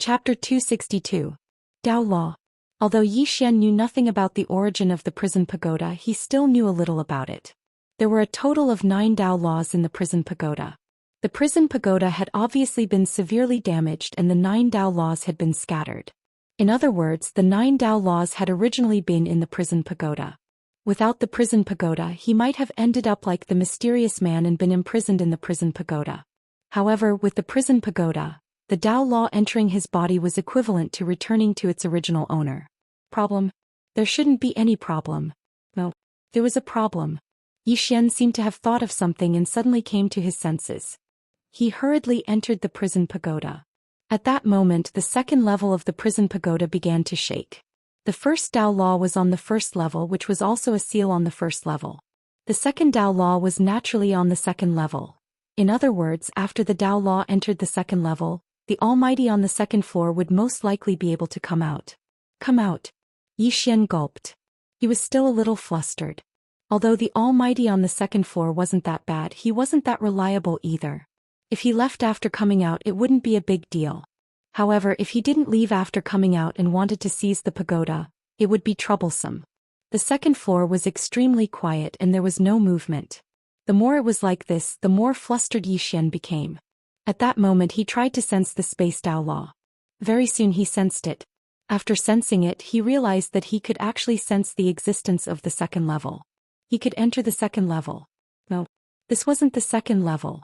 Chapter 262. Dao Law. Although Yi Xian knew nothing about the origin of the prison pagoda, he still knew a little about it. There were a total of 9 Dao laws in the prison pagoda. The prison pagoda had obviously been severely damaged and the 9 Dao laws had been scattered. In other words, the 9 Dao laws had originally been in the prison pagoda. Without the prison pagoda, he might have ended up like the mysterious man and been imprisoned in the prison pagoda. However, with the prison pagoda, the Dao law entering his body was equivalent to returning to its original owner. Problem? There shouldn't be any problem. No, there was a problem. Yi Xian seemed to have thought of something and suddenly came to his senses. He hurriedly entered the prison pagoda. At that moment, the second level of the prison pagoda began to shake. The first Dao law was on the first level, which was also a seal on the first level. The second Dao law was naturally on the second level. In other words, after the Dao law entered the second level, the Almighty on the second floor would most likely be able to come out. Come out. Yi Xian gulped. He was still a little flustered. Although the Almighty on the second floor wasn't that bad, he wasn't that reliable either. If he left after coming out, it wouldn't be a big deal. However, if he didn't leave after coming out and wanted to seize the pagoda, it would be troublesome. The second floor was extremely quiet and there was no movement. The more it was like this, the more flustered Yi Xian became. At that moment he tried to sense the space Dao law. Very soon he sensed it. After sensing it, he realized that he could actually sense the existence of the second level. He could enter the second level. No, this wasn't the second level.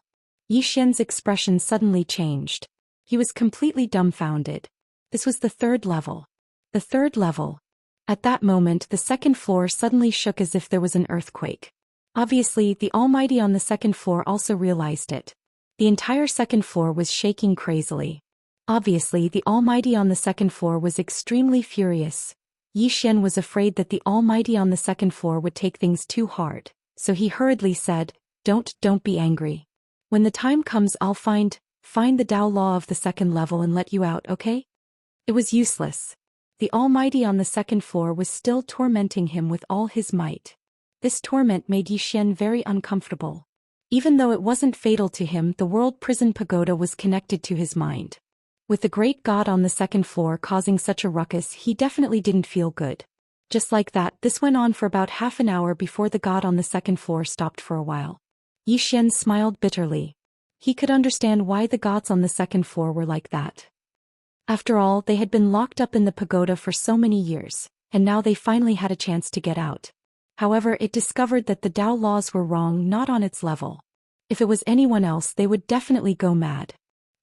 Yi Xian's expression suddenly changed. He was completely dumbfounded. This was the third level. The third level. At that moment, the second floor suddenly shook as if there was an earthquake. Obviously, the Almighty on the second floor also realized it. The entire second floor was shaking crazily. Obviously, the Almighty on the second floor was extremely furious. Yi Xian was afraid that the Almighty on the second floor would take things too hard, so he hurriedly said, Don't be angry. When the time comes, I'll find the Dao law of the second level and let you out, okay? It was useless. The Almighty on the second floor was still tormenting him with all his might. This torment made Yi Xian very uncomfortable. Even though it wasn't fatal to him, the world prison pagoda was connected to his mind. With the great god on the second floor causing such a ruckus, he definitely didn't feel good. Just like that, this went on for about half an hour before the god on the second floor stopped for a while. Yi Xian smiled bitterly. He could understand why the gods on the second floor were like that. After all, they had been locked up in the pagoda for so many years, and now they finally had a chance to get out. However, it discovered that the Dao laws were wrong, not on its level. If it was anyone else, they would definitely go mad.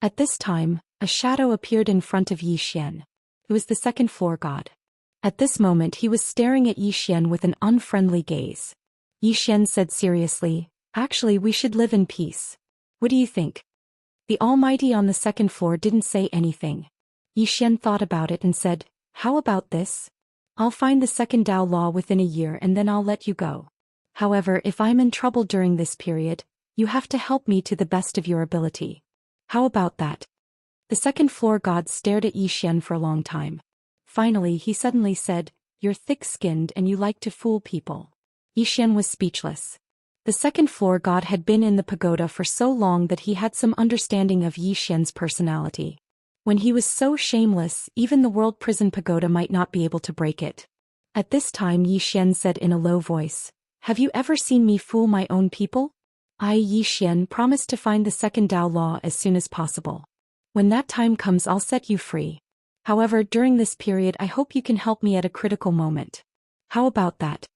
At this time, a shadow appeared in front of Yi Xian. It was the second floor god. At this moment he was staring at Yi Xian with an unfriendly gaze. Yi Xian said seriously, Actually, we should live in peace. What do you think? The Almighty on the second floor didn't say anything. Yi Xian thought about it and said, How about this? I'll find the second Dao law within a year and then I'll let you go. However, if I'm in trouble during this period, you have to help me to the best of your ability. How about that? The second floor god stared at Yi Xian for a long time. Finally, he suddenly said, You're thick-skinned and you like to fool people. Yi Xian was speechless. The second floor god had been in the pagoda for so long that he had some understanding of Yi Xian's personality. When he was so shameless, even the world prison pagoda might not be able to break it. At this time Yi Xian said in a low voice, Have you ever seen me fool my own people? I, Yi Xian, promise to find the second Dao law as soon as possible. When that time comes, I'll set you free. However, during this period I hope you can help me at a critical moment. How about that?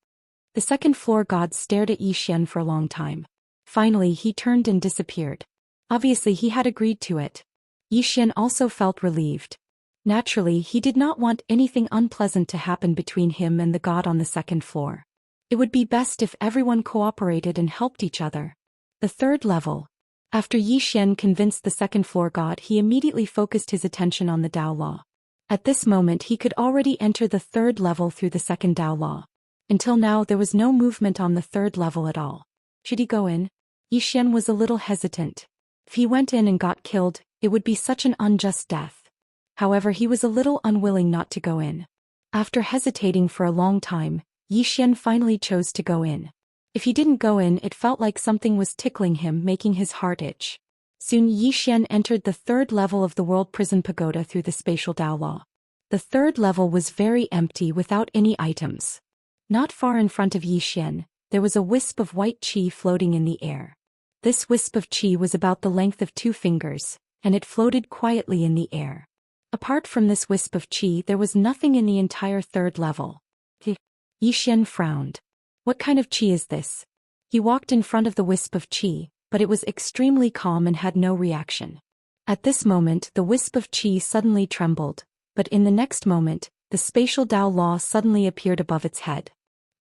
The second floor god stared at Yi Xian for a long time. Finally he turned and disappeared. Obviously he had agreed to it. Yi Xian also felt relieved. Naturally, he did not want anything unpleasant to happen between him and the god on the second floor. It would be best if everyone cooperated and helped each other. The third level. After Yi Xian convinced the second floor god, he immediately focused his attention on the Dao law. At this moment he could already enter the third level through the second Dao law. Until now there was no movement on the third level at all. Should he go in? Yi Xian was a little hesitant. If he went in and got killed, it would be such an unjust death. However, he was a little unwilling not to go in. After hesitating for a long time, Yi Xian finally chose to go in. If he didn't go in, it felt like something was tickling him, making his heart itch. Soon Yi Xian entered the third level of the World Prison Pagoda through the spatial Dao Law. The third level was very empty without any items. Not far in front of Yi Xian, there was a wisp of white qi floating in the air. This wisp of qi was about the length of 2 fingers, and it floated quietly in the air. Apart from this wisp of qi, there was nothing in the entire third level. Yi Xian frowned. What kind of qi is this? He walked in front of the wisp of qi, but it was extremely calm and had no reaction. At this moment, the wisp of qi suddenly trembled, but in the next moment, the spatial Dao Law suddenly appeared above its head.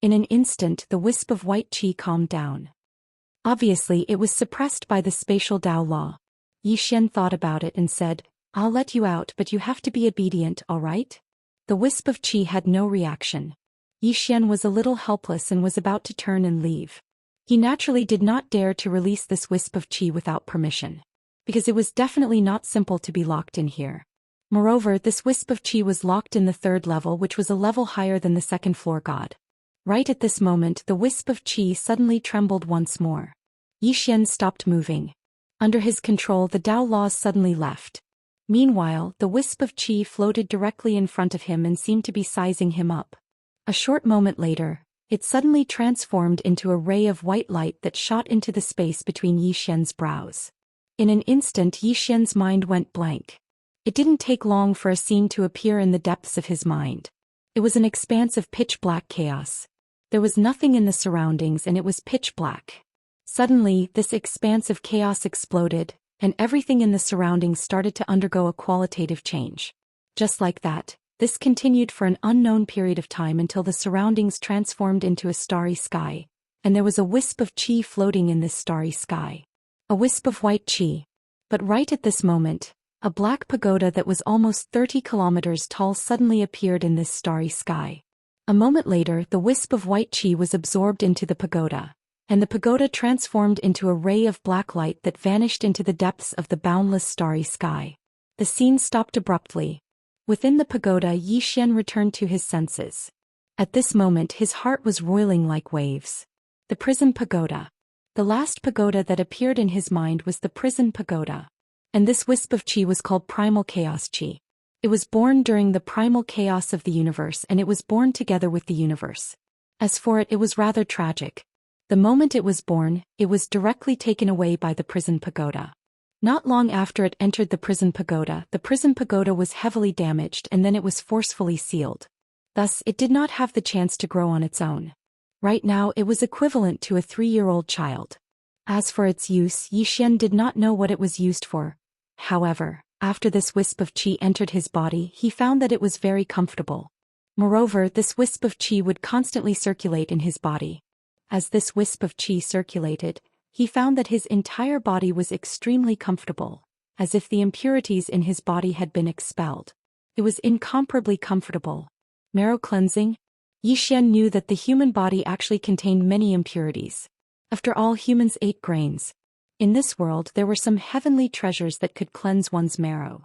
In an instant, the wisp of white qi calmed down. Obviously, it was suppressed by the spatial Dao Law. Yi Xian thought about it and said, "I'll let you out, but you have to be obedient, all right?" The wisp of qi had no reaction. Yi Xian was a little helpless and was about to turn and leave. He naturally did not dare to release this wisp of qi without permission, because it was definitely not simple to be locked in here. Moreover, this wisp of qi was locked in the third level, which was a level higher than the second floor god. Right at this moment, the wisp of qi suddenly trembled once more. Yi Xian stopped moving. Under his control, the Dao laws suddenly left. Meanwhile, the wisp of qi floated directly in front of him and seemed to be sizing him up. A short moment later, it suddenly transformed into a ray of white light that shot into the space between Yi Xian's brows. In an instant, Yi Xian's mind went blank. It didn't take long for a scene to appear in the depths of his mind. It was an expanse of pitch-black chaos. There was nothing in the surroundings and it was pitch black. Suddenly, this expanse of chaos exploded, and everything in the surroundings started to undergo a qualitative change. Just like that, this continued for an unknown period of time until the surroundings transformed into a starry sky, and there was a wisp of qi floating in this starry sky. A wisp of white qi. But right at this moment, a black pagoda that was almost 30 kilometers tall suddenly appeared in this starry sky. A moment later, the wisp of white qi was absorbed into the pagoda, and the pagoda transformed into a ray of black light that vanished into the depths of the boundless starry sky. The scene stopped abruptly. Within the pagoda, Yi Xian returned to his senses. At this moment, his heart was roiling like waves. The prison pagoda. The last pagoda that appeared in his mind was the prison pagoda. And this wisp of qi was called primal chaos qi. It was born during the primal chaos of the universe, and it was born together with the universe. As for it, it was rather tragic. The moment it was born, it was directly taken away by the prison pagoda. Not long after it entered the prison pagoda was heavily damaged and then it was forcefully sealed. Thus, it did not have the chance to grow on its own. Right now, it was equivalent to a 3-year-old child. As for its use, Yi Xian did not know what it was used for. However, after this wisp of qi entered his body, he found that it was very comfortable. Moreover, this wisp of qi would constantly circulate in his body. As this wisp of qi circulated, he found that his entire body was extremely comfortable, as if the impurities in his body had been expelled. It was incomparably comfortable. Marrow cleansing? Yi Xian knew that the human body actually contained many impurities. After all, humans ate grains. In this world, there were some heavenly treasures that could cleanse one's marrow.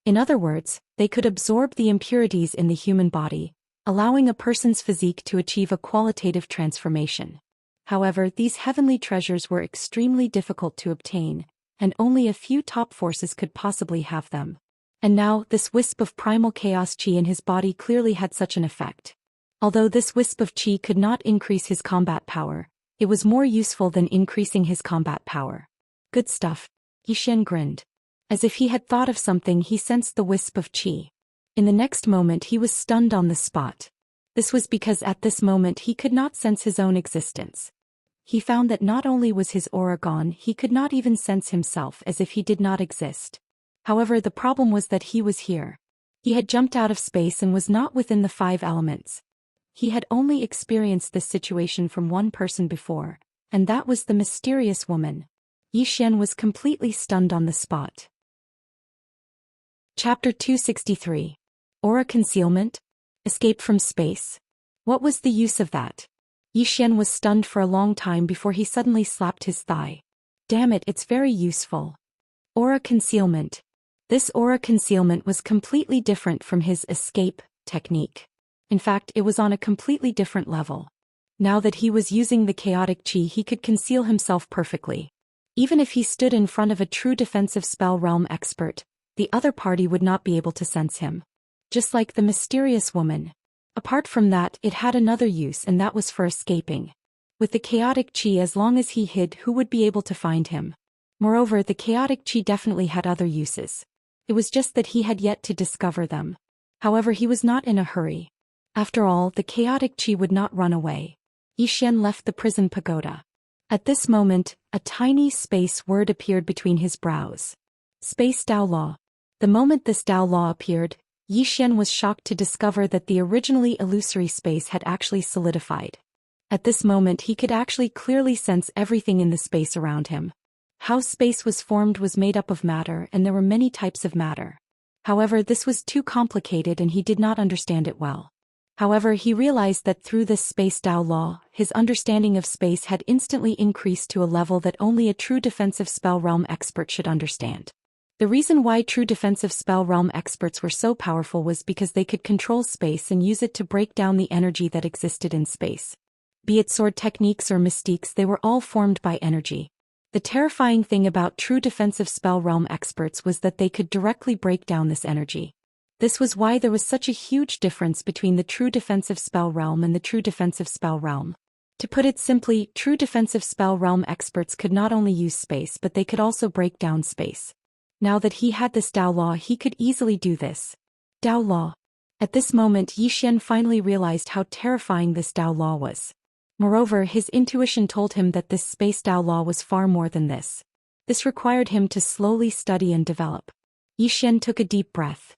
In other words, they could absorb the impurities in the human body, allowing a person's physique to achieve a qualitative transformation. However, these heavenly treasures were extremely difficult to obtain, and only a few top forces could possibly have them. And now, this wisp of primal chaos qi in his body clearly had such an effect. Although this wisp of qi could not increase his combat power, it was more useful than increasing his combat power. Good stuff. Yi Xian grinned. As if he had thought of something, he sensed the wisp of qi. In the next moment, he was stunned on the spot. This was because at this moment he could not sense his own existence. He found that not only was his aura gone, he could not even sense himself, as if he did not exist. However, the problem was that he was here. He had jumped out of space and was not within the 5 elements. He had only experienced this situation from one person before, and that was the mysterious woman. Yi Xian was completely stunned on the spot. Chapter 263. Aura concealment? Escape from space? What was the use of that? Yi Xian was stunned for a long time before he suddenly slapped his thigh. Damn it, it's very useful. Aura concealment. This aura concealment was completely different from his escape technique. In fact, it was on a completely different level. Now that he was using the chaotic qi, he could conceal himself perfectly. Even if he stood in front of a true defensive spell realm expert, the other party would not be able to sense him. Just like the mysterious woman. Apart from that, it had another use, and that was for escaping. With the chaotic chi, as long as he hid, who would be able to find him? Moreover, the chaotic chi definitely had other uses. It was just that he had yet to discover them. However, he was not in a hurry. After all, the chaotic chi would not run away. Zhou Xian left the prison pagoda. At this moment, a tiny space word appeared between his brows. Space Dao Law. The moment this Dao Law appeared, Zhou Xian was shocked to discover that the originally illusory space had actually solidified. At this moment he could actually clearly sense everything in the space around him. How space was formed was made up of matter, and there were many types of matter. However, this was too complicated and he did not understand it well. However, he realized that through this Space Dao Law, his understanding of space had instantly increased to a level that only a true defensive spell realm expert should understand. The reason why true defensive spell realm experts were so powerful was because they could control space and use it to break down the energy that existed in space. Be it sword techniques or mystiques, they were all formed by energy. The terrifying thing about true defensive spell realm experts was that they could directly break down this energy. This was why there was such a huge difference between the true defensive spell realm and the true defensive spell realm. To put it simply, true defensive spell realm experts could not only use space, but they could also break down space. Now that he had this Dao Law, he could easily do this. Dao Law. At this moment, Zhou Xian finally realized how terrifying this Dao Law was. Moreover, his intuition told him that this Space Dao Law was far more than this. This required him to slowly study and develop. Zhou Xian took a deep breath.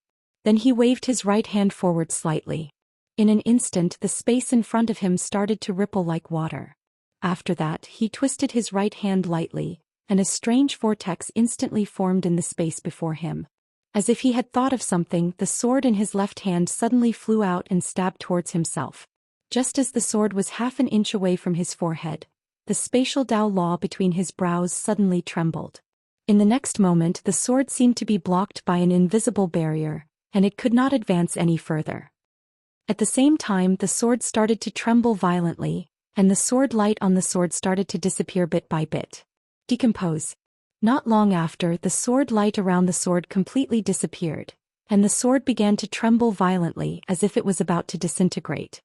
Then he waved his right hand forward slightly. In an instant, the space in front of him started to ripple like water. After that, he twisted his right hand lightly, and a strange vortex instantly formed in the space before him. As if he had thought of something, the sword in his left hand suddenly flew out and stabbed towards himself. Just as the sword was half an inch away from his forehead, the spatial Dao Law between his brows suddenly trembled. In the next moment, the sword seemed to be blocked by an invisible barrier, and it could not advance any further. At the same time, the sword started to tremble violently, and the sword light on the sword started to disappear bit by bit. Decompose. Not long after, the sword light around the sword completely disappeared, and the sword began to tremble violently as if it was about to disintegrate.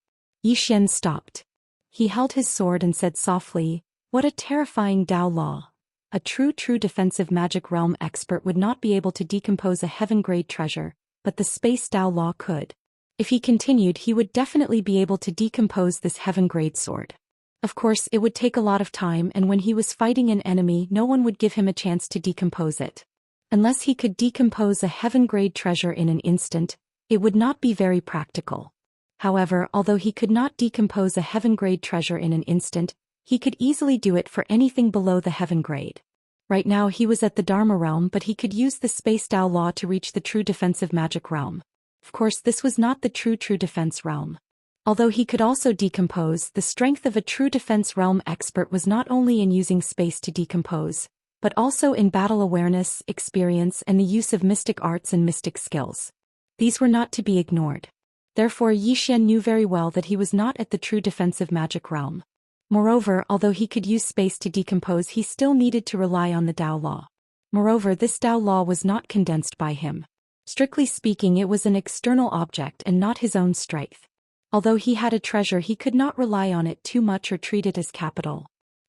Zhou Xian stopped. He held his sword and said softly, "What a terrifying Dao Law. A true defensive magic realm expert would not be able to decompose a heaven-grade treasure, but the Space Dao Law could. If he continued, he would definitely be able to decompose this heaven-grade sword. Of course, it would take a lot of time, and when he was fighting an enemy, no one would give him a chance to decompose it. Unless he could decompose a heaven-grade treasure in an instant, it would not be very practical. However, although he could not decompose a heaven-grade treasure in an instant, he could easily do it for anything below the heaven grade. Right now he was at the Dharma realm, but he could use the Space Dao Law to reach the true defensive magic realm. Of course, this was not the true defense realm. Although he could also decompose, the strength of a true defense realm expert was not only in using space to decompose, but also in battle awareness, experience, and the use of mystic arts and mystic skills. These were not to be ignored. Therefore, Zhou Xian knew very well that he was not at the true defensive magic realm. Moreover, although he could use space to decompose, he still needed to rely on the Dao Law. Moreover, this Dao Law was not condensed by him. Strictly speaking, it was an external object and not his own strength. Although he had a treasure, he could not rely on it too much or treat it as capital.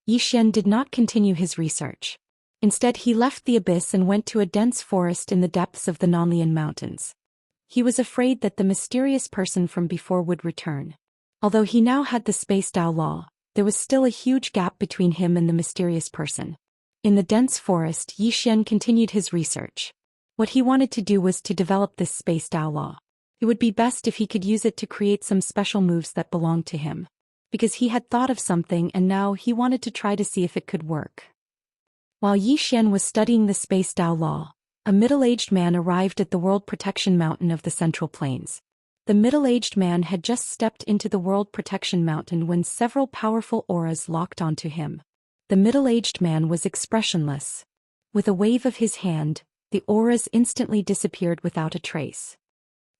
Zhou Xian did not continue his research. Instead, he left the abyss and went to a dense forest in the depths of the Nanlian Mountains. He was afraid that the mysterious person from before would return. Although he now had the Space Dao Law, there was still a huge gap between him and the mysterious person. In the dense forest, Zhou Xian continued his research. What he wanted to do was to develop this Space Dao Law. It would be best if he could use it to create some special moves that belonged to him. Because he had thought of something and now he wanted to try to see if it could work. While Zhou Xian was studying the Space Dao Law, a middle-aged man arrived at the World Protection Mountain of the Central Plains. The middle-aged man had just stepped into the World Protection Mountain when several powerful auras locked onto him. The middle-aged man was expressionless. With a wave of his hand, the auras instantly disappeared without a trace.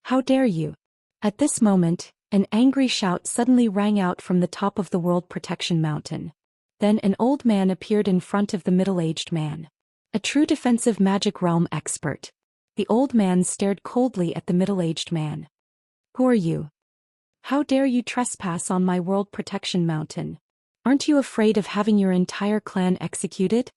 "How dare you!" At this moment, an angry shout suddenly rang out from the top of the World Protection Mountain. Then an old man appeared in front of the middle-aged man. A true defensive magic realm expert. The old man stared coldly at the middle-aged man. Who are you? How dare you trespass on my world protection mountain? Aren't you afraid of having your entire clan executed?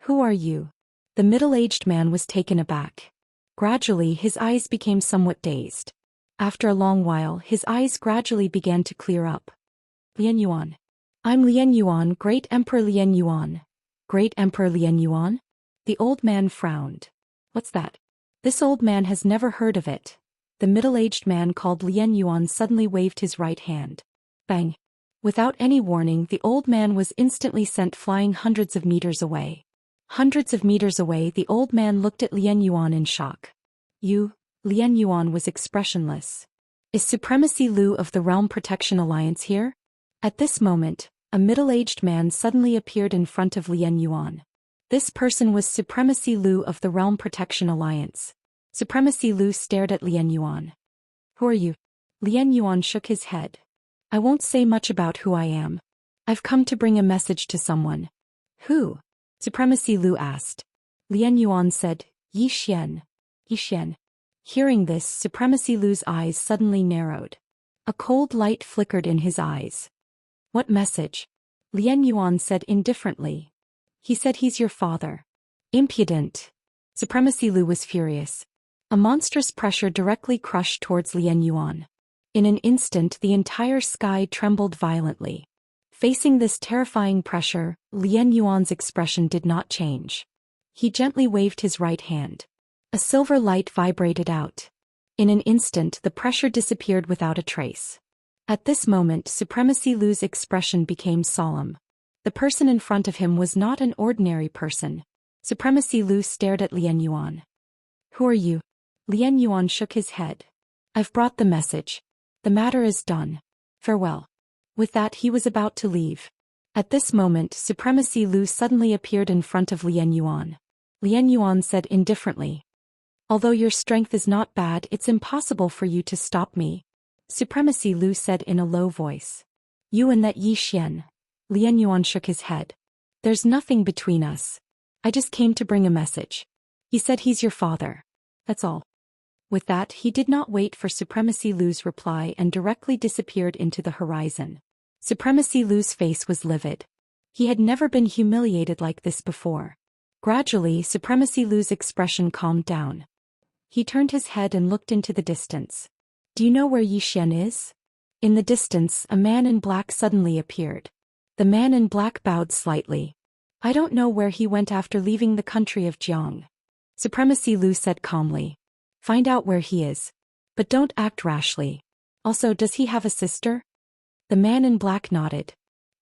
Who are you? The middle-aged man was taken aback. Gradually his eyes became somewhat dazed. After a long while his eyes gradually began to clear up. Lian Yuan. I'm Lian Yuan, Great Emperor Lian Yuan. Great Emperor Lian Yuan? The old man frowned. What's that? This old man has never heard of it. The middle-aged man called Lian Yuan suddenly waved his right hand. Bang! Without any warning, the old man was instantly sent flying hundreds of meters away. Hundreds of meters away, the old man looked at Lian Yuan in shock. Lian Yuan was expressionless. Is Supremacy Lu of the Realm Protection Alliance here? At this moment, a middle-aged man suddenly appeared in front of Lian Yuan. This person was Supremacy Lu of the Realm Protection Alliance. Supremacy Lu stared at Lian Yuan. Who are you? Lian Yuan shook his head. I won't say much about who I am. I've come to bring a message to someone. Who? Supremacy Lu asked. Lian Yuan said, Yi Xian. Yi Xian. Hearing this, Supremacy Lu's eyes suddenly narrowed. A cold light flickered in his eyes. What message? Lian Yuan said indifferently. He said he's your father. Impudent. Supremacy Lu was furious. A monstrous pressure directly crushed towards Lian Yuan. In an instant the entire sky trembled violently. Facing this terrifying pressure, Lian Yuan's expression did not change. He gently waved his right hand. A silver light vibrated out. In an instant the pressure disappeared without a trace. At this moment Supremacy Lu's expression became solemn. The person in front of him was not an ordinary person. Supremacy Lu stared at Lian Yuan. Who are you? Lian Yuan shook his head. I've brought the message. The matter is done. Farewell. With that he was about to leave. At this moment Supremacy Lu suddenly appeared in front of Lian Yuan. Lian Yuan said indifferently. Although your strength is not bad, it's impossible for you to stop me. Supremacy Lu said in a low voice. You and that Yi Xian. Lian Yuan shook his head. There's nothing between us. I just came to bring a message. He said he's your father. That's all. With that he did not wait for Supremacy Lu's reply and directly disappeared into the horizon. Supremacy Lu's face was livid. He had never been humiliated like this before. Gradually Supremacy Lu's expression calmed down. He turned his head and looked into the distance. Do you know where Yi Xian is? In the distance a man in black suddenly appeared. The man in black bowed slightly. I don't know where he went after leaving the country of Jiang. Supremacy Lu said calmly. Find out where he is. But don't act rashly. Also, does he have a sister? The man in black nodded.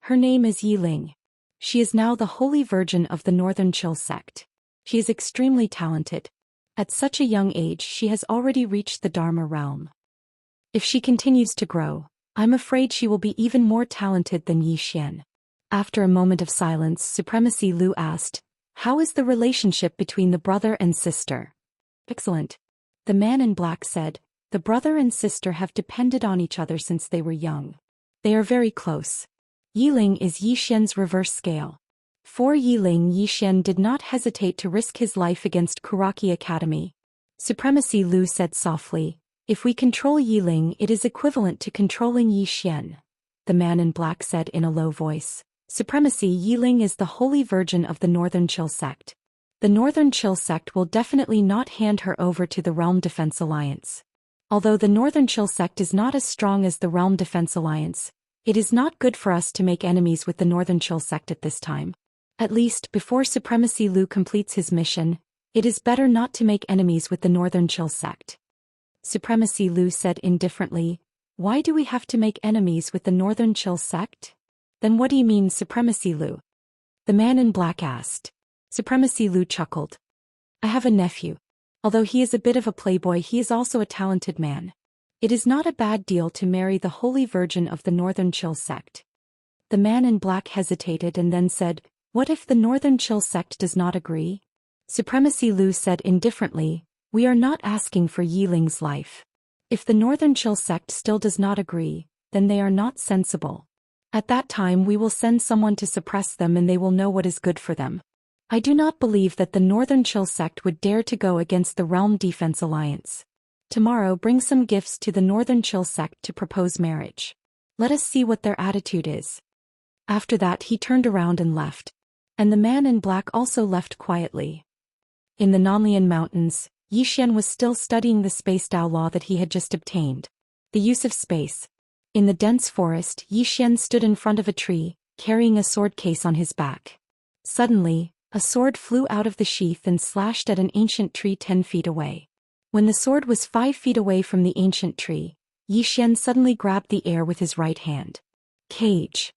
Her name is Yi Ling. She is now the Holy Virgin of the Northern Chill sect. She is extremely talented. At such a young age she has already reached the Dharma realm. If she continues to grow, I'm afraid she will be even more talented than Yi Xian. After a moment of silence, Supremacy Lu asked, How is the relationship between the brother and sister? Excellent. The man in black said, The brother and sister have depended on each other since they were young. They are very close. Yi Ling is Yi Xian's reverse scale. For Yi Ling, Yi Xian did not hesitate to risk his life against Kuraki Academy. Supremacy Lu said softly, If we control Yi Ling, it is equivalent to controlling Yi Xian. The man in black said in a low voice, Supremacy, Yi Ling is the Holy Virgin of the Northern Chill sect. The Northern Chill sect will definitely not hand her over to the Realm Defense Alliance. Although the Northern Chill sect is not as strong as the Realm Defense Alliance, it is not good for us to make enemies with the Northern Chill sect at this time. At least, before Supremacy Lu completes his mission, it is better not to make enemies with the Northern Chill sect. Supremacy Lu said indifferently, Why do we have to make enemies with the Northern Chill sect? Then what do you mean, Supremacy Lu? The man in black asked. Supremacy Lu chuckled. I have a nephew. Although he is a bit of a playboy, he is also a talented man. It is not a bad deal to marry the Holy Virgin of the Northern Chill sect. The man in black hesitated and then said, What if the Northern Chill sect does not agree? Supremacy Lu said indifferently, We are not asking for Yi Ling's life. If the Northern Chill sect still does not agree, then they are not sensible. At that time we will send someone to suppress them and they will know what is good for them. I do not believe that the Northern Chill sect would dare to go against the Realm Defense Alliance. Tomorrow bring some gifts to the Northern Chill sect to propose marriage. Let us see what their attitude is. After that he turned around and left. And the man in black also left quietly. In the Nanlian Mountains, Yi Xian was still studying the space Dao law that he had just obtained. The use of space. In the dense forest, Yi Xian stood in front of a tree, carrying a sword case on his back. Suddenly, a sword flew out of the sheath and slashed at an ancient tree 10 feet away. When the sword was 5 feet away from the ancient tree, Yi Xian suddenly grabbed the air with his right hand. Cage.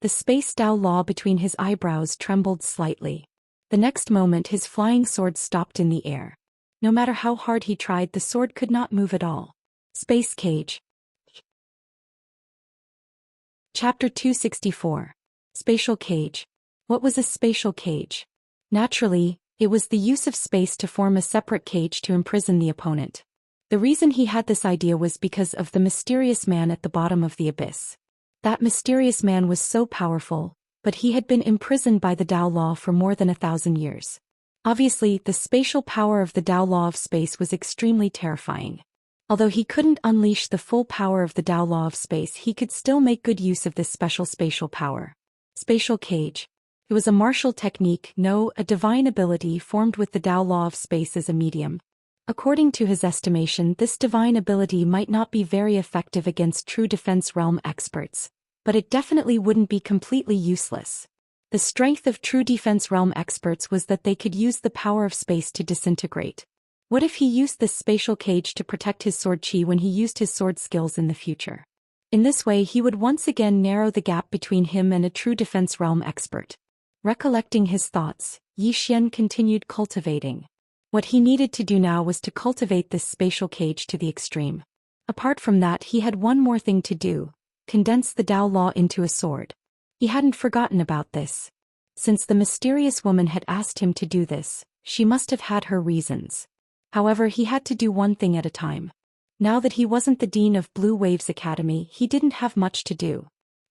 The space Dao law between his eyebrows trembled slightly. The next moment his flying sword stopped in the air. No matter how hard he tried, the sword could not move at all. Space cage. Chapter 264. Spatial cage. What was a spatial cage? Naturally, it was the use of space to form a separate cage to imprison the opponent. The reason he had this idea was because of the mysterious man at the bottom of the abyss. That mysterious man was so powerful, but he had been imprisoned by the Dao law for more than 1,000 years. Obviously, the spatial power of the Dao law of space was extremely terrifying. Although he couldn't unleash the full power of the Dao law of space, he could still make good use of this special spatial power. Spatial cage. It was a martial technique, no, a divine ability formed with the Dao law of space as a medium. According to his estimation, this divine ability might not be very effective against true defense realm experts, but it definitely wouldn't be completely useless. The strength of true defense realm experts was that they could use the power of space to disintegrate. What if he used this spatial cage to protect his sword chi when he used his sword skills in the future? In this way he would once again narrow the gap between him and a true defense realm expert. Recollecting his thoughts, Yi Xian continued cultivating. What he needed to do now was to cultivate this spatial cage to the extreme. Apart from that, he had one more thing to do: condense the Dao law into a sword. He hadn't forgotten about this. Since the mysterious woman had asked him to do this, she must have had her reasons. However, he had to do one thing at a time. Now that he wasn't the dean of Blue Waves Academy, he didn't have much to do.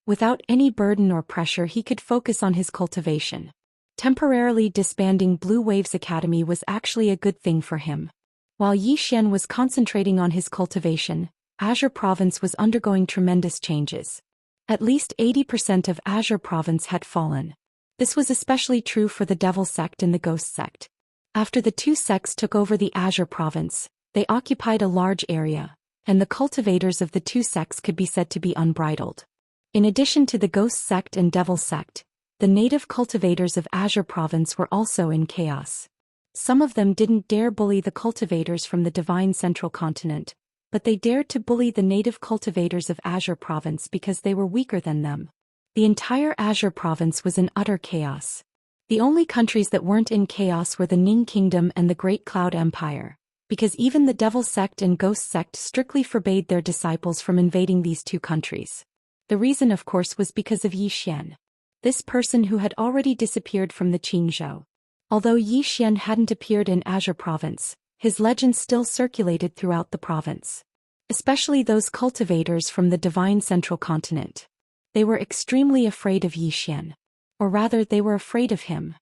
Without any burden or pressure, he could focus on his cultivation. Temporarily disbanding Blue Waves Academy was actually a good thing for him. While Yi Xian was concentrating on his cultivation, Azure Province was undergoing tremendous changes. At least 80% of Azure Province had fallen. This was especially true for the Devil Sect and the Ghost Sect. After the two sects took over the Azure Province, they occupied a large area, and the cultivators of the two sects could be said to be unbridled. In addition to the Ghost Sect and Devil Sect, the native cultivators of Azure Province were also in chaos. Some of them didn't dare bully the cultivators from the Divine Central Continent, but they dared to bully the native cultivators of Azure Province because they were weaker than them. The entire Azure Province was in utter chaos. The only countries that weren't in chaos were the Ning Kingdom and the Great Cloud Empire, because even the Devil Sect and Ghost Sect strictly forbade their disciples from invading these two countries. The reason, of course, was because of Yi Xian. This person who had already disappeared from the Qingzhou. Although Yi Xian hadn't appeared in Azure Province, his legend still circulated throughout the province. Especially those cultivators from the Divine Central Continent. They were extremely afraid of Yi Xian. Or rather, they were afraid of him.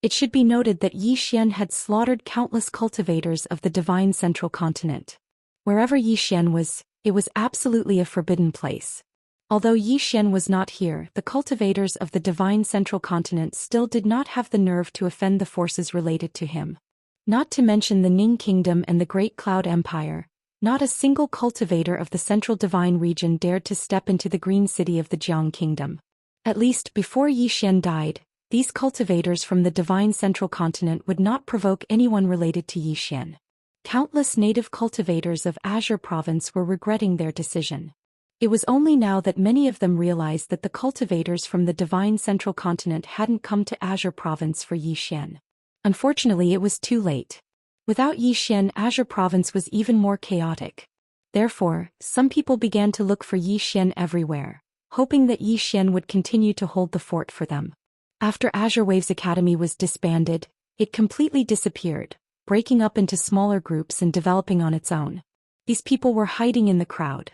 It should be noted that Yi Xian had slaughtered countless cultivators of the Divine Central Continent. Wherever Yi Xian was, it was absolutely a forbidden place. Although Yi Xian was not here, the cultivators of the Divine Central Continent still did not have the nerve to offend the forces related to him. Not to mention the Ning Kingdom and the Great Cloud Empire, not a single cultivator of the Central Divine region dared to step into the Green City of the Jiang Kingdom. At least before Yi Xian died, these cultivators from the Divine Central Continent would not provoke anyone related to Yi Xian. Countless native cultivators of Azure Province were regretting their decision. It was only now that many of them realized that the cultivators from the Divine Central Continent hadn't come to Azure Province for Yi Xian. Unfortunately, it was too late. Without Yi Xian, Azure Province was even more chaotic. Therefore, some people began to look for Yi Xian everywhere, hoping that Yi Xian would continue to hold the fort for them. After Azure Waves Academy was disbanded, it completely disappeared, breaking up into smaller groups and developing on its own. These people were hiding in the crowd.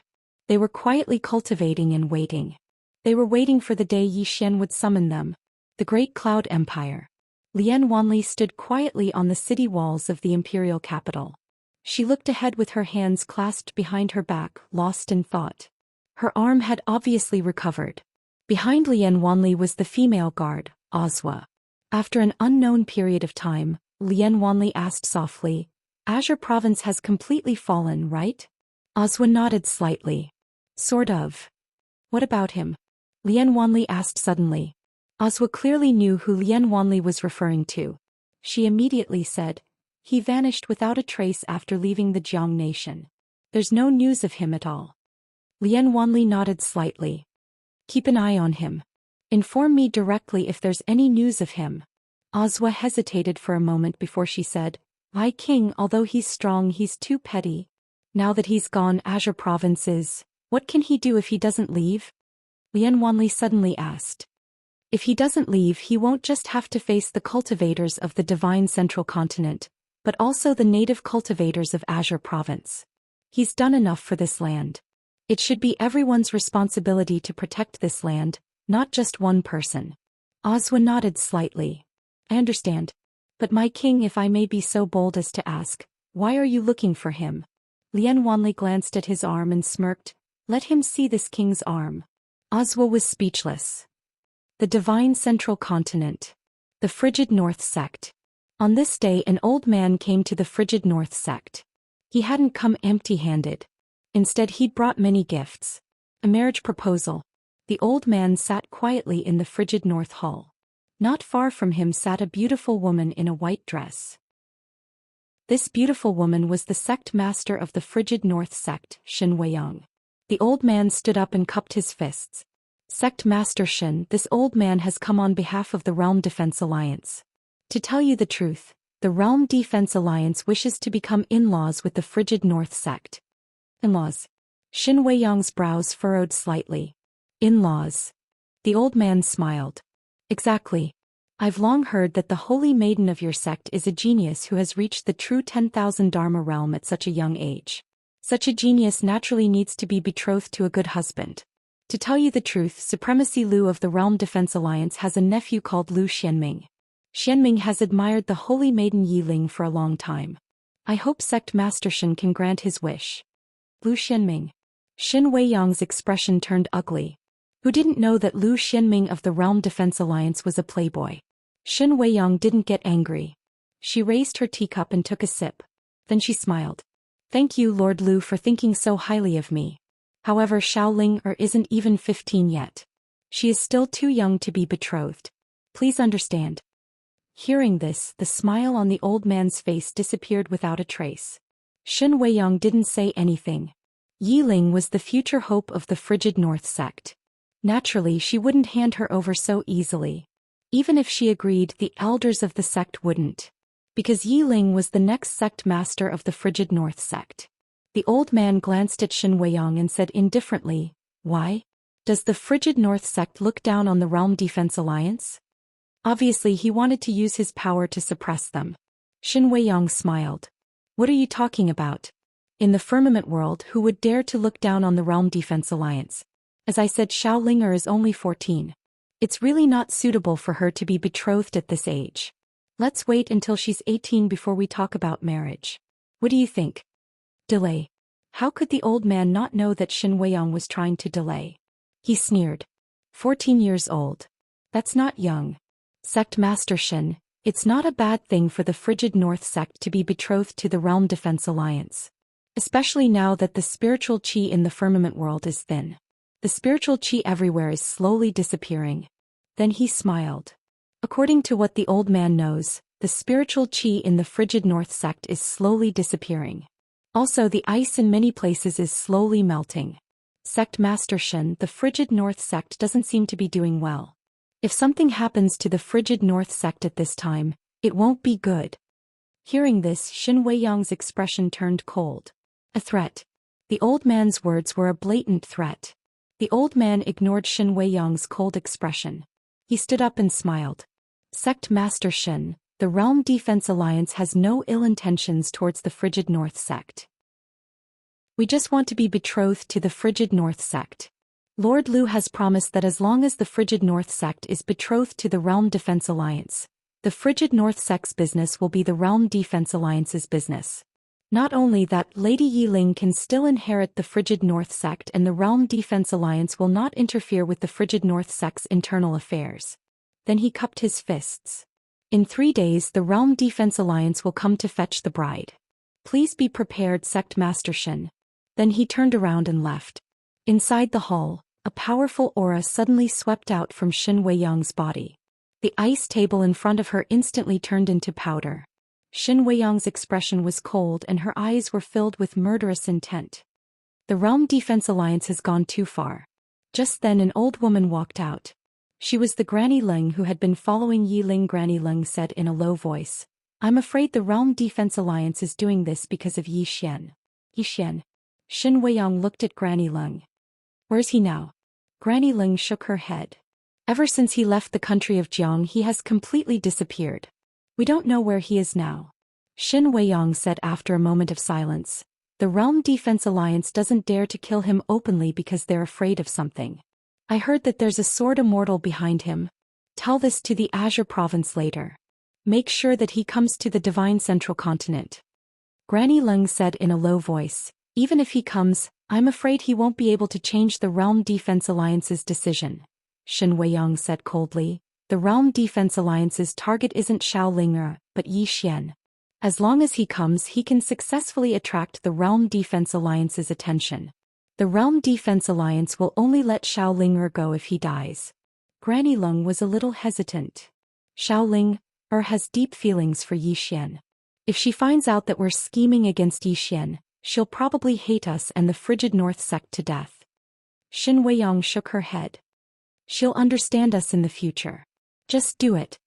They were quietly cultivating and waiting. They were waiting for the day Yi Xian would summon them. The Great Cloud Empire. Lian Wanli stood quietly on the city walls of the imperial capital. She looked ahead with her hands clasped behind her back, lost in thought. Her arm had obviously recovered. Behind Lian Wanli was the female guard, Ozwa. After an unknown period of time, Lian Wanli asked softly, Azure Province has completely fallen, right? Ozwa nodded slightly. Sort of. What about him? Lian Wanli asked suddenly. Ozwa clearly knew who Lian Wanli was referring to. She immediately said, he vanished without a trace after leaving the Jiang nation. There's no news of him at all. Lian Wanli nodded slightly. Keep an eye on him. Inform me directly if there's any news of him. Ozwa hesitated for a moment before she said, My king, although he's strong, he's too petty. Now that he's gone, Azure Province is, what can he do if he doesn't leave? Lian Wanli suddenly asked. If he doesn't leave, he won't just have to face the cultivators of the divine central continent, but also the native cultivators of Azure Province. He's done enough for this land. It should be everyone's responsibility to protect this land, not just one person. Ozwa nodded slightly. I understand. But my king, if I may be so bold as to ask, why are you looking for him? Lian Wanli glanced at his arm and smirked. Let him see this king's arm. Ozwa was speechless. The divine central continent. The frigid North sect. On this day an old man came to the frigid North sect. He hadn't come empty-handed. Instead he'd brought many gifts. A marriage proposal. The old man sat quietly in the frigid North hall. Not far from him sat a beautiful woman in a white dress. This beautiful woman was the sect master of the frigid North sect, Shen Weiyang. The old man stood up and cupped his fists. Sect Master Shen, this old man has come on behalf of the Realm Defense Alliance. To tell you the truth, the Realm Defense Alliance wishes to become in-laws with the frigid North sect. In-laws. Shen Weiyang's brows furrowed slightly. In-laws. The old man smiled. Exactly. I've long heard that the holy maiden of your sect is a genius who has reached the true 10,000 Dharma realm at such a young age. Such a genius naturally needs to be betrothed to a good husband. To tell you the truth, Supremacy Lu of the Realm Defense Alliance has a nephew called Lu Xianming. Xianming has admired the holy maiden Yiling for a long time. I hope Sect Master Shen can grant his wish. Lu Xianming. Shen Weiyang's expression turned ugly. Who didn't know that Lu Xianming of the Realm Defense Alliance was a playboy? Shen Weiyang didn't get angry. She raised her teacup and took a sip. Then she smiled. Thank you, Lord Lu, for thinking so highly of me. However, Xiaoling isn't even 15 yet. She is still too young to be betrothed. Please understand. Hearing this, the smile on the old man's face disappeared without a trace. Shen Weiyang didn't say anything. Yiling was the future hope of the frigid North sect. Naturally, she wouldn't hand her over so easily. Even if she agreed, the elders of the sect wouldn't. Because Yiling was the next sect master of the frigid North sect. The old man glanced at Shen Weiyang and said indifferently, Why? Does the frigid North sect look down on the Realm Defense Alliance? Obviously he wanted to use his power to suppress them. Shen Weiyang smiled. What are you talking about? In the firmament world, who would dare to look down on the Realm Defense Alliance? As I said, Xiaolinger is only 14. It's really not suitable for her to be betrothed at this age. Let's wait until she's 18 before we talk about marriage. What do you think? Delay. How could the old man not know that Shen Weiyang was trying to delay? He sneered. 14 years old. That's not young. Sect Master Shen, it's not a bad thing for the frigid North sect to be betrothed to the Realm Defense Alliance. Especially now that the spiritual qi in the firmament world is thin. The spiritual qi everywhere is slowly disappearing. Then he smiled. According to what the old man knows, the spiritual qi in the frigid North sect is slowly disappearing. Also, the ice in many places is slowly melting. Sect Master Shen, the frigid North sect doesn't seem to be doing well. If something happens to the frigid North sect at this time, it won't be good. Hearing this, Shen Weiyang's expression turned cold. A threat. The old man's words were a blatant threat. The old man ignored Shen Weiyang's cold expression. He stood up and smiled. Sect Master Shen, the Realm Defense Alliance has no ill intentions towards the frigid North sect. We just want to be betrothed to the frigid North sect. Lord Lu has promised that as long as the Frigid North sect is betrothed to the Realm Defense Alliance, the Frigid North sect's business will be the Realm Defense Alliance's business. Not only that, Lady Yiling can still inherit the Frigid North sect and the Realm Defense Alliance will not interfere with the Frigid North sect's internal affairs. Then he cupped his fists. In 3 days the Realm Defense Alliance will come to fetch the bride. Please be prepared, Sect Master Shin. Then he turned around and left. Inside the hall, a powerful aura suddenly swept out from Shin Weiyang's body. The ice table in front of her instantly turned into powder. Shin Weiyang's expression was cold and her eyes were filled with murderous intent. The Realm Defense Alliance has gone too far. Just then an old woman walked out. She was the Granny Ling who had been following Yiling. Granny Ling said in a low voice, "I'm afraid the Realm Defense Alliance is doing this because of Yi Xian." Yi Xian. Shin Weiyang looked at Granny Ling. "Where's he now?" Granny Ling shook her head. "Ever since he left the country of Jiang he has completely disappeared. We don't know where he is now." Shin Weiyang said after a moment of silence, "The Realm Defense Alliance doesn't dare to kill him openly because they're afraid of something. I heard that there's a sword immortal behind him. Tell this to the Azure Province later. Make sure that he comes to the Divine Central Continent." Granny Ling said in a low voice, "Even if he comes, I'm afraid he won't be able to change the Realm Defense Alliance's decision." Shin Weiyang said coldly, "The Realm Defense Alliance's target isn't Xiaoling, but Yi Xian. As long as he comes he can successfully attract the Realm Defense Alliance's attention. The Realm Defense Alliance will only let Xiaoling go if he dies." Granny Ling was a little hesitant. Xiaoling has deep feelings for Yi Xian. If she finds out that we're scheming against Yi Xian, she'll probably hate us and the Frigid North sect to death. Shin Weiyang shook her head. "She'll understand us in the future. Just do it."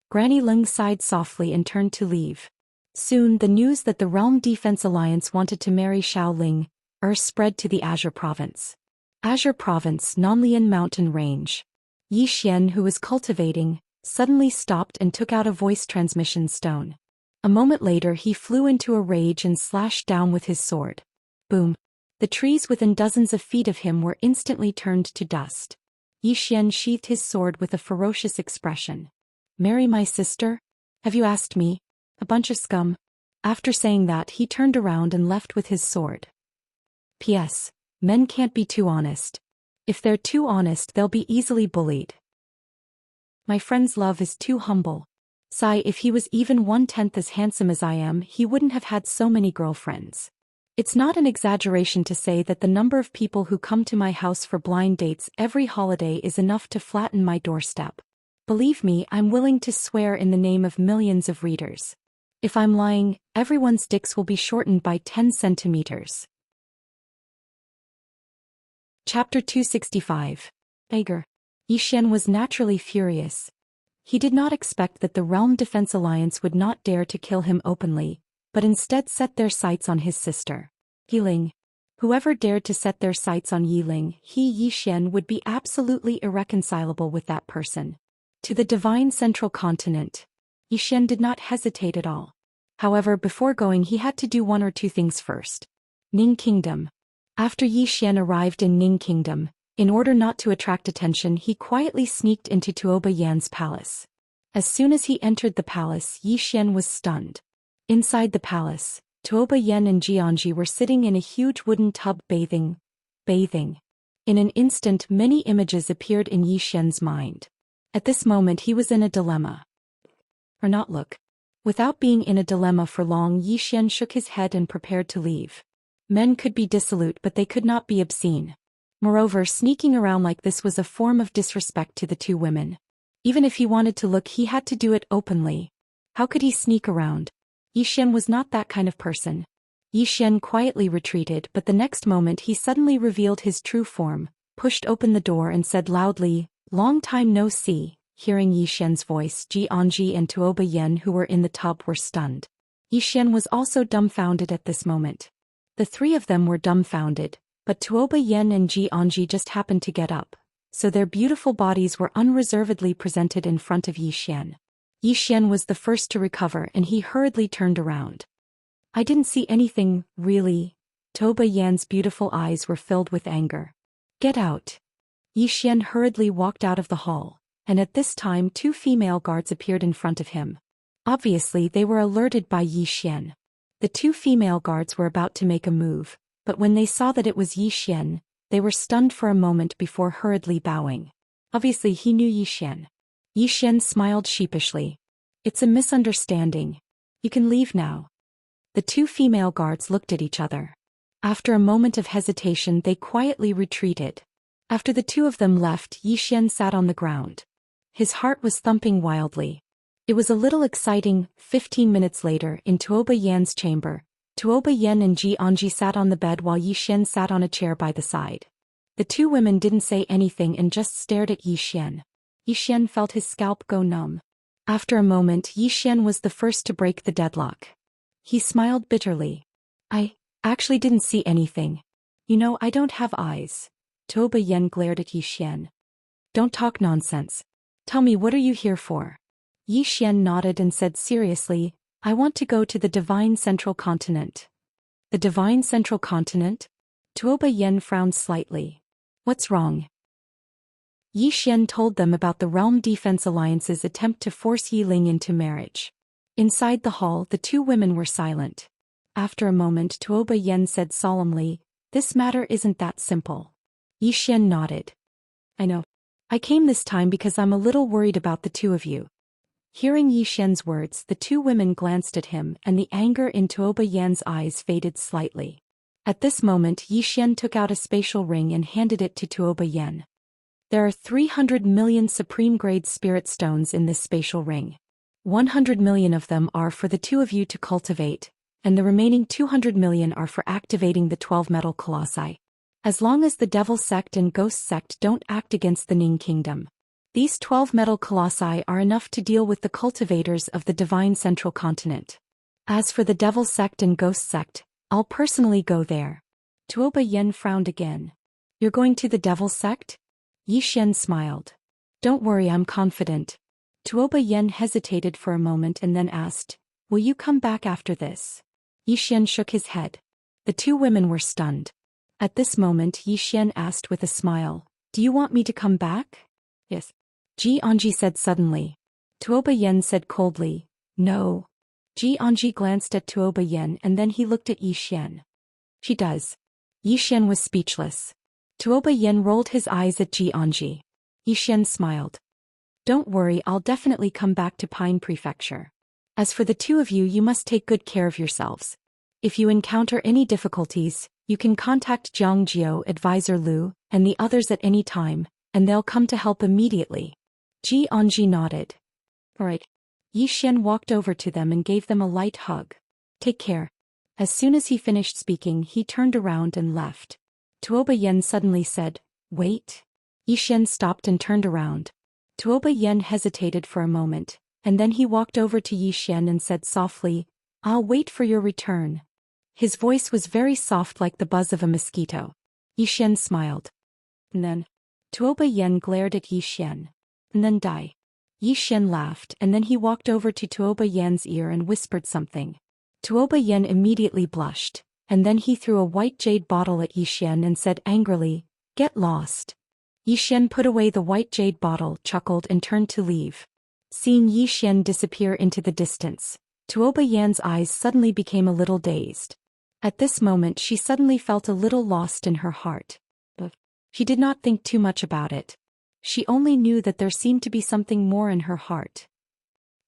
Granny Ling sighed softly and turned to leave. Soon the news that the Realm Defense Alliance wanted to marry Xiaoling spread to the Azure Province. Azure Province, Nanlian Mountain Range. Yi Xian, who was cultivating, suddenly stopped and took out a voice transmission stone. A moment later he flew into a rage and slashed down with his sword. Boom! The trees within dozens of feet of him were instantly turned to dust. Yi Xian sheathed his sword with a ferocious expression. "Marry my sister? Have you asked me? A bunch of scum." After saying that he turned around and left with his sword. P.S. Men can't be too honest. If they're too honest they'll be easily bullied. My friend's love is too humble. Sigh, if he was even 1/10 as handsome as I am he wouldn't have had so many girlfriends. It's not an exaggeration to say that the number of people who come to my house for blind dates every holiday is enough to flatten my doorstep. Believe me, I'm willing to swear in the name of millions of readers. If I'm lying, everyone's dicks will be shortened by 10 centimeters. Chapter 265. Ager. Yi Xian was naturally furious. He did not expect that the Realm Defense Alliance would not dare to kill him openly, but instead set their sights on his sister, Yiling. Whoever dared to set their sights on Yiling, Yi Xian would be absolutely irreconcilable with that person. To the Divine Central Continent. Yi Xian did not hesitate at all. However, before going he had to do 1 or 2 things first. Ning Kingdom. After Yi Xian arrived in Ning Kingdom, in order not to attract attention he quietly sneaked into Tuoba Yan's palace. As soon as he entered the palace Yi Xian was stunned. Inside the palace, Tuoba Yan and Xianxia were sitting in a huge wooden tub bathing. In an instant many images appeared in Yi Xian's mind. At this moment he was in a dilemma. Or not look. Without being in a dilemma for long Yi Xian shook his head and prepared to leave. Men could be dissolute but they could not be obscene. Moreover, sneaking around like this was a form of disrespect to the 2 women. Even if he wanted to look he had to do it openly. How could he sneak around? Yi Xian was not that kind of person. Yi Xian quietly retreated but the next moment he suddenly revealed his true form, pushed open the door and said loudly, "Long time no see." Hearing Yi Xian's voice, Xianxia and Tuoba Yan who were in the tub were stunned. Yi Xian was also dumbfounded at this moment. The 3 of them were dumbfounded, but Tuoba Yan and Xianxia just happened to get up, so their beautiful bodies were unreservedly presented in front of Yi Xian. Yi Xian was the first to recover and he hurriedly turned around. "I didn't see anything, really." Tuoba Yan's beautiful eyes were filled with anger. "Get out. Yi Xian hurriedly walked out of the hall, and at this time 2 female guards appeared in front of him. Obviously they were alerted by Yi Xian. The 2 female guards were about to make a move, but when they saw that it was Yi Xian, they were stunned for a moment before hurriedly bowing. Obviously he knew Yi Xian. Yi Xian smiled sheepishly. "It's a misunderstanding. You can leave now." The 2 female guards looked at each other. After a moment of hesitation they quietly retreated. After the 2 of them left, Yi Xian sat on the ground. His heart was thumping wildly. It was a little exciting. 15 minutes later, in Tuoba Yan's chamber, Tuoba Yan and Xianxia sat on the bed while Yi Xian sat on a chair by the side. The 2 women didn't say anything and just stared at Yi Xian. Yi Xian felt his scalp go numb. After a moment, Yi Xian was the first to break the deadlock. He smiled bitterly. "I actually didn't see anything. You know, I don't have eyes." Tuoba Yan glared at Yi Xian. "Don't talk nonsense. Tell me, what are you here for?" Yi Xian nodded and said seriously, "I want to go to the Divine Central Continent." "The Divine Central Continent?" Tuoba Yan frowned slightly. "What's wrong?" Yi Xian told them about the Realm Defense Alliance's attempt to force Yi Ling into marriage. Inside the hall, the 2 women were silent. After a moment, Tuoba Yan said solemnly, "This matter isn't that simple." Yi Xian nodded. "I know. I came this time because I'm a little worried about the 2 of you." Hearing Yi Xian's words, the 2 women glanced at him and the anger in Tuoba Yan's eyes faded slightly. At this moment, Yi Xian took out a spatial ring and handed it to Tuoba Yan. "There are 300 million supreme-grade spirit stones in this spatial ring. 100 million of them are for the 2 of you to cultivate, and the remaining 200 million are for activating the 12 metal colossi. As long as the Devil Sect and Ghost Sect don't act against the Ning Kingdom, these 12 metal colossi are enough to deal with the cultivators of the Divine Central Continent. As for the Devil Sect and Ghost Sect, I'll personally go there." Tuoba Yan frowned again. "You're going to the Devil Sect?" Yi Xian smiled. "Don't worry, I'm confident." Tuoba Yan hesitated for a moment and then asked, "Will you come back after this?" Yi Xian shook his head. The 2 women were stunned. At this moment, Yi Xian asked with a smile, "Do you want me to come back?" "Yes," Xianxia said suddenly. Tuoba Yan said coldly, "No." Xianxia glanced at Tuoba Yan and then he looked at Yi Xian. "She does." Yi Xian was speechless. Tuoba Yan rolled his eyes at Xianxia. Yi Xian smiled. "Don't worry, I'll definitely come back to Pine Prefecture. As for the 2 of you, you must take good care of yourselves. If you encounter any difficulties, you can contact Jiang Jiao, Advisor Lu, and the others at any time, and they'll come to help immediately." Xianxia nodded. "All right." Yi Xian walked over to them and gave them a light hug. "Take care." As soon as he finished speaking, he turned around and left. Tuoba Yan suddenly said, "Wait." Yi Xian stopped and turned around. Tuoba Yan hesitated for a moment, and then he walked over to Yi Xian and said softly, "I'll wait for your return." His voice was very soft like the buzz of a mosquito. Yi Xian smiled. And then, Tuoba Yan glared at Yi Xian. "And then die." Yi Xian laughed and then he walked over to Tuoba Yan's ear and whispered something. Tuoba Yan immediately blushed, and then he threw a white jade bottle at Yi Xian and said angrily, "Get lost." Yi Xian put away the white jade bottle, chuckled and turned to leave. Seeing Yi Xian disappear into the distance, Tuoba Yan's eyes suddenly became a little dazed. At this moment she suddenly felt a little lost in her heart. But she did not think too much about it. She only knew that there seemed to be something more in her heart.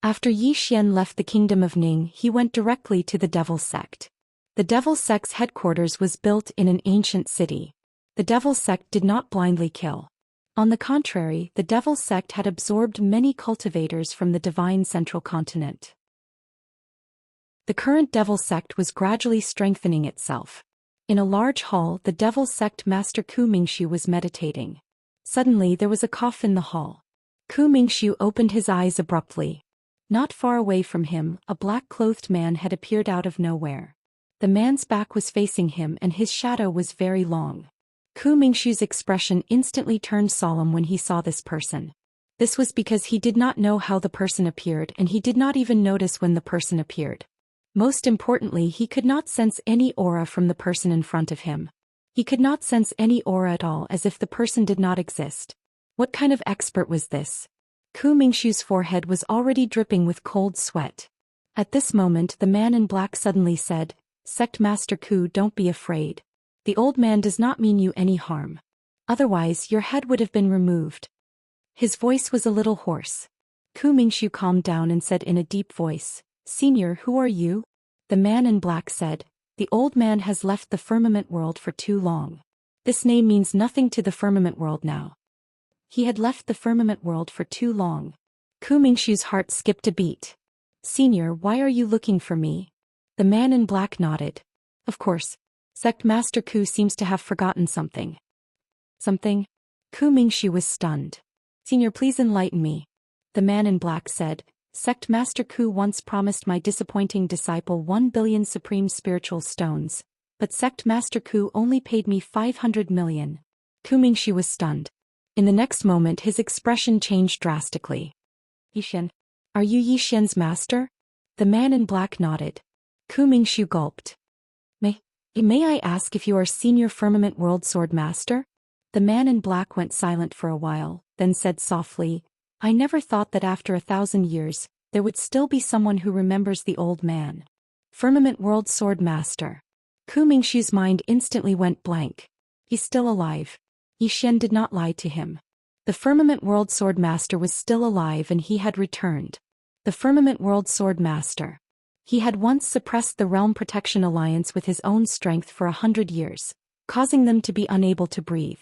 After Yi Xian left the kingdom of Ning, he went directly to the Devil Sect. The Devil Sect's headquarters was built in an ancient city. The Devil Sect did not blindly kill. On the contrary, the Devil Sect had absorbed many cultivators from the Divine Central Continent. The current Devil Sect was gradually strengthening itself. In a large hall, the Devil Sect Master Ku Mingshu was meditating. Suddenly there was a cough in the hall. Ku Mingshu opened his eyes abruptly. Not far away from him, a black-clothed man had appeared out of nowhere. The man's back was facing him and his shadow was very long. Ku Mingshu's expression instantly turned solemn when he saw this person. This was because he did not know how the person appeared and he did not even notice when the person appeared. Most importantly, he could not sense any aura from the person in front of him. He could not sense any aura at all, as if the person did not exist. What kind of expert was this? Ku Mingshu's forehead was already dripping with cold sweat. At this moment the man in black suddenly said, "Sect Master Ku, don't be afraid. The old man does not mean you any harm. Otherwise your head would have been removed." His voice was a little hoarse. Ku Mingshu calmed down and said in a deep voice, "Senior, who are you?" The man in black said, "The old man has left the firmament world for too long. This name means nothing to the firmament world now." He had left the firmament world for too long. Ku Mingshu's heart skipped a beat. "Senior, why are you looking for me?" The man in black nodded. "Of course. Sect Master Ku seems to have forgotten something." "Something?" Ku Mingshu was stunned. "Senior, please enlighten me." The man in black said, "Sect Master Ku once promised my disappointing disciple 1 billion supreme spiritual stones, but Sect Master Ku only paid me 500 million. Ku Mingshu was stunned. In the next moment his expression changed drastically. "Yixian? Are you Yixian's master?" The man in black nodded. Ku Mingshu gulped. May I ask if you are Senior Firmament World Sword Master?" The man in black went silent for a while, then said softly, "I never thought that after 1,000 years, there would still be someone who remembers the old man. Firmament World Sword Master." Ku Mingshu's mind instantly went blank. He's still alive. Yixian did not lie to him. The Firmament World Sword Master was still alive and he had returned. The Firmament World Sword Master. He had once suppressed the Realm Protection Alliance with his own strength for 100 years, causing them to be unable to breathe.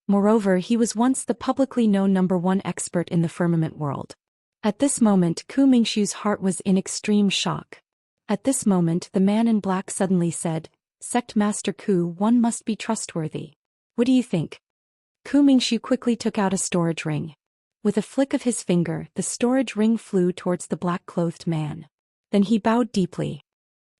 Moreover, he was once the publicly known #1 expert in the firmament world. At this moment Ku Mingshu's heart was in extreme shock. At this moment the man in black suddenly said, "Sect Master Ku, one must be trustworthy. What do you think?" Ku Mingshu quickly took out a storage ring. With a flick of his finger, the storage ring flew towards the black-clothed man. Then he bowed deeply.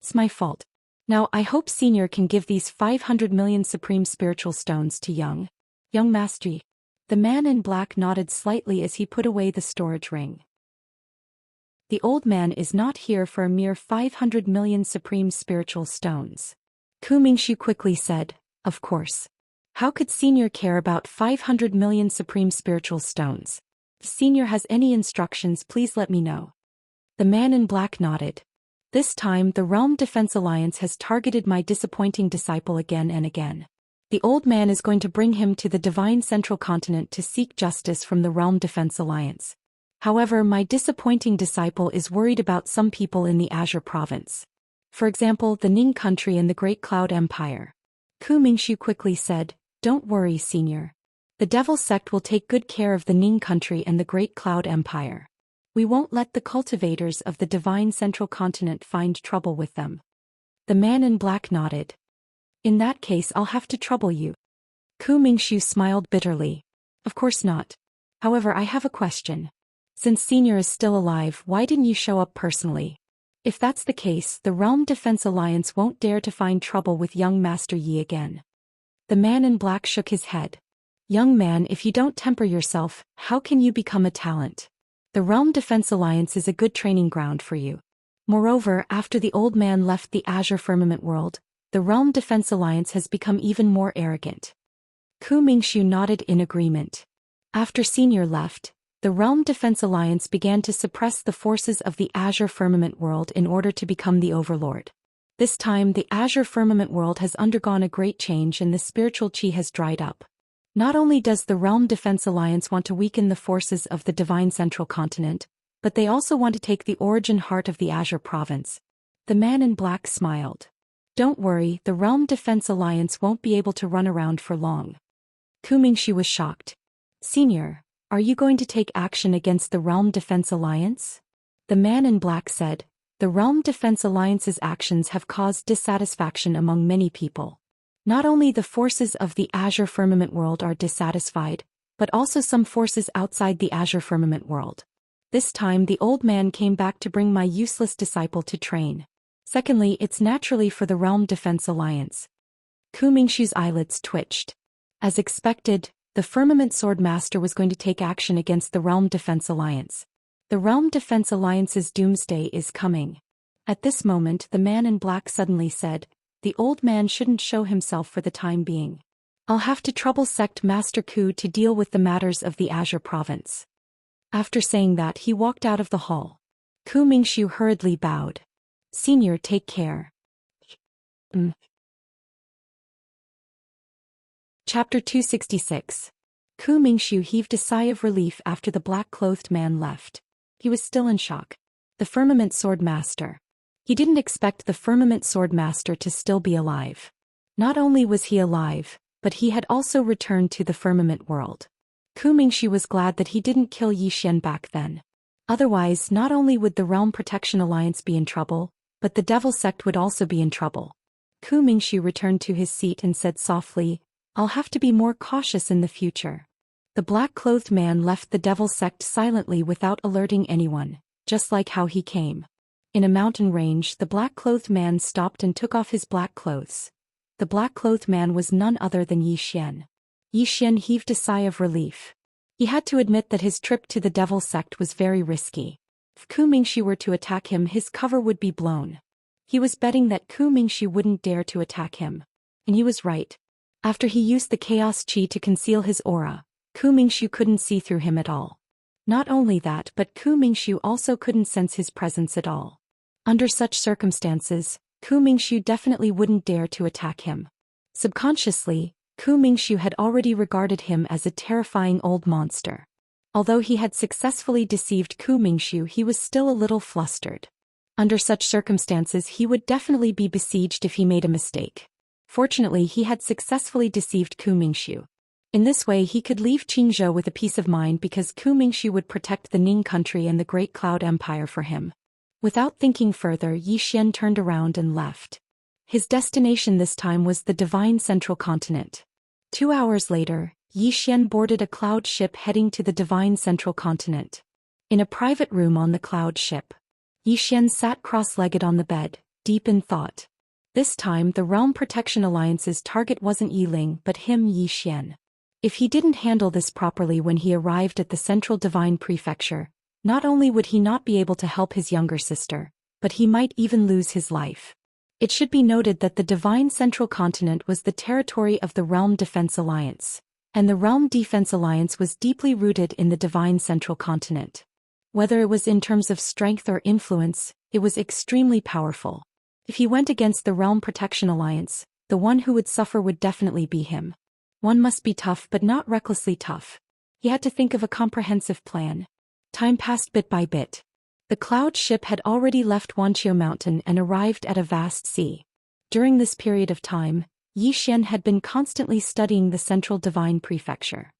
"It's my fault. Now I hope Senior can give these 500 million supreme spiritual stones to young Master." The man in black nodded slightly as he put away the storage ring. "The old man is not here for a mere 500 million supreme spiritual stones." Ku Mingshu quickly said, "Of course. How could Senior care about 500 million supreme spiritual stones? If Senior has any instructions, please let me know." The man in black nodded. "This time the Realm Defense Alliance has targeted my disappointing disciple again and again. The old man is going to bring him to the Divine Central Continent to seek justice from the Realm Defense Alliance. However, my disappointing disciple is worried about some people in the Azure Province. For example, the Ning country and the Great Cloud Empire." Ku Mingshu quickly said, "Don't worry, Senior. The Devil Sect will take good care of the Ning country and the Great Cloud Empire. We won't let the cultivators of the Divine Central Continent find trouble with them." The man in black nodded. "In that case I'll have to trouble you." Ku Mingshu smiled bitterly. "Of course not. However, I have a question. Since Senior is still alive, why didn't you show up personally? If that's the case, the Realm Defense Alliance won't dare to find trouble with young Master Yi again." The man in black shook his head. "Young man, if you don't temper yourself, how can you become a talent? The Realm Defense Alliance is a good training ground for you. Moreover, after the old man left the Azure Firmament world, the Realm Defense Alliance has become even more arrogant." Ku Mingshu nodded in agreement. After Senior left, the Realm Defense Alliance began to suppress the forces of the Azure Firmament world in order to become the overlord. This time the Azure Firmament world has undergone a great change and the spiritual chi has dried up. Not only does the Realm Defense Alliance want to weaken the forces of the Divine Central Continent, but they also want to take the origin heart of the Azure Province. The man in black smiled. "Don't worry, the Realm Defense Alliance won't be able to run around for long." Ku Mingshu was shocked. "Senior, are you going to take action against the Realm Defense Alliance?" The man in black said, "The Realm Defense Alliance's actions have caused dissatisfaction among many people. Not only the forces of the Azure Firmament world are dissatisfied, but also some forces outside the Azure Firmament world. This time the old man came back to bring my useless disciple to train. Secondly, it's naturally for the Realm Defense Alliance." Ku Mingshu's eyelids twitched. As expected, the Firmament Sword Master was going to take action against the Realm Defense Alliance. The Realm Defense Alliance's doomsday is coming. At this moment the man in black suddenly said, the old man shouldn't show himself for the time being. I'll have to trouble Sect Master Ku to deal with the matters of the Azure Province. After saying that, he walked out of the hall. Ku Mingxiu hurriedly bowed. Senior, take care. Chapter 266. Ku Mingxiu heaved a sigh of relief after the black-clothed man left. He was still in shock. The Firmament Sword Master. He didn't expect the Firmament Sword Master to still be alive. Not only was he alive, but he had also returned to the Firmament world. Ku Mingxiu was glad that he didn't kill Zhou Xian back then. Otherwise, not only would the Realm Protection Alliance be in trouble, but the Devil Sect would also be in trouble. Ku Mingxiu returned to his seat and said softly, I'll have to be more cautious in the future. The black-clothed man left the Devil Sect silently without alerting anyone, just like how he came. In a mountain range, the black-clothed man stopped and took off his black clothes. The black-clothed man was none other than Zhou Xian. Zhou Xian heaved a sigh of relief. He had to admit that his trip to the Devil Sect was very risky. If Ku Mingxiu were to attack him, his cover would be blown. He was betting that Ku Mingxiu wouldn't dare to attack him. And he was right. After he used the Chaos Qi to conceal his aura, Ku Mingxiu couldn't see through him at all. Not only that, but Ku Mingxiu also couldn't sense his presence at all. Under such circumstances, Ku Mingxiu definitely wouldn't dare to attack him. Subconsciously, Ku Mingxiu had already regarded him as a terrifying old monster. Although he had successfully deceived Ku Mingxiu, he was still a little flustered. Under such circumstances, he would definitely be besieged if he made a mistake. Fortunately, he had successfully deceived Ku Mingxiu. In this way, he could leave Qingzhou with a peace of mind because Ku Mingxiu would protect the Ning country and the Great Cloud Empire for him. Without thinking further, Zhou Xian turned around and left. His destination this time was the Divine Central Continent. 2 hours later, Zhou Xian boarded a cloud ship heading to the Divine Central Continent. In a private room on the cloud ship, Zhou Xian sat cross-legged on the bed, deep in thought. This time, the Realm Protection Alliance's target wasn't Yiling but him, Zhou Xian. If he didn't handle this properly when he arrived at the Central Divine Prefecture, not only would he not be able to help his younger sister, but he might even lose his life. It should be noted that the Divine Central Continent was the territory of the Realm Defense Alliance, and the Realm Defense Alliance was deeply rooted in the Divine Central Continent. Whether it was in terms of strength or influence, it was extremely powerful. If he went against the Realm Protection Alliance, the one who would suffer would definitely be him. One must be tough but not recklessly tough. He had to think of a comprehensive plan. Time passed bit by bit. The cloud ship had already left Wanqiu Mountain and arrived at a vast sea. During this period of time, Zhou Xian had been constantly studying the Central Divine Prefecture.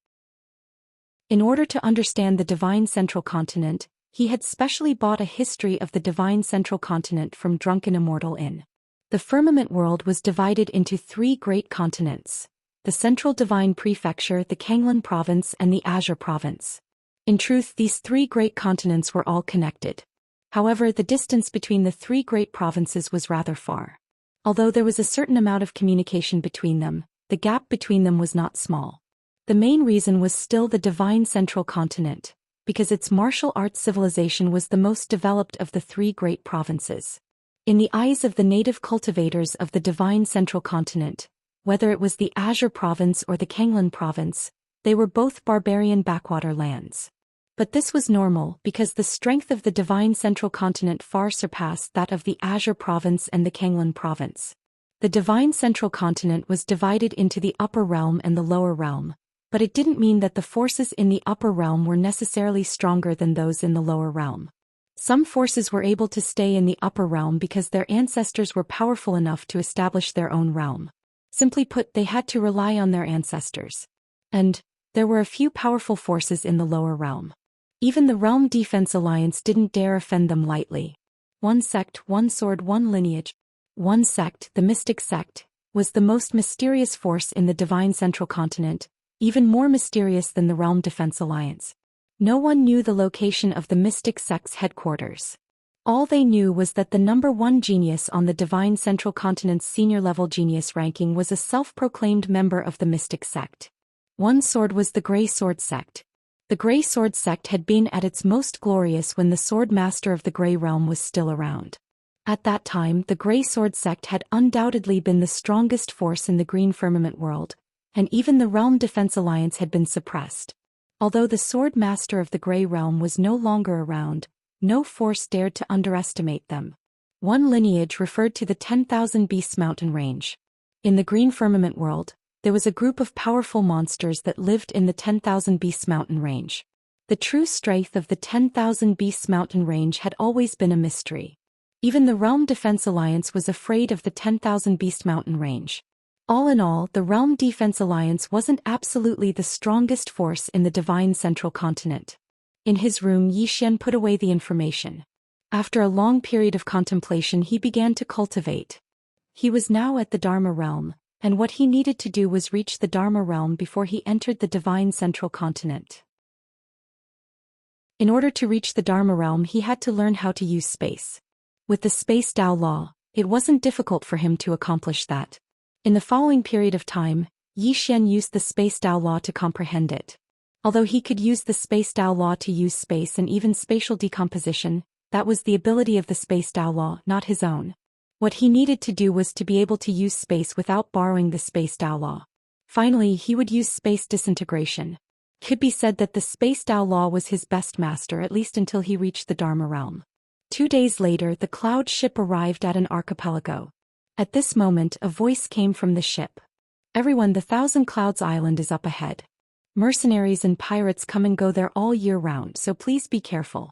In order to understand the Divine Central Continent, he had specially bought a history of the Divine Central Continent from Drunken Immortal Inn. The Firmament world was divided into 3 great continents: the Central Divine Prefecture, the Kanglan Province, and the Azure Province. In truth, these 3 great continents were all connected. However, the distance between the 3 great provinces was rather far. Although there was a certain amount of communication between them, the gap between them was not small. The main reason was still the Divine Central Continent, because its martial arts civilization was the most developed of the 3 great provinces. In the eyes of the native cultivators of the Divine Central Continent, whether it was the Azure Province or the Kanglan Province, they were both barbarian backwater lands. But this was normal because the strength of the Divine Central Continent far surpassed that of the Azure Province and the Kanglan Province. The Divine Central Continent was divided into the Upper Realm and the Lower Realm, but it didn't mean that the forces in the Upper Realm were necessarily stronger than those in the Lower Realm. Some forces were able to stay in the Upper Realm because their ancestors were powerful enough to establish their own realm. Simply put, they had to rely on their ancestors. And there were a few powerful forces in the Lower Realm. Even the Realm Defense Alliance didn't dare offend them lightly. One sect, one sword, one lineage. One sect, the Mystic Sect, was the most mysterious force in the Divine Central Continent, even more mysterious than the Realm Defense Alliance. No one knew the location of the Mystic Sect's headquarters. All they knew was that the number 1 genius on the Divine Central Continent's senior-level genius ranking was a self-proclaimed member of the Mystic Sect. One sword was the Grey Sword Sect. The Grey Sword Sect had been at its most glorious when the Sword Master of the Grey Realm was still around. At that time, the Grey Sword sect had undoubtedly been the strongest force in the Green Firmament world, and even the Realm Defense Alliance had been suppressed. Although the Sword Master of the Grey Realm was no longer around, no force dared to underestimate them. One lineage referred to the 10,000 Beasts mountain range. In the Green Firmament world, there was a group of powerful monsters that lived in the 10,000 Beasts mountain range. The true strength of the 10,000 Beasts mountain range had always been a mystery. Even the Realm Defense Alliance was afraid of the 10,000 Beast mountain range. All in all, the Realm Defense Alliance wasn't absolutely the strongest force in the Divine Central Continent. In his room, Xian put away the information. After a long period of contemplation, he began to cultivate. He was now at the Dharma realm, and what he needed to do was reach the Dharma realm before he entered the Divine Central Continent. In order to reach the Dharma realm, he had to learn how to use space. With the Space Tao Law, it wasn't difficult for him to accomplish that. In the following period of time, Xian used the Space Tao Law to comprehend it. Although he could use the Space Tao Law to use space and even spatial decomposition, that was the ability of the Space Tao Law, not his own. What he needed to do was to be able to use space without borrowing the Space Tao Law. Finally, he would use space disintegration. It could be said that the Space Tao Law was his best master, at least until he reached the Dharma realm. 2 days later, the cloud ship arrived at an archipelago. At this moment, a voice came from the ship. "Everyone, the Thousand Clouds Island is up ahead. Mercenaries and pirates come and go there all year round, so please be careful."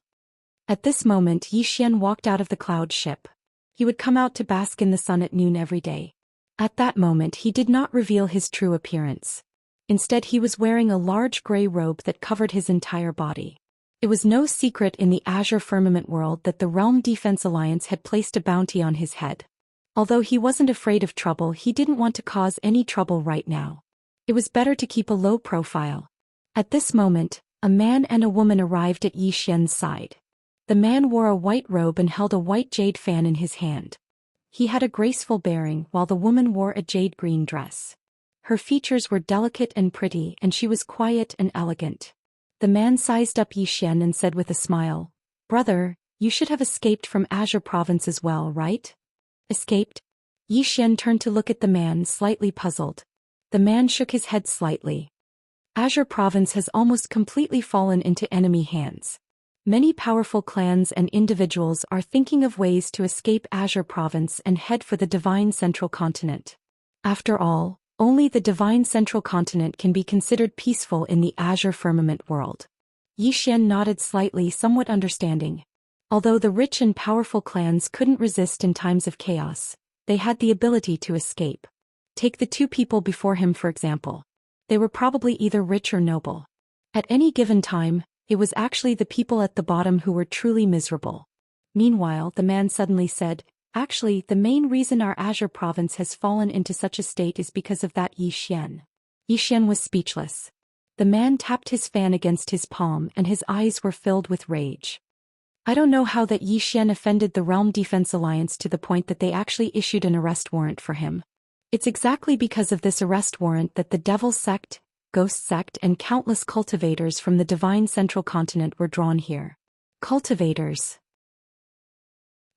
At this moment, Xian walked out of the cloud ship. He would come out to bask in the sun at noon every day. At that moment, he did not reveal his true appearance. Instead, he was wearing a large gray robe that covered his entire body. It was no secret in the Azure Firmament world that the Realm Defense Alliance had placed a bounty on his head. Although he wasn't afraid of trouble, he didn't want to cause any trouble right now. It was better to keep a low profile. At this moment, a man and a woman arrived at Xian's side. The man wore a white robe and held a white jade fan in his hand. He had a graceful bearing, while the woman wore a jade green dress. Her features were delicate and pretty, and she was quiet and elegant. The man sized up Xian and said with a smile, "Brother, you should have escaped from Azure Province as well, right?" "Escaped?" Xian turned to look at the man, slightly puzzled. The man shook his head slightly. "Azure Province has almost completely fallen into enemy hands. Many powerful clans and individuals are thinking of ways to escape Azure Province and head for the Divine Central Continent. After all, only the Divine Central Continent can be considered peaceful in the Azure Firmament world." Xian nodded slightly, somewhat understanding. Although the rich and powerful clans couldn't resist in times of chaos, they had the ability to escape. Take the 2 people before him for example. They were probably either rich or noble. At any given time, it was actually the people at the bottom who were truly miserable. Meanwhile, the man suddenly said, "Actually, the main reason our Azure Province has fallen into such a state is because of that Xian." Xian was speechless. The man tapped his fan against his palm and his eyes were filled with rage. I don't know how that Xian offended the Realm Defense Alliance to the point that they actually issued an arrest warrant for him. It's exactly because of this arrest warrant that the Devil Sect, Ghost Sect and countless cultivators from the Divine Central Continent were drawn here. Cultivators.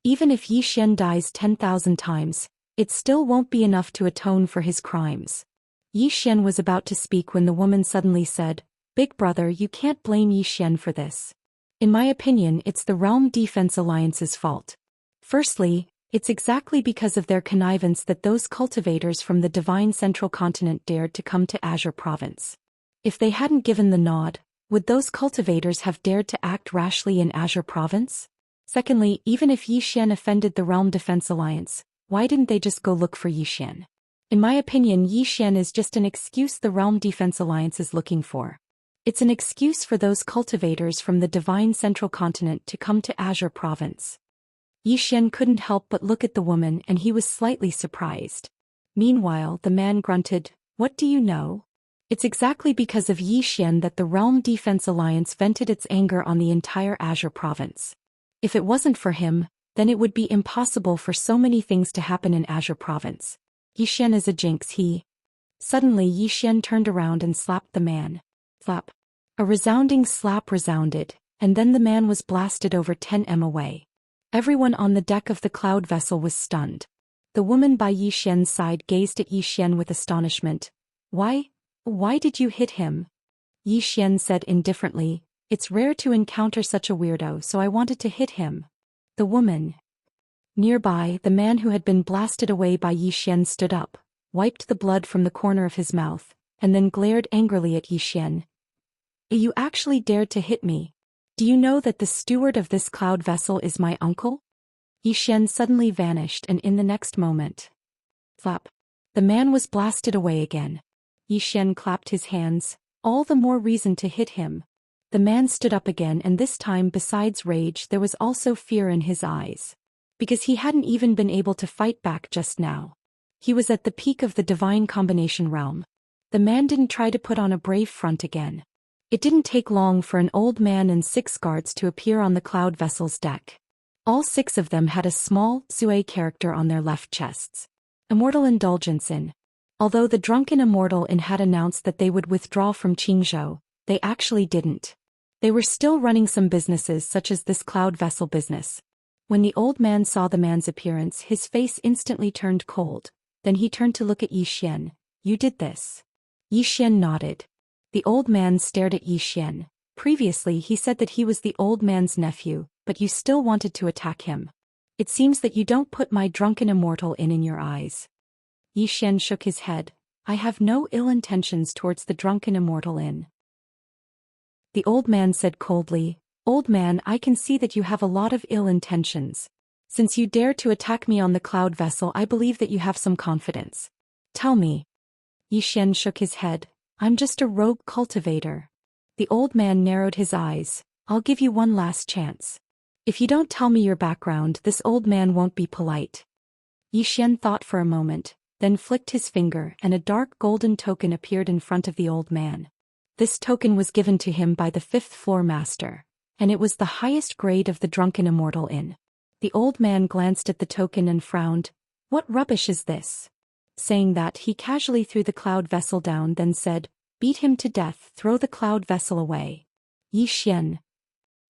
Even if Xian dies 10,000 times, it still won't be enough to atone for his crimes. Xian was about to speak when the woman suddenly said, "Big brother, you can't blame Xian for this. In my opinion, it's the Realm Defense Alliance's fault. Firstly, it's exactly because of their connivance that those cultivators from the Divine Central Continent dared to come to Azure Province. If they hadn't given the nod, would those cultivators have dared to act rashly in Azure Province? Secondly, even if Xian offended the Realm Defense Alliance, why didn't they just go look for Xian? In my opinion, Xian is just an excuse the Realm Defense Alliance is looking for. It's an excuse for those cultivators from the Divine Central Continent to come to Azure Province." Xian couldn't help but look at the woman and he was slightly surprised. Meanwhile, the man grunted, "What do you know? It's exactly because of Xian that the Realm Defense Alliance vented its anger on the entire Azure Province. If it wasn't for him, then it would be impossible for so many things to happen in Azure Province. Xian is a jinx, he." Suddenly Xian turned around and slapped the man. Slap. A resounding slap resounded, and then the man was blasted over 10 m away. Everyone on the deck of the cloud vessel was stunned. The woman by Yi Xian's side gazed at Yi Xian with astonishment. Why did you hit him? Yi Xian said indifferently, it's rare to encounter such a weirdo, so I wanted to hit him. The woman. Nearby, the man who had been blasted away by Yi Xian stood up, wiped the blood from the corner of his mouth, and then glared angrily at Yi Xian. You actually dared to hit me. Do you know that the steward of this cloud vessel is my uncle? Yi Xian suddenly vanished, and in the next moment, flap. The man was blasted away again. Yi Xian clapped his hands, all the more reason to hit him. The man stood up again, and this time besides rage there was also fear in his eyes. Because he hadn't even been able to fight back just now. He was at the peak of the divine combination realm. The man didn't try to put on a brave front again. It didn't take long for an old man and 6 guards to appear on the cloud vessel's deck. All 6 of them had a small Zui character on their left chests. Immortal Indulgence in. Although the drunken Immortal in had announced that they would withdraw from Qingzhou, they actually didn't. They were still running some businesses such as this cloud vessel business. When the old man saw the man's appearance, his face instantly turned cold. Then he turned to look at Yi Xian. You did this. Yi Xian nodded. The old man stared at Yi Xian. Previously he said that he was the old man's nephew, but you still wanted to attack him. It seems that you don't put my drunken immortal in your eyes. Yi Xian shook his head. I have no ill intentions towards the drunken immortal in. The old man said coldly, Old man, I can see that you have a lot of ill intentions. Since you dare to attack me on the cloud vessel, I believe that you have some confidence. Tell me. Yi Xian shook his head. I'm just a rogue cultivator. The old man narrowed his eyes. I'll give you one last chance. If you don't tell me your background, this old man won't be polite. Yi Xian thought for a moment, then flicked his finger, and a dark golden token appeared in front of the old man. This token was given to him by the 5th floor master, and it was the highest grade of the drunken immortal in. The old man glanced at the token and frowned. What rubbish is this? Saying that, he casually threw the cloud vessel down, then said, Beat him to death, throw the cloud vessel away. Yi Xian.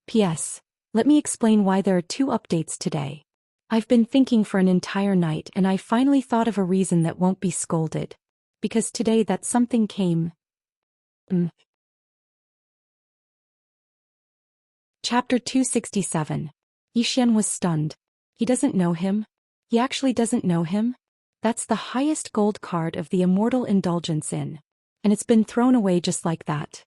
P.S. Let me explain why there are 2 updates today. I've been thinking for an entire night, and I finally thought of a reason that won't be scolded. Because today that something came. Chapter 267. Yi Xian was stunned. He doesn't know him? He actually doesn't know him? That's the highest gold card of the Immortal Indulgence in. And it's been thrown away just like that.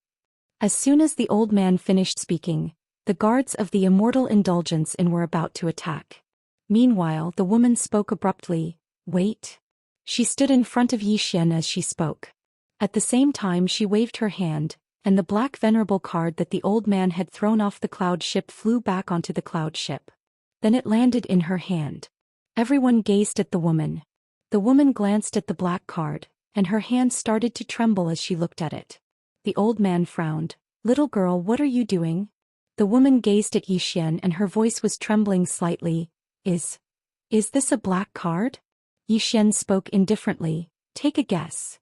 As soon as the old man finished speaking, the guards of the Immortal Indulgence in were about to attack. Meanwhile, the woman spoke abruptly. Wait. She stood in front of Yi Xian as she spoke. At the same time she waved her hand, and the black venerable card that the old man had thrown off the cloud ship flew back onto the cloud ship. Then it landed in her hand. Everyone gazed at the woman. The woman glanced at the black card, and her hand started to tremble as she looked at it. The old man frowned. Little girl, what are you doing? The woman gazed at Yi Xian and her voice was trembling slightly. Is this a black card? Yi Xian spoke indifferently. Take a guess.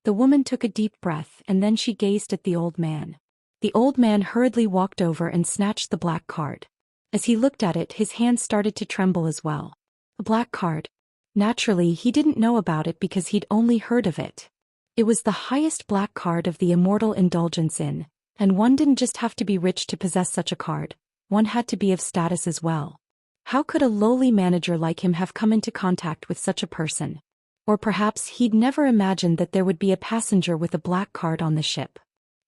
The woman took a deep breath and then she gazed at the old man. The old man hurriedly walked over and snatched the black card. As he looked at it, his hand started to tremble as well. A black card. Naturally, he didn't know about it because he'd only heard of it. It was the highest black card of the Immortal Indulgence in, and one didn't just have to be rich to possess such a card, one had to be of status as well. How could a lowly manager like him have come into contact with such a person? Or perhaps he'd never imagined that there would be a passenger with a black card on the ship.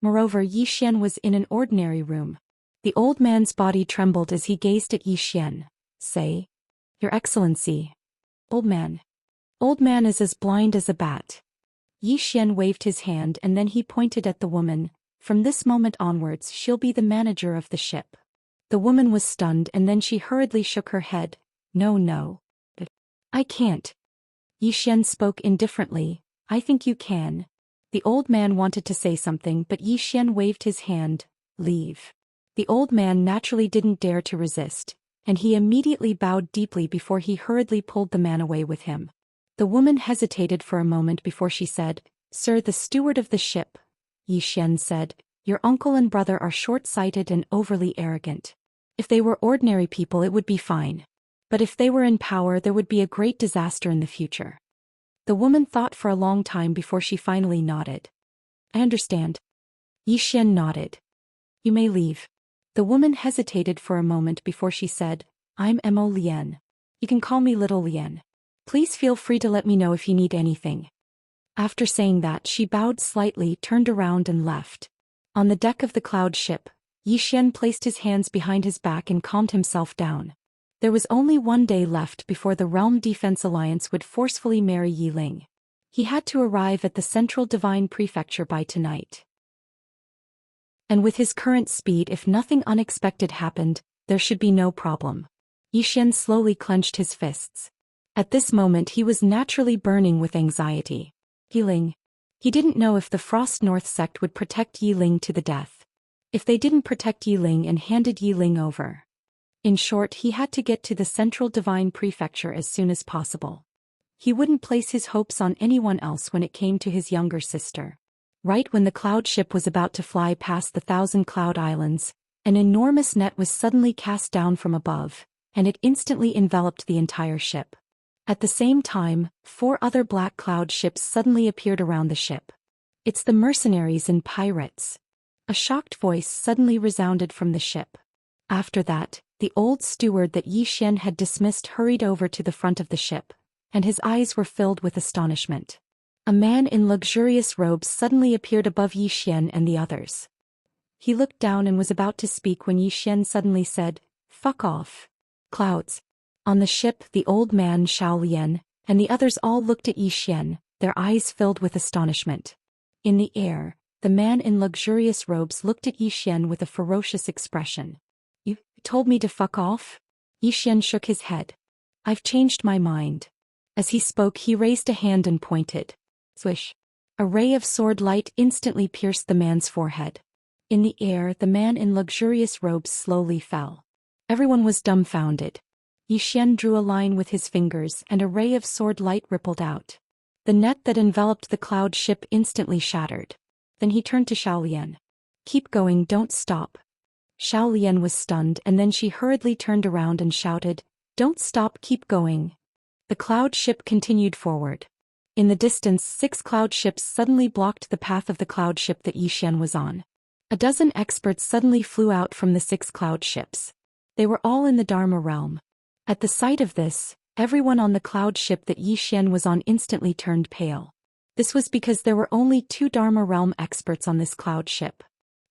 Moreover, Yi Xian was in an ordinary room. The old man's body trembled as he gazed at Yi Xian. Say, Your Excellency. Old man. Old man is as blind as a bat. Yi Xian waved his hand and then he pointed at the woman. From this moment onwards she'll be the manager of the ship. The woman was stunned and then she hurriedly shook her head. No. I can't. Yi Xian spoke indifferently. I think you can. The old man wanted to say something but Yi Xian waved his hand. Leave. The old man naturally didn't dare to resist, and he immediately bowed deeply before he hurriedly pulled the man away with him. The woman hesitated for a moment before she said, Sir, the steward of the ship. Yi Xian said, Your uncle and brother are short-sighted and overly arrogant. If they were ordinary people it would be fine. But if they were in power, there would be a great disaster in the future. The woman thought for a long time before she finally nodded. I understand. Yi Xian nodded. You may leave. The woman hesitated for a moment before she said, I'm Mo Lien. You can call me Little Lien. Please feel free to let me know if you need anything. After saying that, she bowed slightly, turned around and left. On the deck of the cloud ship, Yi Xian placed his hands behind his back and calmed himself down. There was only one day left before the Realm Defense Alliance would forcefully marry Yi Ling. He had to arrive at the Central Divine Prefecture by tonight. And with his current speed, if nothing unexpected happened, there should be no problem. Yi Xian slowly clenched his fists. At this moment he was naturally burning with anxiety. Yi Ling. He didn't know if the Frost North sect would protect Yi Ling to the death. If they didn't protect Yi Ling and handed Yi Ling over. In short, he had to get to the Central Divine Prefecture as soon as possible. He wouldn't place his hopes on anyone else when it came to his younger sister. Right when the cloud ship was about to fly past the 1,000 Cloud Islands, an enormous net was suddenly cast down from above, and it instantly enveloped the entire ship. At the same time, 4 other black cloud ships suddenly appeared around the ship. It's the mercenaries and pirates. A shocked voice suddenly resounded from the ship. After that, the old steward that Yi Xian had dismissed hurried over to the front of the ship, and his eyes were filled with astonishment. A man in luxurious robes suddenly appeared above Yi Xian and the others. He looked down and was about to speak when Yi Xian suddenly said, "Fuck off." Clouds. On the ship, the old man Xiao Lian and the others all looked at Yi Xian, their eyes filled with astonishment. In the air, the man in luxurious robes looked at Yi Xian with a ferocious expression. You told me to fuck off? Yi Xian shook his head. I've changed my mind. As he spoke, he raised a hand and pointed. Swish. A ray of sword light instantly pierced the man's forehead. In the air, the man in luxurious robes slowly fell. Everyone was dumbfounded. Yi Xian drew a line with his fingers and a ray of sword light rippled out. The net that enveloped the cloud ship instantly shattered. Then he turned to Xiao Lian. Keep going, don't stop. Xiao Lian was stunned, and then she hurriedly turned around and shouted, Don't stop, keep going. The cloud ship continued forward. In the distance, 6 cloud ships suddenly blocked the path of the cloud ship that Yi Xian was on. A dozen experts suddenly flew out from the 6 cloud ships. They were all in the Dharma realm. At the sight of this, everyone on the cloud ship that Yi Xian was on instantly turned pale. This was because there were only 2 Dharma realm experts on this cloud ship.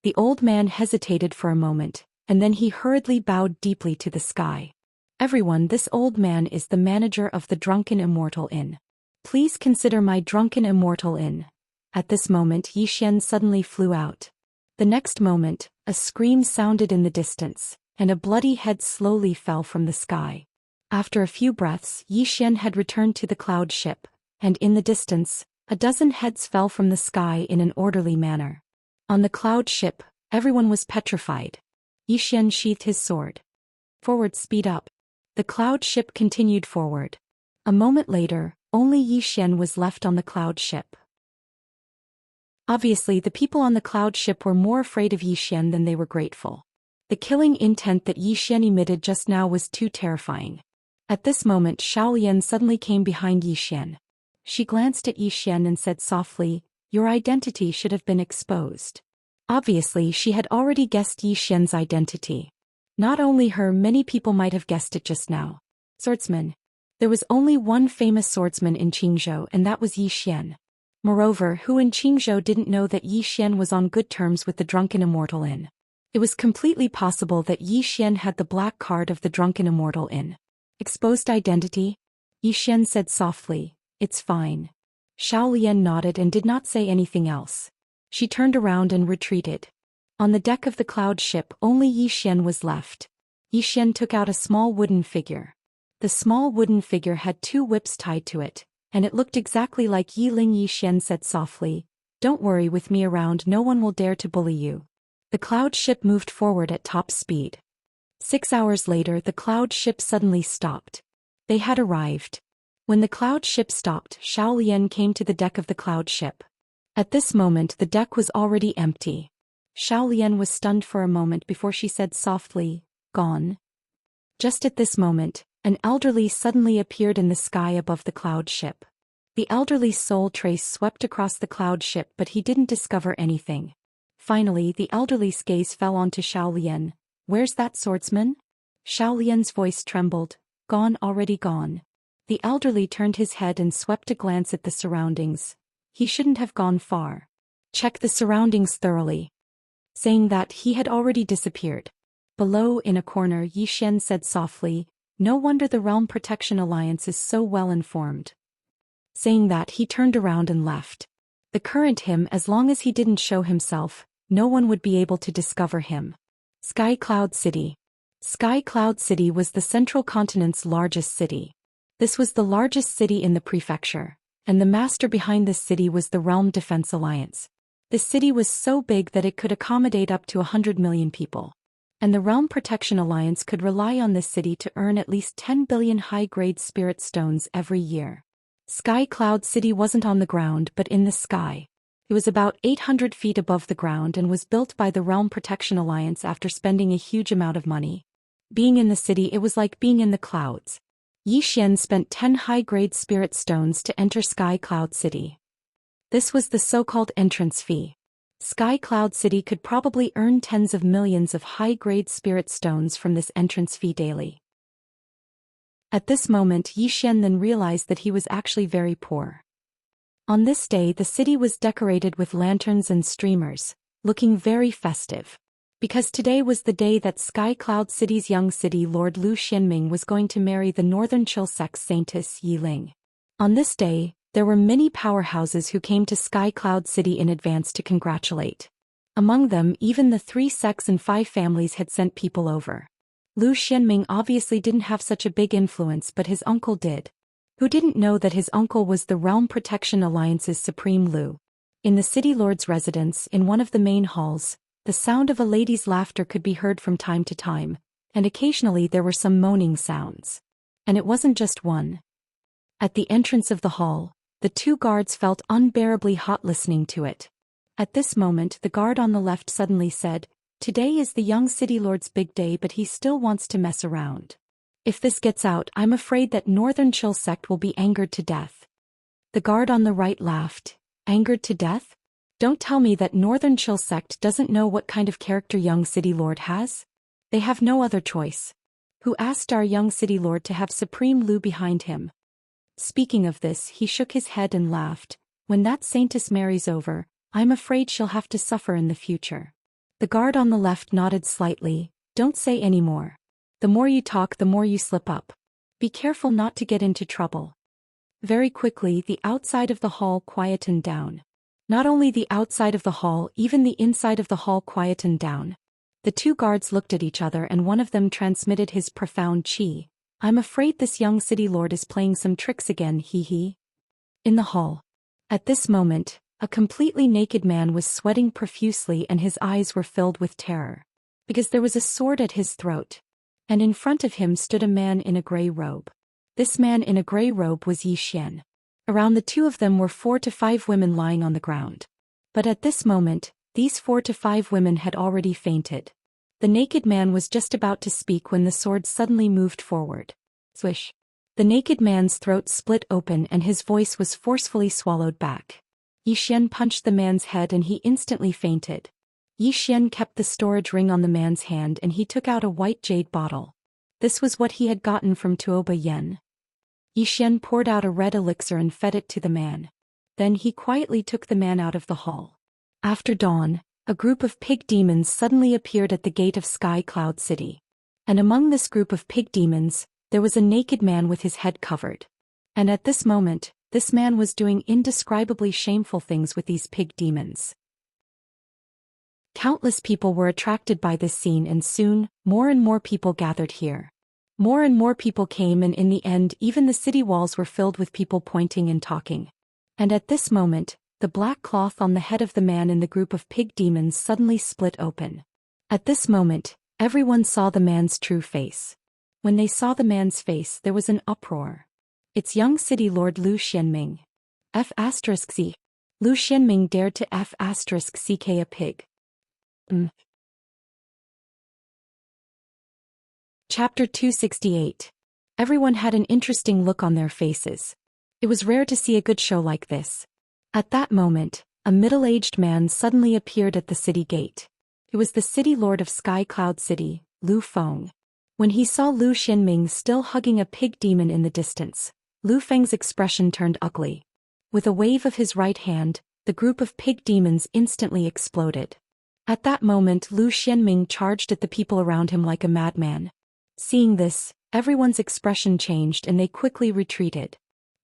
The old man hesitated for a moment, and then he hurriedly bowed deeply to the sky. Everyone, this old man is the manager of the Drunken Immortal Inn. Please consider my Drunken Immortal Inn. At this moment, Yi Xian suddenly flew out. The next moment, a scream sounded in the distance, and a bloody head slowly fell from the sky. After a few breaths, Yi Xian had returned to the cloud ship, and in the distance, a dozen heads fell from the sky in an orderly manner. On the cloud ship, everyone was petrified. Yi Xian sheathed his sword. Forward, speed up. The cloud ship continued forward. A moment later, only Yi Xian was left on the cloud ship. Obviously, the people on the cloud ship were more afraid of Yi Xian than they were grateful. The killing intent that Yi Xian emitted just now was too terrifying. At this moment, Xiao Lian suddenly came behind Yi Xian. She glanced at Yi Xian and said softly, Your identity should have been exposed. Obviously, she had already guessed Yi Xian's identity. Not only her, many people might have guessed it just now. Swordsman. There was only one famous swordsman in Qingzhou, and that was Yi Xian. Moreover, who in Qingzhou didn't know that Yi Xian was on good terms with the Drunken Immortal Inn? It was completely possible that Yi Xian had the black card of the Drunken Immortal Inn. Exposed identity? Yi Xian said softly, It's fine. Xiao Lian nodded and did not say anything else. She turned around and retreated. On the deck of the cloud ship, only Yi Xian was left. Yi Xian took out a small wooden figure. The small wooden figure had 2 whips tied to it, and it looked exactly like Yi Ling. Yi Xian said softly, Don't worry, with me around no one will dare to bully you. The cloud ship moved forward at top speed. 6 hours later, the cloud ship suddenly stopped. They had arrived. When the cloud ship stopped, Xiao Lian came to the deck of the cloud ship. At this moment, the deck was already empty. Xiao Lian was stunned for a moment before she said softly, Gone. Just at this moment, An elderly suddenly appeared in the sky above the cloud ship. The elderly's soul trace swept across the cloud ship, but he didn't discover anything. Finally, the elderly's gaze fell onto Xiao Lian. "Where's that swordsman?" Xiao Lian's voice trembled. "Gone, already gone." The elderly turned his head and swept a glance at the surroundings. He shouldn't have gone far. Check the surroundings thoroughly. Saying that, he had already disappeared. Below, in a corner, Yi Xian said softly, "No wonder the Realm Protection Alliance is so well informed." Saying that, he turned around and left. The current him, as long as he didn't show himself, no one would be able to discover him. Sky Cloud City. Sky Cloud City was the central continent's largest city. This was the largest city in the prefecture, and the master behind this city was the Realm Defense Alliance. This city was so big that it could accommodate up to 100 million people. And the Realm Protection Alliance could rely on this city to earn at least 10 billion high-grade spirit stones every year. Sky Cloud City wasn't on the ground but in the sky. It was about 800 feet above the ground and was built by the Realm Protection Alliance after spending a huge amount of money. Being in the city, it was like being in the clouds. Yi Xian spent 10 high-grade spirit stones to enter Sky Cloud City. This was the so-called entrance fee. Sky Cloud City could probably earn tens of millions of high-grade spirit stones from this entrance fee daily. At this moment, Yi Xian then realized that he was actually very poor. On this day, the city was decorated with lanterns and streamers, looking very festive. Because today was the day that Sky Cloud City's young city lord Lu Xianming was going to marry the Northern Chill Sect's saintess Yi Ling. On this day, there were many powerhouses who came to Sky Cloud City in advance to congratulate. Among them, even the 3 sects and 5 families had sent people over. Lu Xianming obviously didn't have such a big influence, but his uncle did. Who didn't know that his uncle was the Realm Protection Alliance's Supreme Lu? In the city lord's residence, in one of the main halls, the sound of a lady's laughter could be heard from time to time, and occasionally there were some moaning sounds. And it wasn't just one. At the entrance of the hall, the 2 guards felt unbearably hot listening to it. At this moment, the guard on the left suddenly said, "Today is the young city lord's big day, but he still wants to mess around. If this gets out, I'm afraid that Northern Chill Sect will be angered to death." The guard on the right laughed. "Angered to death? Don't tell me that Northern Chill Sect doesn't know what kind of character young city lord has? They have no other choice. Who asked our young city lord to have Supreme Lu behind him?" Speaking of this, he shook his head and laughed. "When that saintess marries over, I'm afraid she'll have to suffer in the future." The guard on the left nodded slightly. "Don't say any more. The more you talk, the more you slip up. Be careful not to get into trouble." Very quickly, the outside of the hall quietened down. Not only the outside of the hall, even the inside of the hall quietened down. The 2 guards looked at each other and one of them transmitted his profound chi. "I'm afraid this young city lord is playing some tricks again, hee. In the hall. At this moment, a completely naked man was sweating profusely and his eyes were filled with terror. Because there was a sword at his throat. And in front of him stood a man in a gray robe. This man in a gray robe was Yi Xian. Around the 2 of them were 4 to 5 women lying on the ground. But at this moment, these 4 to 5 women had already fainted. The naked man was just about to speak when the sword suddenly moved forward. Swish. The naked man's throat split open and his voice was forcefully swallowed back. Yi Xian punched the man's head and he instantly fainted. Yi Xian kept the storage ring on the man's hand and he took out a white jade bottle. This was what he had gotten from Tuoba Yen. Yi Xian poured out a red elixir and fed it to the man. Then he quietly took the man out of the hall. After dawn, a group of pig demons suddenly appeared at the gate of Sky Cloud City. And among this group of pig demons, there was a naked man with his head covered. And at this moment, this man was doing indescribably shameful things with these pig demons. Countless people were attracted by this scene and soon, more and more people gathered here. More and more people came and in the end even the city walls were filled with people pointing and talking. And at this moment, the black cloth on the head of the man in the group of pig demons suddenly split open. At this moment, everyone saw the man's true face. When they saw the man's face, there was an uproar. It's young city lord Lu Xianming. F***C. Lu Xianming dared to F***ck a pig. Chapter 268. Everyone had an interesting look on their faces. It was rare to see a good show like this. At that moment, a middle-aged man suddenly appeared at the city gate. It was the city lord of Sky Cloud City, Lu Feng. When he saw Lu Xianming still hugging a pig demon in the distance, Lu Feng's expression turned ugly. With a wave of his right hand, the group of pig demons instantly exploded. At that moment, Lu Xianming charged at the people around him like a madman. Seeing this, everyone's expression changed and they quickly retreated.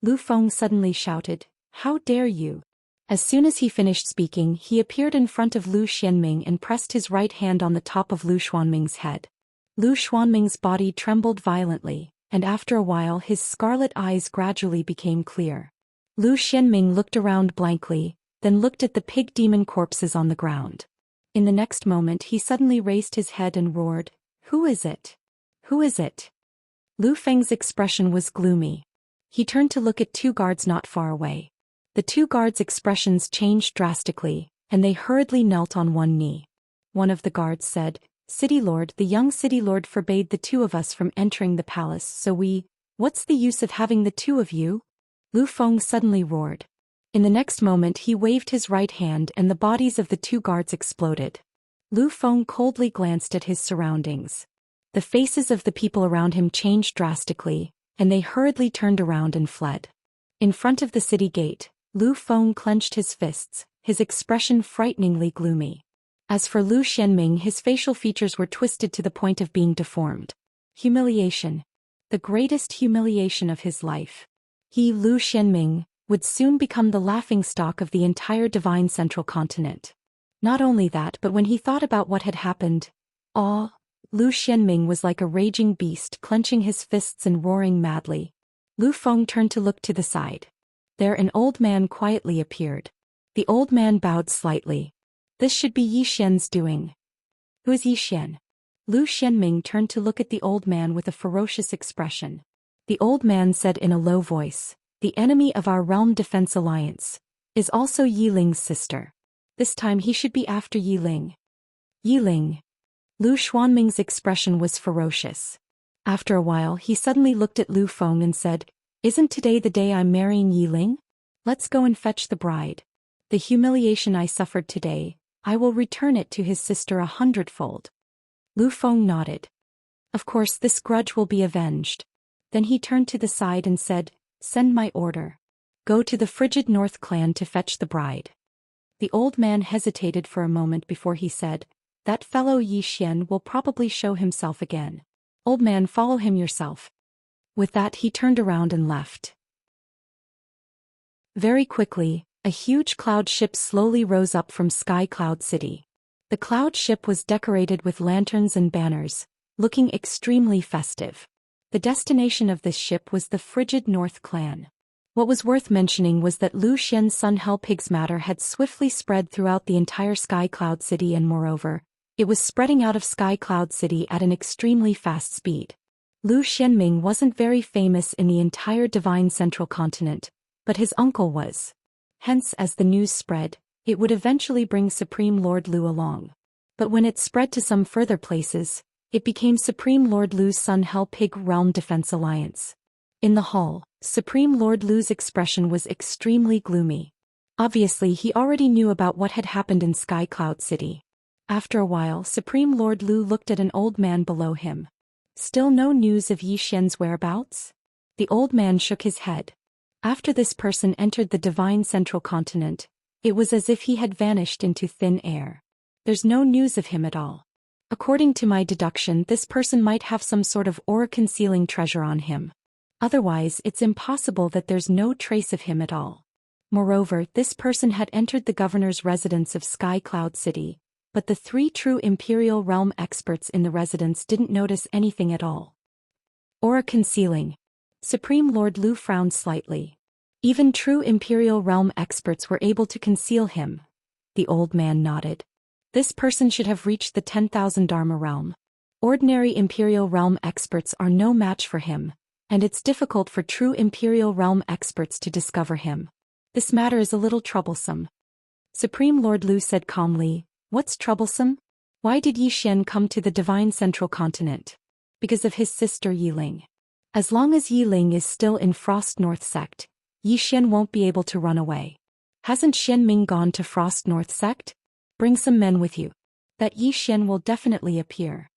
Lu Feng suddenly shouted, "How dare you!" As soon as he finished speaking, he appeared in front of Lu Xianming and pressed his right hand on the top of Lu Xuanming's head. Lu Xuanming's body trembled violently, and after a while his scarlet eyes gradually became clear. Lu Xianming looked around blankly, then looked at the pig demon corpses on the ground. In the next moment he suddenly raised his head and roared, "Who is it? Who is it?" Lu Feng's expression was gloomy. He turned to look at two guards not far away. The two guards' expressions changed drastically, and they hurriedly knelt on one knee. One of the guards said, "City Lord, the young City Lord forbade the two of us from entering the palace, so what's the use of having the two of you?" Lu Feng suddenly roared. In the next moment he waved his right hand and the bodies of the two guards exploded. Lu Feng coldly glanced at his surroundings. The faces of the people around him changed drastically, and they hurriedly turned around and fled. In front of the city gate, Lu Feng clenched his fists, his expression frighteningly gloomy. As for Lu Xianming, his facial features were twisted to the point of being deformed. Humiliation. The greatest humiliation of his life. He, Lu Xianming, would soon become the laughingstock of the entire divine central continent. Not only that, but when he thought about what had happened, Lu Xianming was like a raging beast, clenching his fists and roaring madly. Lu Feng turned to look to the side. There an old man quietly appeared. The old man bowed slightly. "This should be Yi Xian's doing." "Who is Yi Xian?" Lu Xianming turned to look at the old man with a ferocious expression. The old man said in a low voice, "The enemy of our Realm Defense Alliance is also Yi Ling's sister. This time he should be after Yi Ling." Yi Ling. Lu Xuanming's expression was ferocious. After a while he suddenly looked at Lu Feng and said, "Isn't today the day I'm marrying Yi Ling? Let's go and fetch the bride. The humiliation I suffered today, I will return it to his sister 100-fold." Lu Feng nodded. "Of course this grudge will be avenged." Then he turned to the side and said, "Send my order. Go to the Frigid North clan to fetch the bride." The old man hesitated for a moment before he said, "That fellow Yi Xian will probably show himself again. Old man, follow him yourself." With that he turned around and left. Very quickly, a huge cloud ship slowly rose up from Sky Cloud City. The cloud ship was decorated with lanterns and banners, looking extremely festive. The destination of this ship was the Frigid North clan. What was worth mentioning was that Lu Xian's Sun Hell Pig's matter had swiftly spread throughout the entire Sky Cloud City, and moreover, it was spreading out of Sky Cloud City at an extremely fast speed. Lu Xianming wasn't very famous in the entire Divine Central Continent, but his uncle was. Hence, as the news spread, it would eventually bring Supreme Lord Lu along. But when it spread to some further places, it became Supreme Lord Lu's Sun Hell Pig Realm Defense Alliance. In the hall, Supreme Lord Lu's expression was extremely gloomy. Obviously he already knew about what had happened in Sky Cloud City. After a while, Supreme Lord Lu looked at an old man below him. "Still no news of Yi Xian's whereabouts?" The old man shook his head. After this person entered the Divine Central Continent, it was as if he had vanished into thin air. There's no news of him at all. According to my deduction, this person might have some sort of aura-concealing treasure on him. Otherwise, it's impossible that there's no trace of him at all. Moreover, this person had entered the governor's residence of Sky Cloud City, but the 3 true Imperial Realm experts in the residence didn't notice anything at all. Aura concealing. Supreme Lord Lu frowned slightly. Even true Imperial Realm experts were able to conceal him. The old man nodded. This person should have reached the 10,000 Dharma realm. Ordinary Imperial Realm experts are no match for him, and it's difficult for true Imperial Realm experts to discover him. This matter is a little troublesome. Supreme Lord Lu said calmly, "What's troublesome? Why did Yi Xian come to the Divine Central Continent?" "Because of his sister Yi Ling." As long as Yi Ling is still in Frost North Sect, Yi Xian won't be able to run away. Hasn't Xian Ming gone to Frost North Sect? Bring some men with you. That Yi Xian will definitely appear.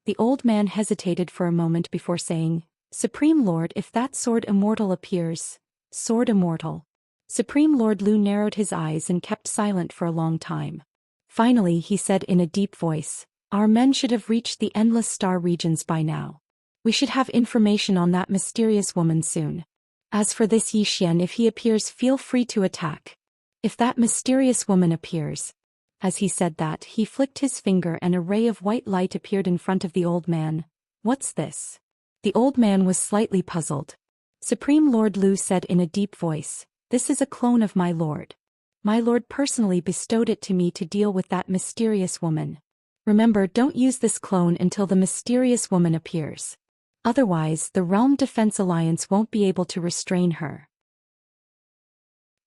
The old man hesitated for a moment before saying, Supreme Lord, if that Sword Immortal appears. Sword Immortal. Supreme Lord Lu narrowed his eyes and kept silent for a long time. Finally he said in a deep voice, Our men should have reached the endless star regions by now. We should have information on that mysterious woman soon. As for this Yi Xian, if he appears, feel free to attack. If that mysterious woman appears. As he said that, he flicked his finger and a ray of white light appeared in front of the old man. What's this? The old man was slightly puzzled. Supreme Lord Lu said in a deep voice, This is a clone of my lord. My lord personally bestowed it to me to deal with that mysterious woman. Remember, don't use this clone until the mysterious woman appears. Otherwise, the Realm Defense Alliance won't be able to restrain her.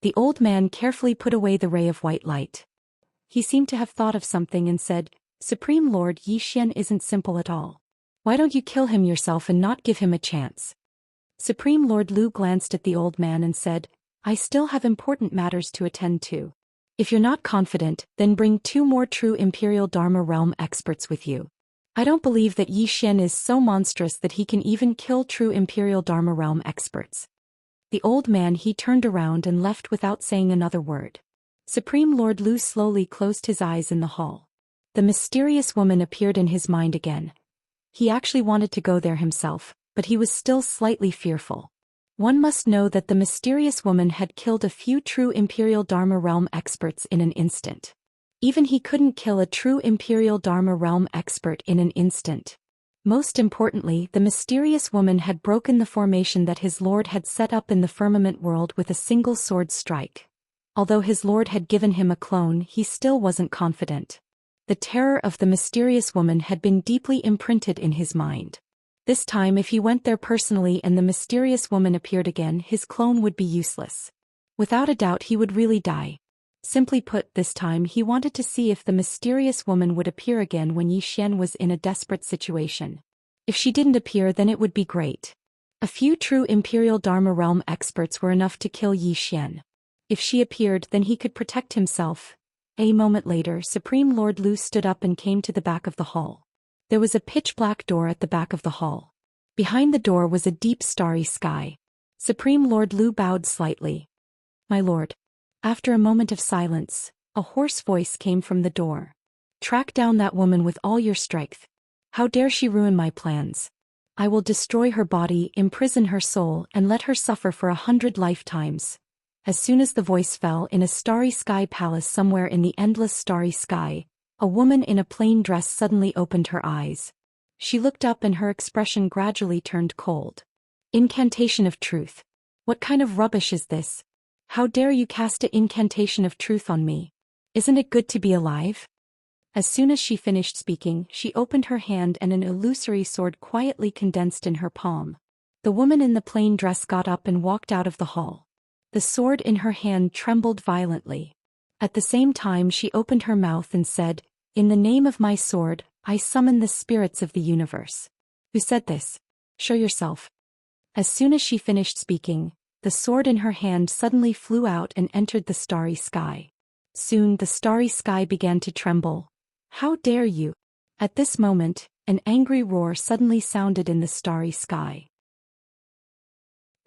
The old man carefully put away the ray of white light. He seemed to have thought of something and said, Supreme Lord, Yi Xian isn't simple at all. Why don't you kill him yourself and not give him a chance? Supreme Lord Lu glanced at the old man and said, I still have important matters to attend to. If you're not confident, then bring 2 more true Imperial Dharma Realm experts with you. I don't believe that Yi Xian is so monstrous that he can even kill true Imperial Dharma Realm experts. The old man he turned around and left without saying another word. Supreme Lord Lu slowly closed his eyes in the hall. The mysterious woman appeared in his mind again. He actually wanted to go there himself, but he was still slightly fearful. One must know that the mysterious woman had killed a few true Imperial Dharma Realm experts in an instant. Even he couldn't kill a true Imperial Dharma Realm expert in an instant. Most importantly, the mysterious woman had broken the formation that his lord had set up in the firmament world with a single sword strike. Although his lord had given him a clone, he still wasn't confident. The terror of the mysterious woman had been deeply imprinted in his mind. This time, if he went there personally and the mysterious woman appeared again, his clone would be useless. Without a doubt, he would really die. Simply put, this time he wanted to see if the mysterious woman would appear again when Yi Xian was in a desperate situation. If she didn't appear, then it would be great. A few true Imperial Dharma Realm experts were enough to kill Yi Xian. If she appeared, then he could protect himself. A moment later, Supreme Lord Lu stood up and came to the back of the hall. There was a pitch-black door at the back of the hall. Behind the door was a deep starry sky. Supreme Lord Lu bowed slightly. My lord. After a moment of silence, a hoarse voice came from the door. Track down that woman with all your strength. How dare she ruin my plans? I will destroy her body, imprison her soul, and let her suffer for 100 lifetimes. As soon as the voice fell, in a starry sky palace somewhere in the endless starry sky, a woman in a plain dress suddenly opened her eyes. She looked up and her expression gradually turned cold. Incantation of truth. What kind of rubbish is this? How dare you cast an incantation of truth on me? Isn't it good to be alive? As soon as she finished speaking, she opened her hand and an illusory sword quietly condensed in her palm. The woman in the plain dress got up and walked out of the hall. The sword in her hand trembled violently. At the same time she opened her mouth and said, In the name of my sword, I summon the spirits of the universe. Who said this? Show yourself. As soon as she finished speaking, the sword in her hand suddenly flew out and entered the starry sky. Soon the starry sky began to tremble. How dare you? At this moment, an angry roar suddenly sounded in the starry sky.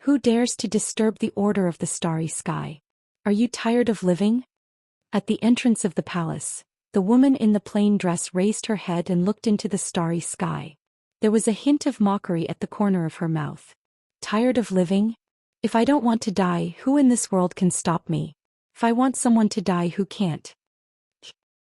Who dares to disturb the order of the starry sky? Are you tired of living? At the entrance of the palace, the woman in the plain dress raised her head and looked into the starry sky. There was a hint of mockery at the corner of her mouth. Tired of living? If I don't want to die, who in this world can stop me? If I want someone to die, who can't?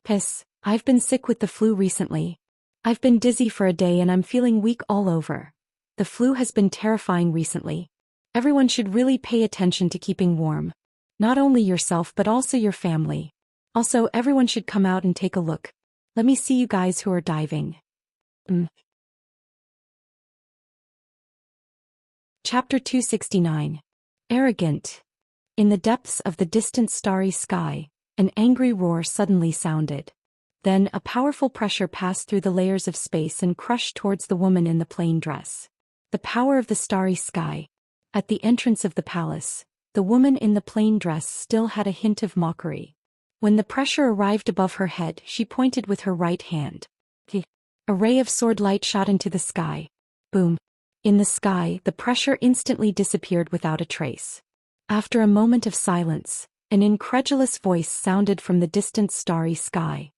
Piss, I've been sick with the flu recently. I've been dizzy for a day and I'm feeling weak all over. The flu has been terrifying recently. Everyone should really pay attention to keeping warm. Not only yourself but also your family. Also, everyone should come out and take a look. Let me see you guys who are diving. Chapter 269. Arrogant. In the depths of the distant starry sky, an angry roar suddenly sounded. Then a powerful pressure passed through the layers of space and crushed towards the woman in the plain dress. The power of the starry sky. At the entrance of the palace, the woman in the plain dress still had a hint of mockery. When the pressure arrived above her head, she pointed with her right hand. A ray of sword light shot into the sky. Boom. In the sky, the pressure instantly disappeared without a trace. After a moment of silence, an incredulous voice sounded from the distant starry sky.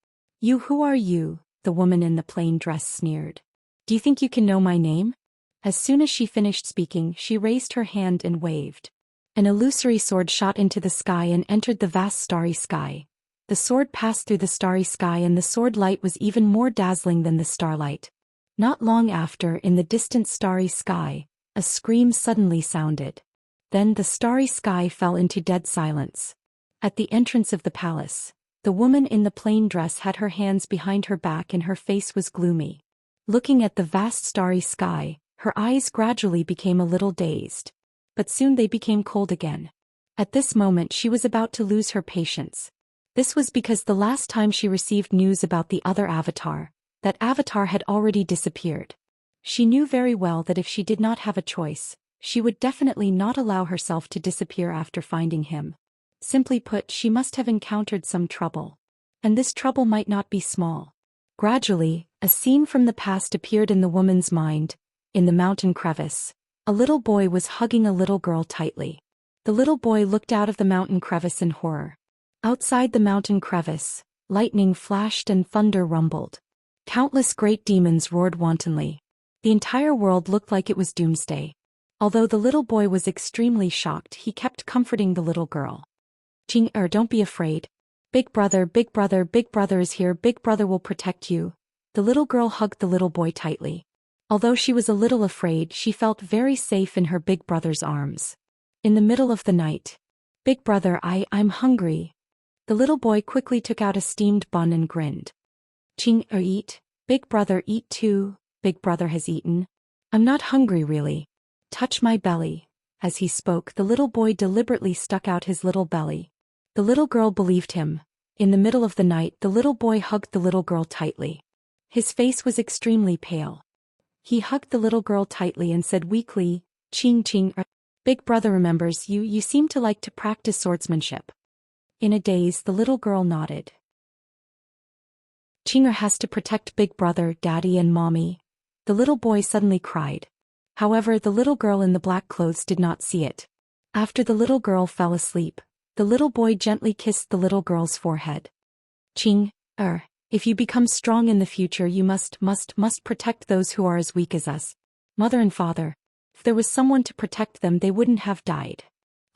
Who are you?" the woman in the plain dress sneered. "Do you think you can know my name?" As soon as she finished speaking, she raised her hand and waved. An illusory sword shot into the sky and entered the vast starry sky. The sword passed through the starry sky, and the sword light was even more dazzling than the starlight. Not long after, in the distant starry sky, a scream suddenly sounded. Then the starry sky fell into dead silence. At the entrance of the palace, the woman in the plain dress had her hands behind her back and her face was gloomy. Looking at the vast starry sky, her eyes gradually became a little dazed. But soon they became cold again. At this moment she was about to lose her patience. This was because the last time she received news about the other avatar, that avatar had already disappeared. She knew very well that if she did not have a choice, she would definitely not allow herself to disappear after finding him. Simply put, she must have encountered some trouble. And this trouble might not be small. Gradually, a scene from the past appeared in the woman's mind. In the mountain crevice, a little boy was hugging a little girl tightly. The little boy looked out of the mountain crevice in horror. Outside the mountain crevice, lightning flashed and thunder rumbled. Countless great demons roared wantonly. The entire world looked like it was doomsday. Although the little boy was extremely shocked, he kept comforting the little girl. Don't be afraid. Big brother is here. Big brother will protect you." The little girl hugged the little boy tightly. Although she was a little afraid, she felt very safe in her big brother's arms. In the middle of the night, "Big brother, I'm hungry." The little boy quickly took out a steamed bun and grinned. Eat. Big brother, eat too." Big brother has eaten. "I'm not hungry really." "Touch my belly." As he spoke, the little boy deliberately stuck out his little belly. The little girl believed him. In the middle of the night, the little boy hugged the little girl tightly. His face was extremely pale. He hugged the little girl tightly and said weakly, Ching. Big brother remembers you. You seem to like to practice swordsmanship." In a daze, the little girl nodded. "Chinger has to protect big brother, daddy and mommy." The little boy suddenly cried. However, the little girl in the black clothes did not see it. After the little girl fell asleep, the little boy gently kissed the little girl's forehead. If you become strong in the future, you must protect those who are as weak as us. Mother and father. If there was someone to protect them, they wouldn't have died.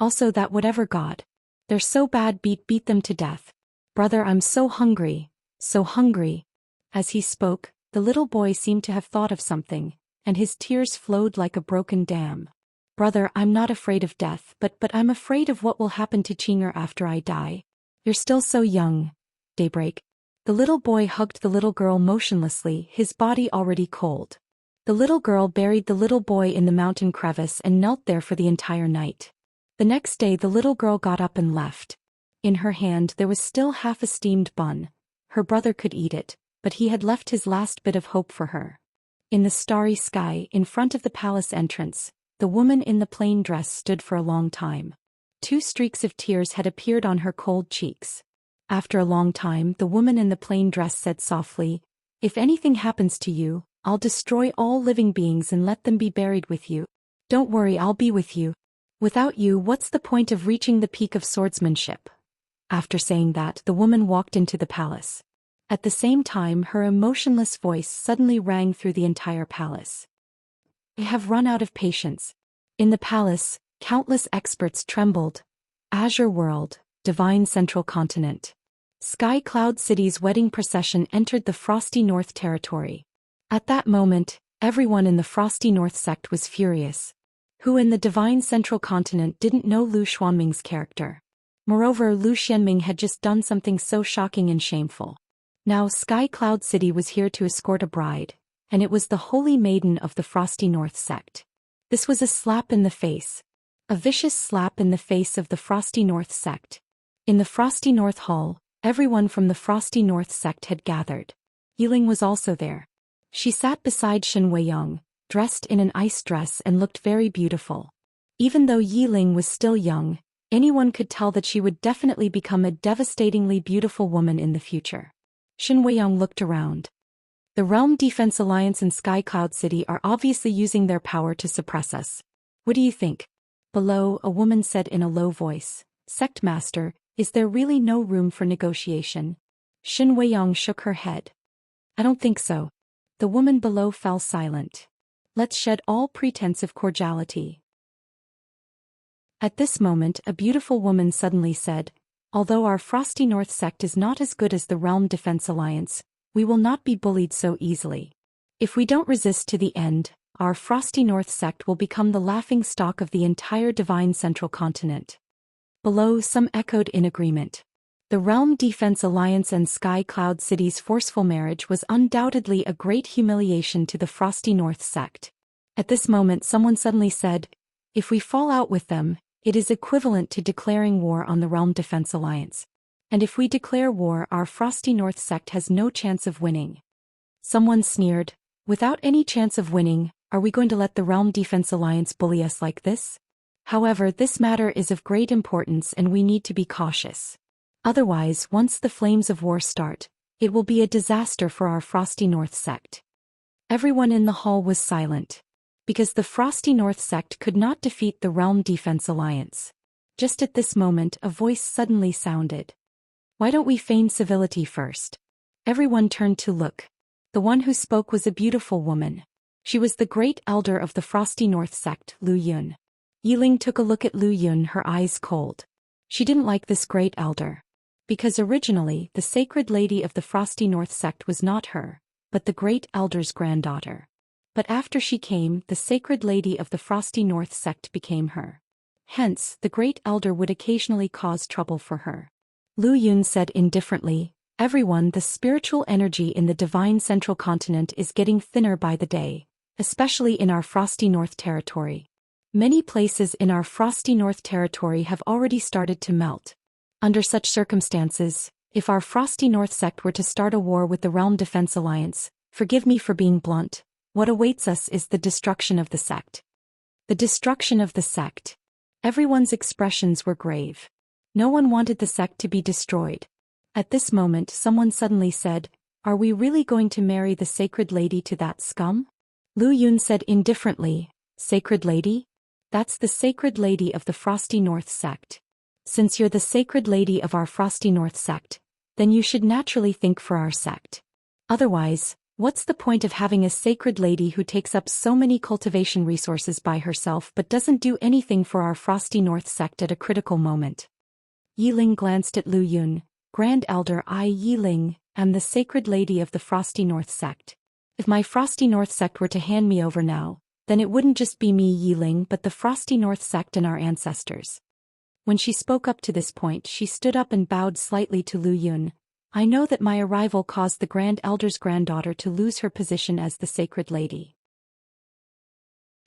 Also that whatever God. They're so bad, beat them to death. Brother, I'm so hungry. So hungry." As he spoke, the little boy seemed to have thought of something, and his tears flowed like a broken dam. "Brother, I'm not afraid of death, but I'm afraid of what will happen to Chinger after I die. You're still so young." Daybreak. The little boy hugged the little girl motionlessly, his body already cold. The little girl buried the little boy in the mountain crevice and knelt there for the entire night. The next day the little girl got up and left. In her hand there was still half a steamed bun. Her brother could eat it, but he had left his last bit of hope for her. In the starry sky, in front of the palace entrance, the woman in the plain dress stood for a long time. 2 streaks of tears had appeared on her cold cheeks. After a long time, the woman in the plain dress said softly, "If anything happens to you, I'll destroy all living beings and let them be buried with you. Don't worry, I'll be with you. Without you, what's the point of reaching the peak of swordsmanship?" After saying that, the woman walked into the palace. At the same time, her emotionless voice suddenly rang through the entire palace. "I have run out of patience." In the palace, countless experts trembled. Azure World, Divine Central Continent. Sky Cloud City's wedding procession entered the Frosty North territory. At that moment, everyone in the Frosty North sect was furious. Who in the Divine Central Continent didn't know Lu Xuanming's character? Moreover, Lu Xianming had just done something so shocking and shameful. Now Sky Cloud City was here to escort a bride, and it was the Holy Maiden of the Frosty North sect. This was a slap in the face. A vicious slap in the face of the Frosty North sect. In the Frosty North Hall, everyone from the Frosty North sect had gathered. Yiling was also there. She sat beside Shen Weiyang, dressed in an ice dress and looked very beautiful. Even though Yi Ling was still young, anyone could tell that she would definitely become a devastatingly beautiful woman in the future. Shen Weiyang looked around. The Realm Defense Alliance and Sky Cloud City are obviously using their power to suppress us. What do you think? Below, a woman said in a low voice, Sect Master, is there really no room for negotiation? Shen Weiyang shook her head. I don't think so. The woman below fell silent. Let's shed all pretense of cordiality. At this moment, a beautiful woman suddenly said, although our Frosty North sect is not as good as the Realm Defense Alliance, we will not be bullied so easily. If we don't resist to the end, our Frosty North sect will become the laughing stock of the entire Divine Central Continent. Below, some echoed in agreement. The Realm Defense Alliance and Sky Cloud City's forceful marriage was undoubtedly a great humiliation to the Frosty North sect. At this moment, someone suddenly said, if we fall out with them, it is equivalent to declaring war on the Realm Defense Alliance. And if we declare war, our Frosty North sect has no chance of winning. Someone sneered, without any chance of winning, are we going to let the Realm Defense Alliance bully us like this? However, this matter is of great importance and we need to be cautious. Otherwise, once the flames of war start, it will be a disaster for our Frosty North sect. Everyone in the hall was silent. Because the Frosty North sect could not defeat the Realm Defense Alliance. Just at this moment, a voice suddenly sounded. Why don't we feign civility first? Everyone turned to look. The one who spoke was a beautiful woman. She was the great elder of the Frosty North sect, Lu Yun. Yi Ling took a look at Lu Yun, her eyes cold. She didn't like this great elder. Because originally, the sacred lady of the Frosty North sect was not her, but the great elder's granddaughter. But after she came, the sacred lady of the Frosty North sect became her. Hence, the great elder would occasionally cause trouble for her. Lu Yun said indifferently, everyone, the spiritual energy in the Divine Central Continent is getting thinner by the day, especially in our Frosty North territory. Many places in our Frosty North territory have already started to melt. Under such circumstances, if our Frosty North sect were to start a war with the Realm Defense Alliance, forgive me for being blunt, what awaits us is the destruction of the sect. The destruction of the sect. Everyone's expressions were grave. No one wanted the sect to be destroyed. At this moment, someone suddenly said, are we really going to marry the sacred lady to that scum? Lu Yun said indifferently, sacred lady? That's the sacred lady of the Frosty North sect. Since you're the sacred lady of our Frosty North sect, then you should naturally think for our sect. Otherwise, what's the point of having a sacred lady who takes up so many cultivation resources by herself but doesn't do anything for our Frosty North sect at a critical moment? Yi Ling glanced at Lu Yun. Grand Elder, I, Yi Ling, am the sacred lady of the Frosty North sect. If my Frosty North sect were to hand me over now, then it wouldn't just be me, Yi Ling, but the Frosty North sect and our ancestors. When she spoke up to this point, she stood up and bowed slightly to Lu Yun. I know that my arrival caused the Grand Elder's granddaughter to lose her position as the sacred lady.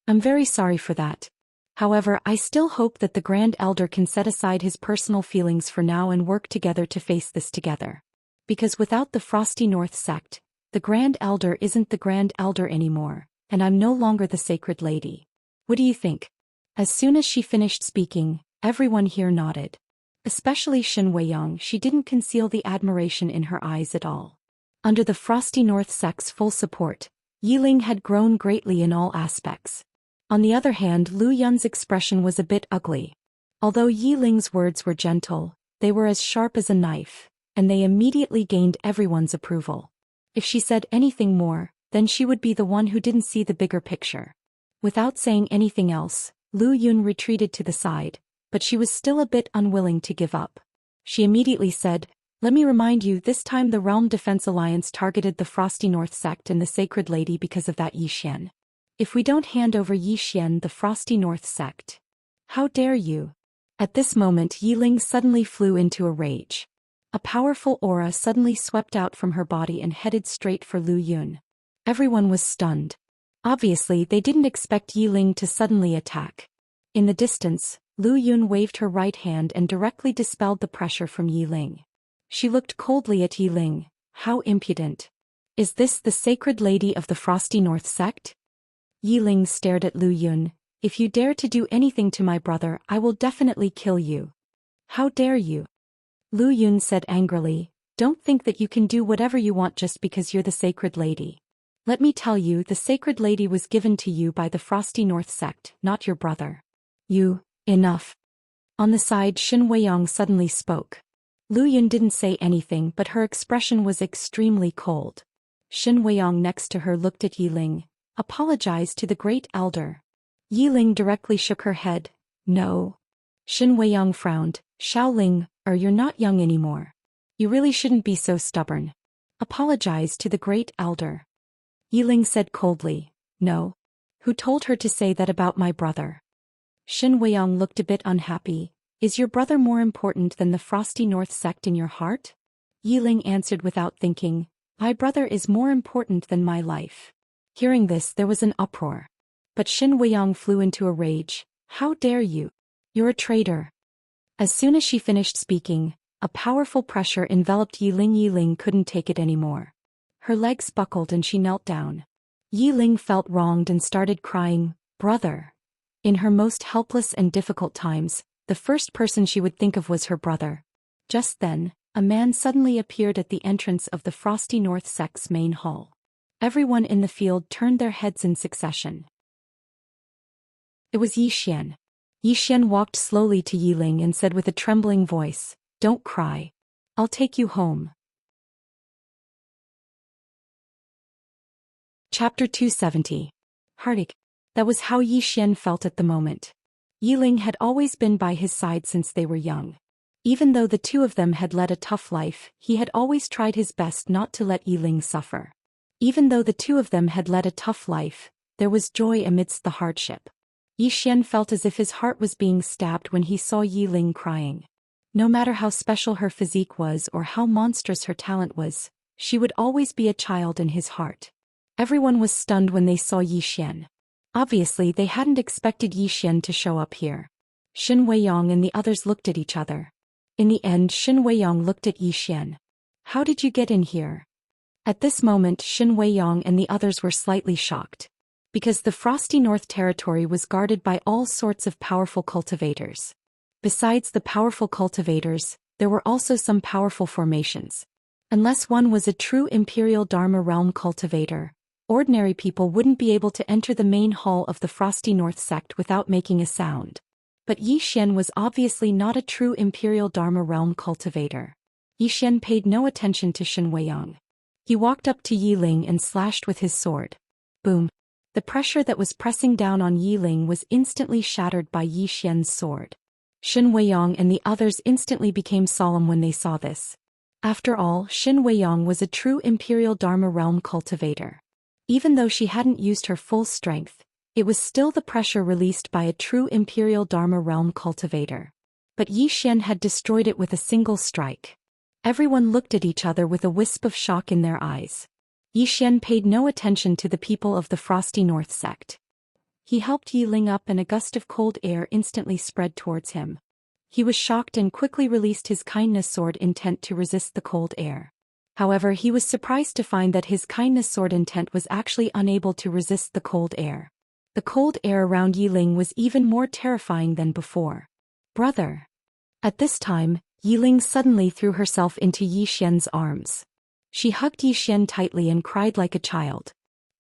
I'm very sorry for that. However, I still hope that the Grand Elder can set aside his personal feelings for now and work together to face this together. Because without the Frosty North sect, the Grand Elder isn't the Grand Elder anymore, and I'm no longer the sacred lady. What do you think? As soon as she finished speaking, everyone here nodded. Especially Shen Weiyang, she didn't conceal the admiration in her eyes at all. Under the Frosty North sect's full support, Yi Ling had grown greatly in all aspects. On the other hand, Lu Yun's expression was a bit ugly. Although Yi Ling's words were gentle, they were as sharp as a knife, and they immediately gained everyone's approval. If she said anything more, then she would be the one who didn't see the bigger picture. Without saying anything else, Lu Yun retreated to the side, but she was still a bit unwilling to give up. She immediately said, let me remind you, this time the Realm Defense Alliance targeted the Frosty North sect and the Sacred Lady because of that Yi Xian. If we don't hand over Yi Xian the Frosty North sect. How dare you? At this moment Yi Ling suddenly flew into a rage. A powerful aura suddenly swept out from her body and headed straight for Lu Yun. Everyone was stunned. Obviously they didn't expect Yi Ling to suddenly attack. In the distance, Lu Yun waved her right hand and directly dispelled the pressure from Yi Ling. She looked coldly at Yi Ling. How impudent. Is this the Sacred Lady of the Frosty North sect? Yi Ling stared at Lu Yun. If you dare to do anything to my brother, I will definitely kill you. How dare you? Lu Yun said angrily. Don't think that you can do whatever you want just because you're the sacred lady. Let me tell you, the sacred lady was given to you by the Frosty North sect, not your brother. Enough. On the side, Xin Weiyang suddenly spoke. Lu Yun didn't say anything, but her expression was extremely cold. Xin Weiyang next to her looked at Yi Ling. Apologize to the great elder. Yi Ling directly shook her head. No. Xin Weiyang frowned. Xiaoling, you're not young anymore. You really shouldn't be so stubborn. Apologize to the great elder. Yi Ling said coldly. No. Who told her to say that about my brother? Xin Weiyang looked a bit unhappy. Is your brother more important than the Frosty North sect in your heart? Yi Ling answered without thinking. My brother is more important than my life. Hearing this, there was an uproar. But Xin Weiyang flew into a rage. How dare you? You're a traitor. As soon as she finished speaking, a powerful pressure enveloped Yi Ling. Yi Ling couldn't take it anymore. Her legs buckled and she knelt down. Yi Ling felt wronged and started crying. Brother. In her most helpless and difficult times, the first person she would think of was her brother. Just then, a man suddenly appeared at the entrance of the Frosty North sect's main hall. Everyone in the field turned their heads in succession. It was Yi Xian. Yi Xian walked slowly to Yi Ling and said with a trembling voice, Don't cry. I'll take you home. Chapter 270. Heartache. That was how Yi Xian felt at the moment. Yi Ling had always been by his side since they were young. Even though the two of them had led a tough life, he had always tried his best not to let Yi Ling suffer. Even though the two of them had led a tough life, there was joy amidst the hardship. Yi Xian felt as if his heart was being stabbed when he saw Yi Ling crying. No matter how special her physique was or how monstrous her talent was, she would always be a child in his heart. Everyone was stunned when they saw Yi Xian. Obviously, they hadn't expected Yi Xian to show up here. Xin Weiyang and the others looked at each other. In the end, Xin Weiyang looked at Yi Xian. How did you get in here? At this moment, Xin Weiyang and the others were slightly shocked. Because the Frosty North territory was guarded by all sorts of powerful cultivators. Besides the powerful cultivators, there were also some powerful formations. Unless one was a true Imperial Dharma realm cultivator, ordinary people wouldn't be able to enter the main hall of the Frosty North sect without making a sound. But Yi Xian was obviously not a true Imperial Dharma realm cultivator. Yi Xian paid no attention to Xin Weiyang. He walked up to Yi Ling and slashed with his sword. Boom. The pressure that was pressing down on Yi Ling was instantly shattered by Yi Xian's sword. Xin Weiyang and the others instantly became solemn when they saw this. After all, Xin Weiyang was a true Imperial Dharma realm cultivator. Even though she hadn't used her full strength, it was still the pressure released by a true Imperial Dharma realm cultivator. But Yi Xian had destroyed it with a single strike. Everyone looked at each other with a wisp of shock in their eyes. Yi Xian paid no attention to the people of the Frosty North sect. He helped Yi Ling up and a gust of cold air instantly spread towards him. He was shocked and quickly released his kindness sword intent to resist the cold air. However, he was surprised to find that his kindness sword intent was actually unable to resist the cold air. The cold air around Yi Ling was even more terrifying than before. Brother. At this time, Yi Ling suddenly threw herself into Yi Xian's arms. She hugged Yi Xian tightly and cried like a child.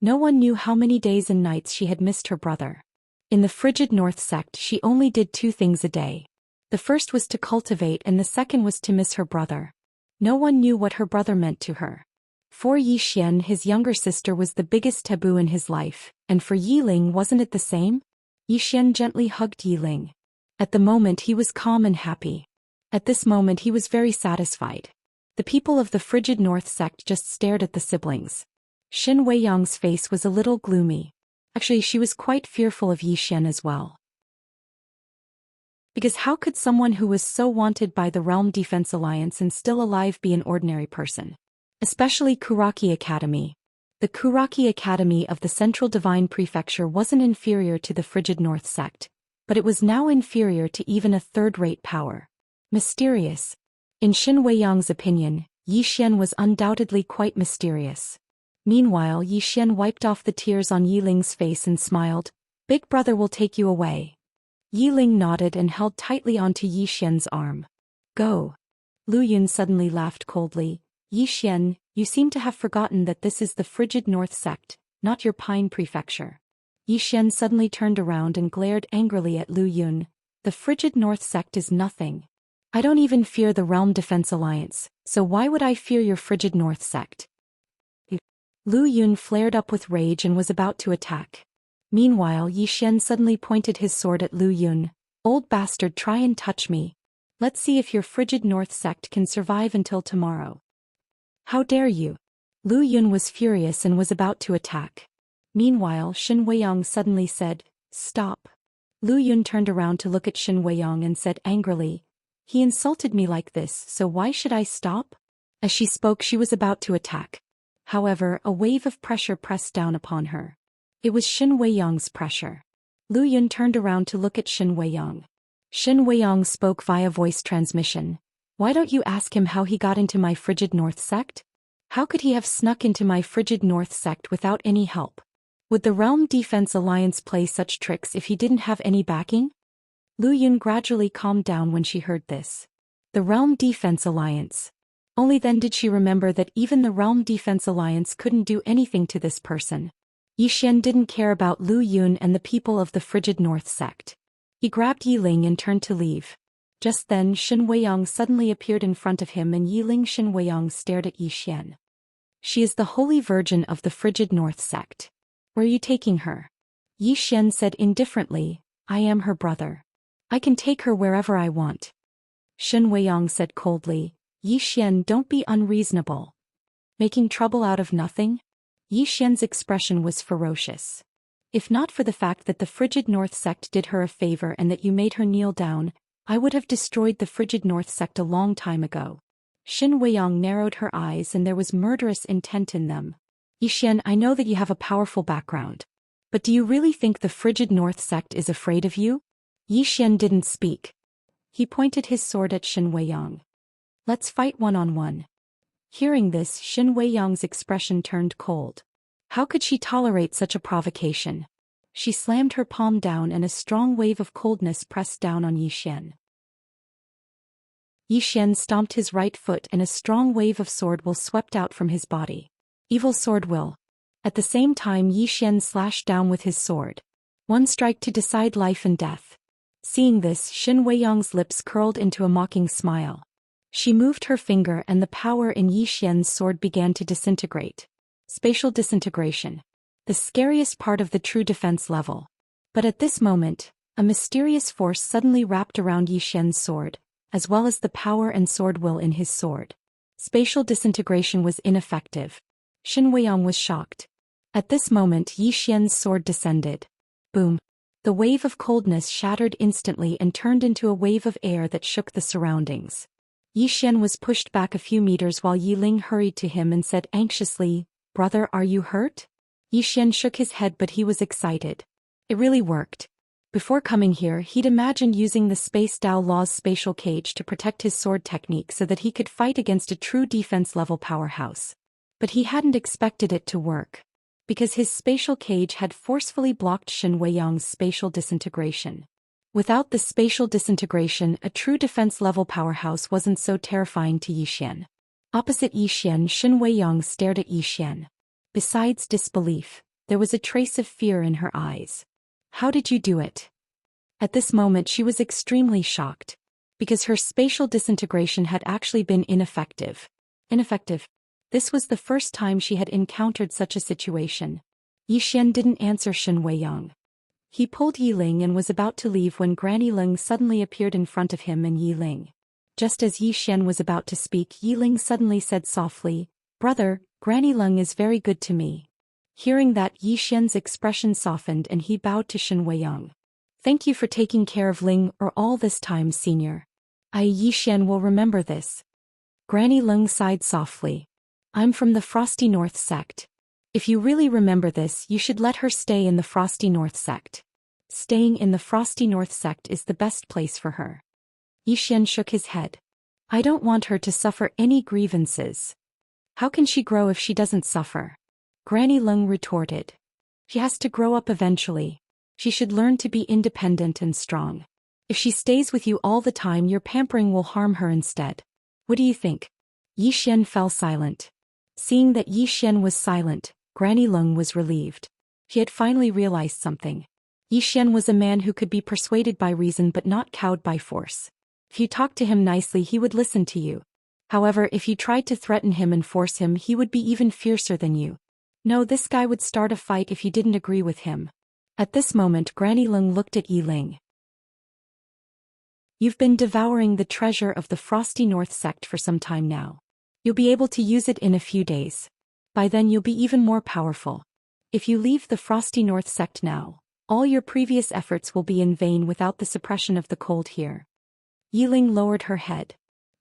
No one knew how many days and nights she had missed her brother. In the frigid North sect, she only did 2 things a day. The first was to cultivate and the second was to miss her brother. No one knew what her brother meant to her. For Yi Xian, his younger sister was the biggest taboo in his life, and for Yi Ling, wasn't it the same? Yi Xian gently hugged Yi Ling. At the moment he was calm and happy. At this moment he was very satisfied. The people of the frigid North sect just stared at the siblings. Xin Weiyang's face was a little gloomy. Actually, she was quite fearful of Yi Xian as well. Because how could someone who was so wanted by the Realm Defense Alliance and still alive be an ordinary person? Especially Kuraki Academy. The Kuraki Academy of the Central Divine Prefecture wasn't inferior to the frigid North sect, but it was now inferior to even a third-rate power. Mysterious. In Xin Weiyang's opinion, Yi Xian was undoubtedly quite mysterious. Meanwhile, Yi Xian wiped off the tears on Yi Ling's face and smiled. Big brother will take you away. Yi Ling nodded and held tightly onto Yi Xian's arm. Go. Lu Yun suddenly laughed coldly. Yi Xian, you seem to have forgotten that this is the frigid North Sect, not your Pine Prefecture. Yi Xian suddenly turned around and glared angrily at Lu Yun. The frigid North Sect is nothing. I don't even fear the Realm Defense Alliance, so why would I fear your frigid North Sect? Lu Yun flared up with rage and was about to attack. Meanwhile, Yi Xian suddenly pointed his sword at Lu Yun. Old bastard, try and touch me. Let's see if your frigid North Sect can survive until tomorrow. How dare you? Lu Yun was furious and was about to attack. Meanwhile, Shen Weiyang suddenly said, Stop. Lu Yun turned around to look at Shen Weiyang and said angrily, He insulted me like this, so why should I stop? As she spoke, she was about to attack. However, a wave of pressure pressed down upon her. It was Shen Weiyang's pressure. Lu Yun turned around to look at Shen Weiyang. Shen Weiyang spoke via voice transmission. Why don't you ask him how he got into my frigid North Sect? How could he have snuck into my frigid North Sect without any help? Would the Realm Defense Alliance play such tricks if he didn't have any backing? Lu Yun gradually calmed down when she heard this. The Realm Defense Alliance. Only then did she remember that even the Realm Defense Alliance couldn't do anything to this person. Yi Xian didn't care about Lu Yun and the people of the frigid North Sect. He grabbed Yi Ling and turned to leave. Just then Shen Weiyang suddenly appeared in front of him and Yi Ling Shen Weiyang stared at Yi Xian. She is the Holy Virgin of the frigid North Sect. Where are you taking her? Yi Xian said indifferently, I am her brother. I can take her wherever I want. Shen Weiyang said coldly, Yi Xian, don't be unreasonable. Making trouble out of nothing? Yi Xian's expression was ferocious. If not for the fact that the frigid North Sect did her a favor and that you made her kneel down, I would have destroyed the frigid North Sect a long time ago. Shen Weiyang narrowed her eyes and there was murderous intent in them. Yi Xian, I know that you have a powerful background. But do you really think the frigid North Sect is afraid of you? Yi Xian didn't speak. He pointed his sword at Shen Weiyang. Let's fight one-on-one. Hearing this, Shen Weiyang's expression turned cold. How could she tolerate such a provocation? She slammed her palm down and a strong wave of coldness pressed down on Yi Xian. Yi Xian stomped his right foot and a strong wave of sword will swept out from his body. Evil sword will. At the same time, Yi Xian slashed down with his sword. One strike to decide life and death. Seeing this, Shen Weiyang's lips curled into a mocking smile. She moved her finger and the power in Yi Xian's sword began to disintegrate. Spatial disintegration. The scariest part of the true defense level. But at this moment, a mysterious force suddenly wrapped around Yi Xian's sword, as well as the power and sword will in his sword. Spatial disintegration was ineffective. Shen Weiyang was shocked. At this moment, Yi Xian's sword descended. Boom. The wave of coldness shattered instantly and turned into a wave of air that shook the surroundings. Yi Xian was pushed back a few meters while Yi Ling hurried to him and said anxiously, Brother, are you hurt? Yi Xian shook his head but he was excited. It really worked. Before coming here, he'd imagined using the Space Dao Law's spatial cage to protect his sword technique so that he could fight against a true defense-level powerhouse. But he hadn't expected it to work. Because his spatial cage had forcefully blocked Shen Weiyang's spatial disintegration. Without the spatial disintegration, a true defense-level powerhouse wasn't so terrifying to Yi Xian. Opposite Yi Xian, Shen Weiyang stared at Yi Xian. Besides disbelief, there was a trace of fear in her eyes. How did you do it? At this moment she was extremely shocked. Because her spatial disintegration had actually been ineffective. This was the first time she had encountered such a situation. Yi Xian didn't answer Shen Weiyang. He pulled Yi Ling and was about to leave when Granny Ling suddenly appeared in front of him and Yi Ling. Just as Yi Xian was about to speak, Yi Ling suddenly said softly, Brother, Granny Ling is very good to me. Hearing that, Yi Xian's expression softened and he bowed to Shen Weiyang. Thank you for taking care of Ling all this time, senior. Yi Xian will remember this. Granny Ling sighed softly. I'm from the Frosty North Sect. If you really remember this, you should let her stay in the Frosty North Sect. Staying in the Frosty North Sect is the best place for her. Yi Xian shook his head. I don't want her to suffer any grievances. How can she grow if she doesn't suffer? Granny Lung retorted. She has to grow up eventually. She should learn to be independent and strong. If she stays with you all the time, your pampering will harm her instead. What do you think? Yi Xian fell silent. Seeing that Yi Xian was silent, Granny Lung was relieved. She had finally realized something. Yi Xian was a man who could be persuaded by reason but not cowed by force. If you talked to him nicely, he would listen to you. However, if you tried to threaten him and force him, he would be even fiercer than you. No, this guy would start a fight if you didn't agree with him. At this moment, Granny Lung looked at Yi Ling. You've been devouring the treasure of the Frosty North sect for some time now. You'll be able to use it in a few days. By then you'll be even more powerful. If you leave the Frosty North sect now, all your previous efforts will be in vain without the suppression of the cold here. Yi Ling lowered her head.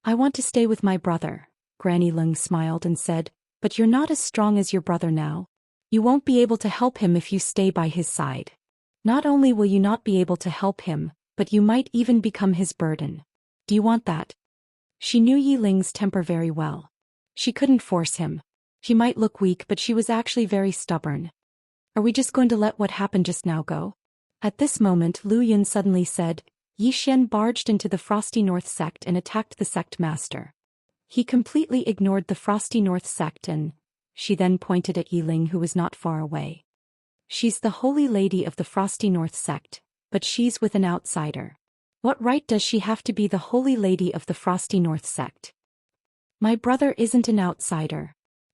I want to stay with my brother. Granny Lung smiled and said, but you're not as strong as your brother now. You won't be able to help him if you stay by his side. Not only will you not be able to help him, but you might even become his burden. Do you want that? She knew Yi Ling's temper very well. She couldn't force him. She might look weak, but she was actually very stubborn. Are we just going to let what happened just now go? At this moment, Lu Yun suddenly said, Yi Xian barged into the Frosty North sect and attacked the sect master. He completely ignored the Frosty North sect and... She then pointed at Yi Ling, who was not far away. She's the holy lady of the Frosty North sect, but she's with an outsider. What right does she have to be the holy lady of the Frosty North sect? My brother isn't an outsider.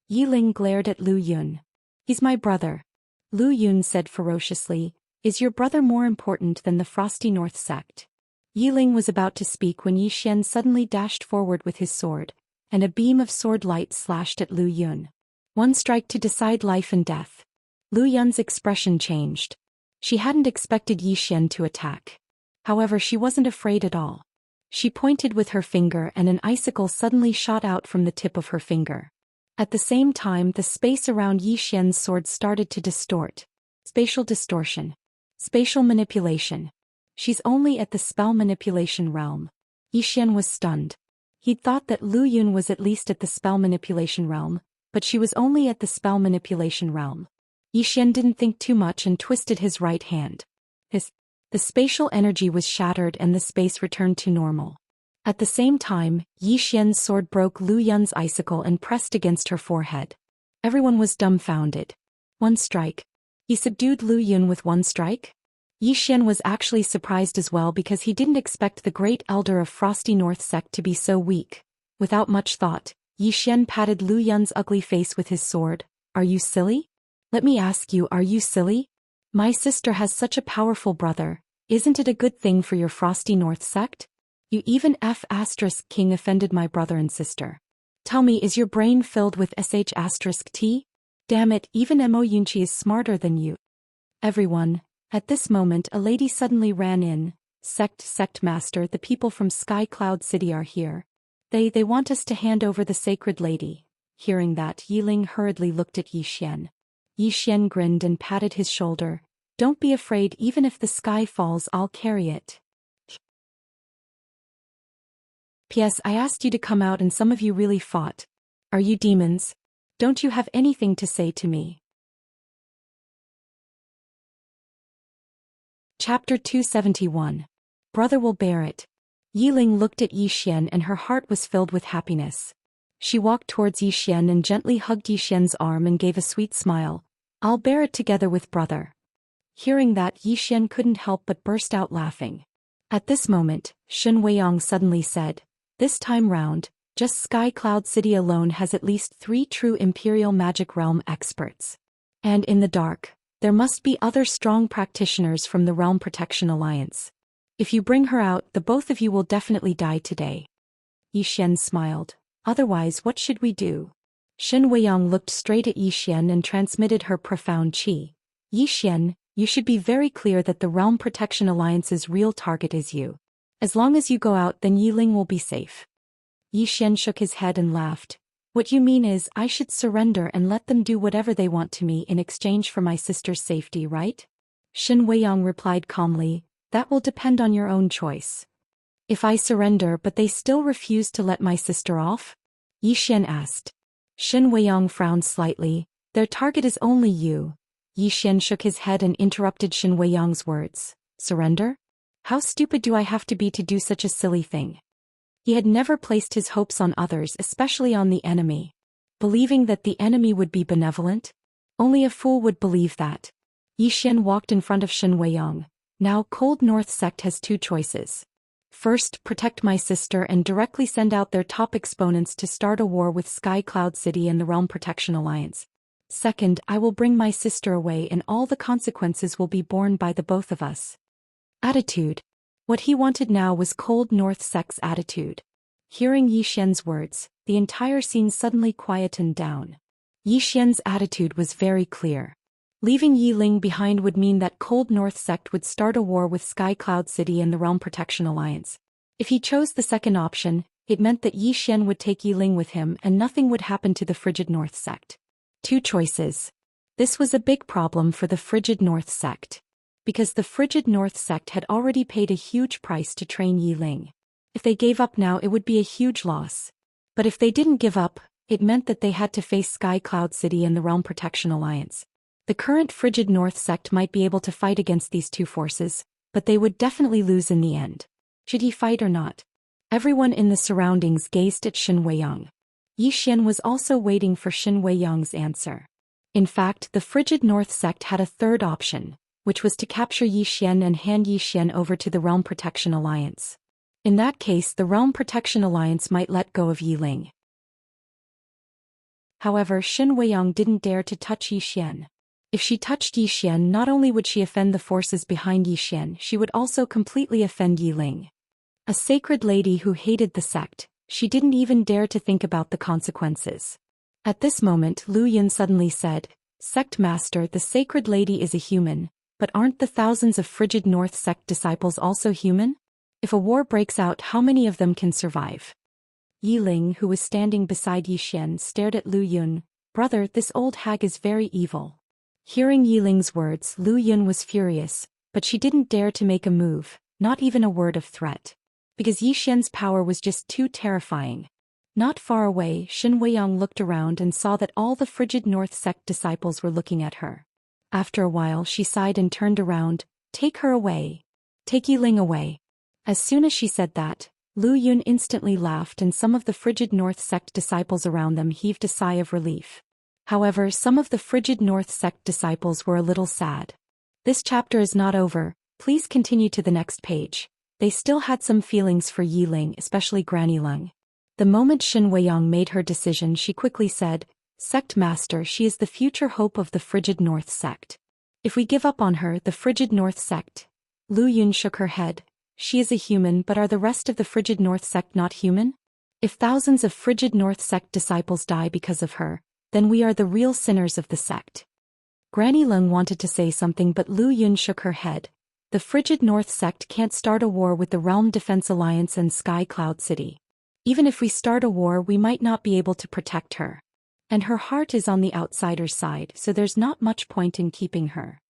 Yi Ling glared at Lu Yun. He's my brother. Lu Yun said ferociously, is your brother more important than the Frosty North sect? Yi Ling was about to speak when Yi Xian suddenly dashed forward with his sword, and a beam of sword light slashed at Lu Yun. One strike to decide life and death. Lu Yun's expression changed. She hadn't expected Yi Xian to attack. However, she wasn't afraid at all. She pointed with her finger and an icicle suddenly shot out from the tip of her finger. At the same time, the space around Yi Xian's sword started to distort. Spatial distortion. Spatial manipulation. She's only at the spell manipulation realm. Yi Xian was stunned. He'd thought that Lu Yun was at least at the spell manipulation realm, but she was only at the spell manipulation realm. Yi Xian didn't think too much and twisted his right hand. The spatial energy was shattered and the space returned to normal. At the same time, Yi Xian's sword broke Lu Yun's icicle and pressed against her forehead. Everyone was dumbfounded. One strike. He subdued Lu Yun with one strike? Yi Xian was actually surprised as well because he didn't expect the great elder of Frosty North sect to be so weak. Without much thought, Yi Xian patted Lu Yun's ugly face with his sword. Are you silly? Let me ask you, are you silly? My sister has such a powerful brother. Isn't it a good thing for your Frosty North sect? You even King offended my brother and sister. Tell me, is your brain filled with sh*t? Damn it, even Mo Yunqi is smarter than you. Everyone. At this moment a lady suddenly ran in. Sect master, the people from Sky Cloud City are here. They want us to hand over the sacred lady. Hearing that, Yi Ling hurriedly looked at Yi Xian. Yi Xian grinned and patted his shoulder. Don't be afraid, even if the sky falls, I'll carry it. P.S. I asked you to come out and some of you really fought. Are you demons? Don't you have anything to say to me? Chapter 271. Brother will bear it. Yi Ling looked at Yi Xian and her heart was filled with happiness. She walked towards Yi Xian and gently hugged Yi Xian's arm and gave a sweet smile. I'll bear it together with brother. Hearing that, Yi Xian couldn't help but burst out laughing. At this moment, Shen Weiyang suddenly said, this time round, just Sky Cloud City alone has at least 3 true Imperial Magic Realm experts. And in the dark, there must be other strong practitioners from the Realm Protection Alliance. If you bring her out, the both of you will definitely die today. Yi Xian smiled. Otherwise, what should we do? Shen Weiyang looked straight at Yi Xian and transmitted her profound qi. Yi Xian, you should be very clear that the Realm Protection Alliance's real target is you. As long as you go out, then Yi Ling will be safe. Yi Xian shook his head and laughed. What you mean is, I should surrender and let them do whatever they want to me in exchange for my sister's safety, right? Shen Weiyang replied calmly, that will depend on your own choice. If I surrender but they still refuse to let my sister off? Yi Xian asked. Shen Weiyang frowned slightly. Their target is only you. Yi Xian shook his head and interrupted Shen Weiyang's words. Surrender? How stupid do I have to be to do such a silly thing? He had never placed his hopes on others, especially on the enemy. Believing that the enemy would be benevolent? Only a fool would believe that. Yi Xian walked in front of Shen Weiyang. Now Cold North sect has two choices. First, protect my sister and directly send out their top exponents to start a war with Sky Cloud City and the Realm Protection Alliance. Second, I will bring my sister away and all the consequences will be borne by the both of us. Attitude. What he wanted now was Cold North sect's attitude. Hearing Yi Xian's words, the entire scene suddenly quietened down. Yi Xian's attitude was very clear. Leaving Yi Ling behind would mean that Cold North sect would start a war with Sky Cloud City and the Realm Protection Alliance. If he chose the second option, it meant that Yi Xian would take Yi Ling with him and nothing would happen to the Frigid North sect. Two choices. This was a big problem for the Frigid North sect. Because the Frigid North sect had already paid a huge price to train Yi Ling. If they gave up now, it would be a huge loss. But if they didn't give up, it meant that they had to face Sky Cloud City and the Realm Protection Alliance. The current Frigid North sect might be able to fight against these two forces, but they would definitely lose in the end. Should he fight or not? Everyone in the surroundings gazed at Shen Weiyang. Yi Xian was also waiting for Shen Weiyang's answer. In fact, the Frigid North sect had a third option, which was to capture Yi Xian and hand Yi Xian over to the Realm Protection Alliance. In that case, the Realm Protection Alliance might let go of Yi Ling. However, Shen Weiyang didn't dare to touch Yi Xian. If she touched Yi Xian, not only would she offend the forces behind Yi Xian, she would also completely offend Yi Ling. A sacred lady who hated the sect, she didn't even dare to think about the consequences. At this moment, Lu Yun suddenly said, "Sect Master, the sacred lady is a human, but aren't the thousands of Frigid North sect disciples also human? If a war breaks out, how many of them can survive?" Yi Ling, who was standing beside Yi Xian, stared at Lu Yun. "Brother, this old hag is very evil." Hearing Yi Ling's words, Lu Yun was furious, but she didn't dare to make a move, not even a word of threat. Because Yi Xian's power was just too terrifying. Not far away, Shen Weiyang looked around and saw that all the Frigid North sect disciples were looking at her. After a while she sighed and turned around. "Take her away. Take Yi Ling away." As soon as she said that, Lu Yun instantly laughed and some of the Frigid North sect disciples around them heaved a sigh of relief. However, some of the Frigid North sect disciples were a little sad. This chapter is not over, please continue to the next page. They still had some feelings for Yi Ling, especially Granny Lung. The moment Shen Weiyang made her decision, she quickly said, "Sect Master, she is the future hope of the Frigid North sect. If we give up on her, the Frigid North sect..." Lu Yun shook her head. "She is a human, but are the rest of the Frigid North sect not human? If thousands of Frigid North sect disciples die because of her, then we are the real sinners of the sect." Granny Lung wanted to say something, but Lu Yun shook her head. "The Frigid North sect can't start a war with the Realm Defense Alliance and Sky Cloud City. Even if we start a war, we might not be able to protect her. And her heart is on the outsider's side, so there's not much point in keeping her."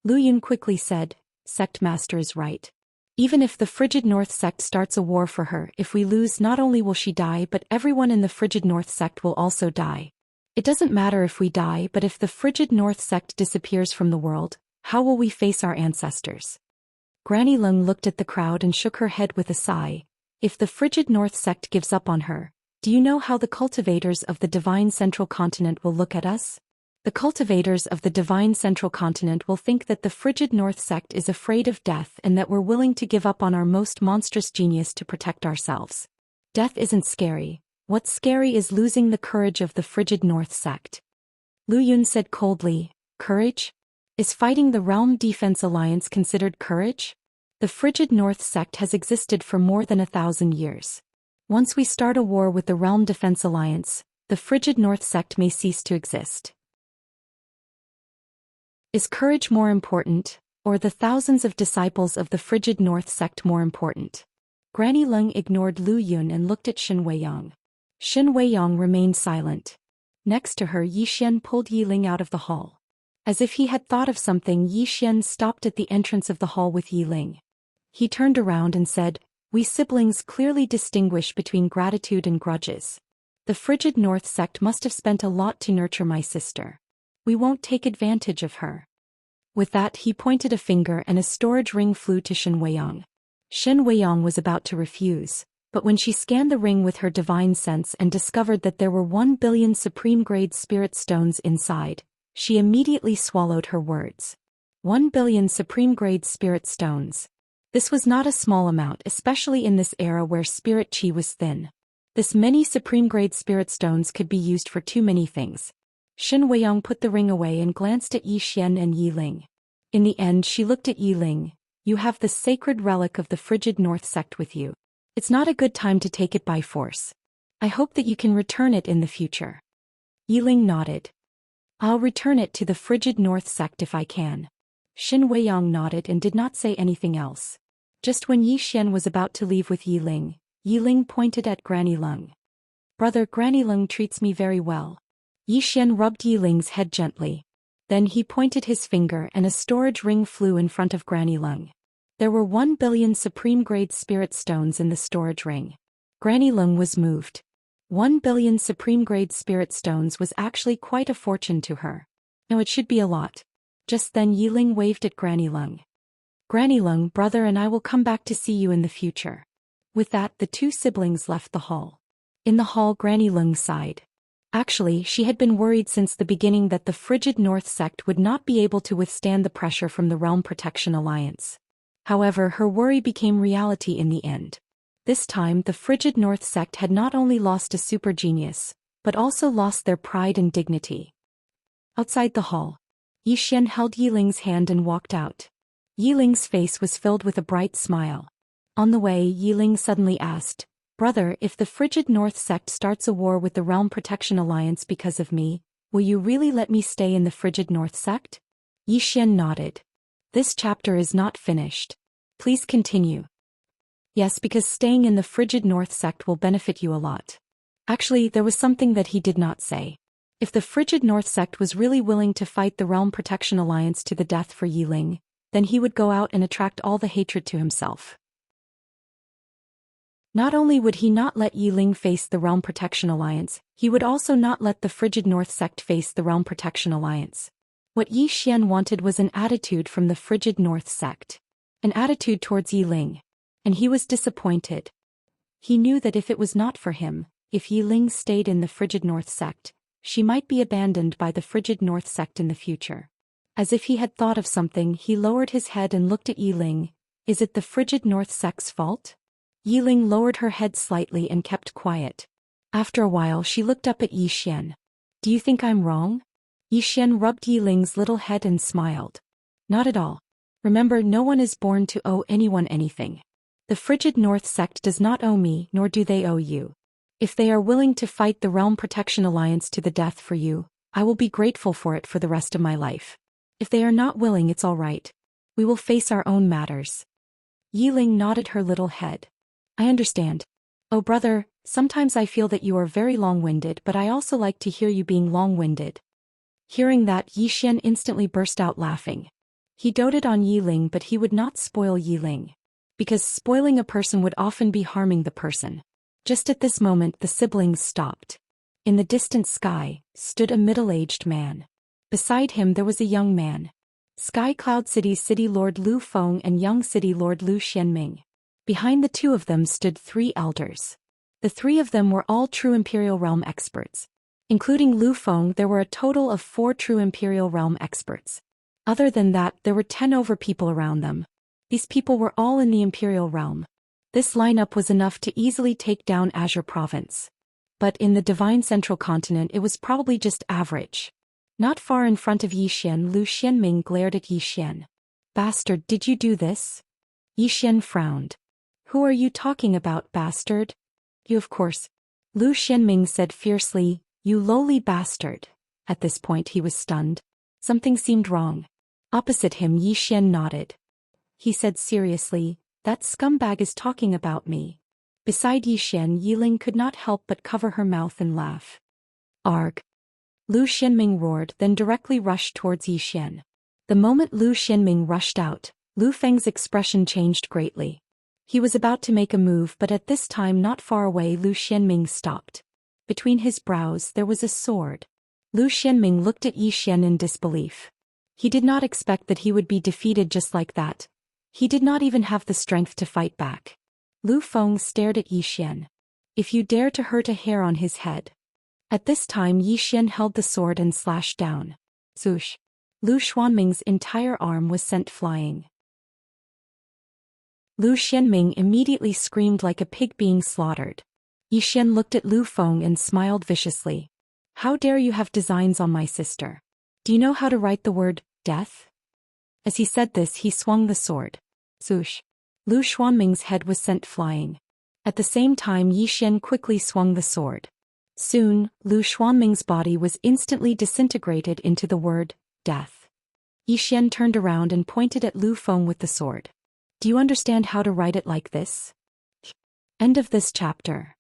Lu Yun quickly said, "Sect Master is right. Even if the Frigid North sect starts a war for her, if we lose, not only will she die, but everyone in the Frigid North sect will also die. It doesn't matter if we die, but if the Frigid North sect disappears from the world, how will we face our ancestors?" Granny Lung looked at the crowd and shook her head with a sigh. "If the Frigid North sect gives up on her, do you know how the cultivators of the Divine Central Continent will look at us? The cultivators of the Divine Central Continent will think that the Frigid North sect is afraid of death and that we're willing to give up on our most monstrous genius to protect ourselves. Death isn't scary. What's scary is losing the courage of the Frigid North sect." Lu Yun said coldly, "Courage? Is fighting the Realm Defense Alliance considered courage? The Frigid North sect has existed for more than 1,000 years. Once we start a war with the Realm Defense Alliance, the Frigid North sect may cease to exist. Is courage more important, or the thousands of disciples of the Frigid North sect more important?" Granny Lung ignored Lu Yun and looked at Shen Weiyang. Shen Weiyang remained silent. Next to her, Yi Xian pulled Yi Ling out of the hall. As if he had thought of something, Yi Xian stopped at the entrance of the hall with Yi Ling. He turned around and said, "We siblings clearly distinguish between gratitude and grudges. The Frigid North sect must have spent a lot to nurture my sister. We won't take advantage of her. With that he pointed a finger and a storage ring flew to Shen Weiyang. Shen Weiyang was about to refuse, but when she scanned the ring with her divine sense and discovered that there were 1 billion supreme-grade spirit stones inside, she immediately swallowed her words. 1 billion supreme-grade spirit stones. This was not a small amount, especially in this era where spirit chi was thin. This many supreme-grade spirit stones could be used for too many things. Shen Weiyang put the ring away and glanced at Yi Xian and Yi Ling. In the end she looked at Yi Ling. You have the sacred relic of the frigid North sect with you. It's not a good time to take it by force. I hope that you can return it in the future. Yi Ling nodded. I'll return it to the frigid North sect if I can. Shen Weiyang nodded and did not say anything else. Just when Yi Xian was about to leave with Yi Ling pointed at Granny Lung. Brother, Granny Lung treats me very well. Yi Xian rubbed Yi Ling's head gently. Then he pointed his finger and a storage ring flew in front of Granny Lung. There were 1 billion supreme-grade spirit stones in the storage ring. Granny Lung was moved. 1 billion supreme-grade spirit stones was actually quite a fortune to her. No, it should be a lot. Just then Yi Ling waved at Granny Lung. Granny Lung, brother, and I will come back to see you in the future. With that, the two siblings left the hall. In the hall, Granny Lung sighed. Actually, she had been worried since the beginning that the frigid North sect would not be able to withstand the pressure from the Realm Protection Alliance. However, her worry became reality in the end. This time, the frigid North sect had not only lost a super genius, but also lost their pride and dignity. Outside the hall, Yi Xian held Yi Ling's hand and walked out. Yi Ling's face was filled with a bright smile. On the way, Yi Ling suddenly asked, Brother, if the frigid North sect starts a war with the Realm Protection Alliance because of me, will you really let me stay in the frigid North sect? Yi Xian nodded. This chapter is not finished. Please continue. Yes, because staying in the frigid North sect will benefit you a lot. Actually, there was something that he did not say. If the frigid North sect was really willing to fight the Realm Protection Alliance to the death for Yi Ling, then he would go out and attract all the hatred to himself. Not only would he not let Yi Ling face the Realm Protection Alliance, he would also not let the frigid North sect face the Realm Protection Alliance. What Yi Xian wanted was an attitude from the frigid North sect. An attitude towards Yi Ling. And he was disappointed. He knew that if it was not for him, if Yi Ling stayed in the frigid North sect, she might be abandoned by the frigid North sect in the future. As if he had thought of something, he lowered his head and looked at Yi Ling. Is it the frigid North sect's fault? Yi Ling lowered her head slightly and kept quiet. After a while she looked up at Yi Xian. Do you think I'm wrong? Yi Xian rubbed Yi Ling's little head and smiled. Not at all. Remember, no one is born to owe anyone anything. The frigid North sect does not owe me, nor do they owe you. If they are willing to fight the Realm Protection Alliance to the death for you, I will be grateful for it for the rest of my life. If they are not willing, it's all right. We will face our own matters. Yi Ling nodded her little head. I understand. Oh brother, sometimes I feel that you are very long-winded, but I also like to hear you being long-winded. Hearing that, Yi Xian instantly burst out laughing. He doted on Yi Ling, but he would not spoil Yi Ling. Because spoiling a person would often be harming the person. Just at this moment the siblings stopped. In the distant sky, stood a middle-aged man. Beside him there was a young man. Sky Cloud City's City Lord Lu Feng and Young City Lord Lu Xianming. Behind the two of them stood 3 elders. The 3 of them were all true Imperial Realm experts. Including Lu Feng, there were a total of 4 true Imperial Realm experts. Other than that, there were 10 over people around them. These people were all in the Imperial Realm. This lineup was enough to easily take down Azure Province. But in the Divine Central Continent it was probably just average. Not far in front of Yi Xian, Lu Xianming glared at Yi Xian. Bastard, did you do this? Yi Xian frowned. Who are you talking about, bastard? You, of course. Lu Xianming said fiercely, you lowly bastard. At this point he was stunned. Something seemed wrong. Opposite him Yi Xian nodded. He said seriously, that scumbag is talking about me. Beside Yi Xian, Yi Ling could not help but cover her mouth and laugh. Arg. Lu Xianming roared, then directly rushed towards Yi Xian. The moment Lu Xianming rushed out, Lu Feng's expression changed greatly. He was about to make a move, but at this time not far away Lu Xianming stopped. Between his brows there was a sword. Lu Xianming looked at Yi Xian in disbelief. He did not expect that he would be defeated just like that. He did not even have the strength to fight back. Lu Feng stared at Yi Xian. If you dare to hurt a hair on his head. At this time Yi Xian held the sword and slashed down. Zhoosh. Lu Xuanming's entire arm was sent flying. Lu Xianming immediately screamed like a pig being slaughtered. Yi Xian looked at Lu Feng and smiled viciously. How dare you have designs on my sister? Do you know how to write the word, death? As he said this he swung the sword. Zhoosh. Lu Xuanming's head was sent flying. At the same time Yi Xian quickly swung the sword. Soon, Lu Xuanming's body was instantly disintegrated into the word, death. Yi Xian turned around and pointed at Lu Feng with the sword. Do you understand how to write it like this? End of this chapter.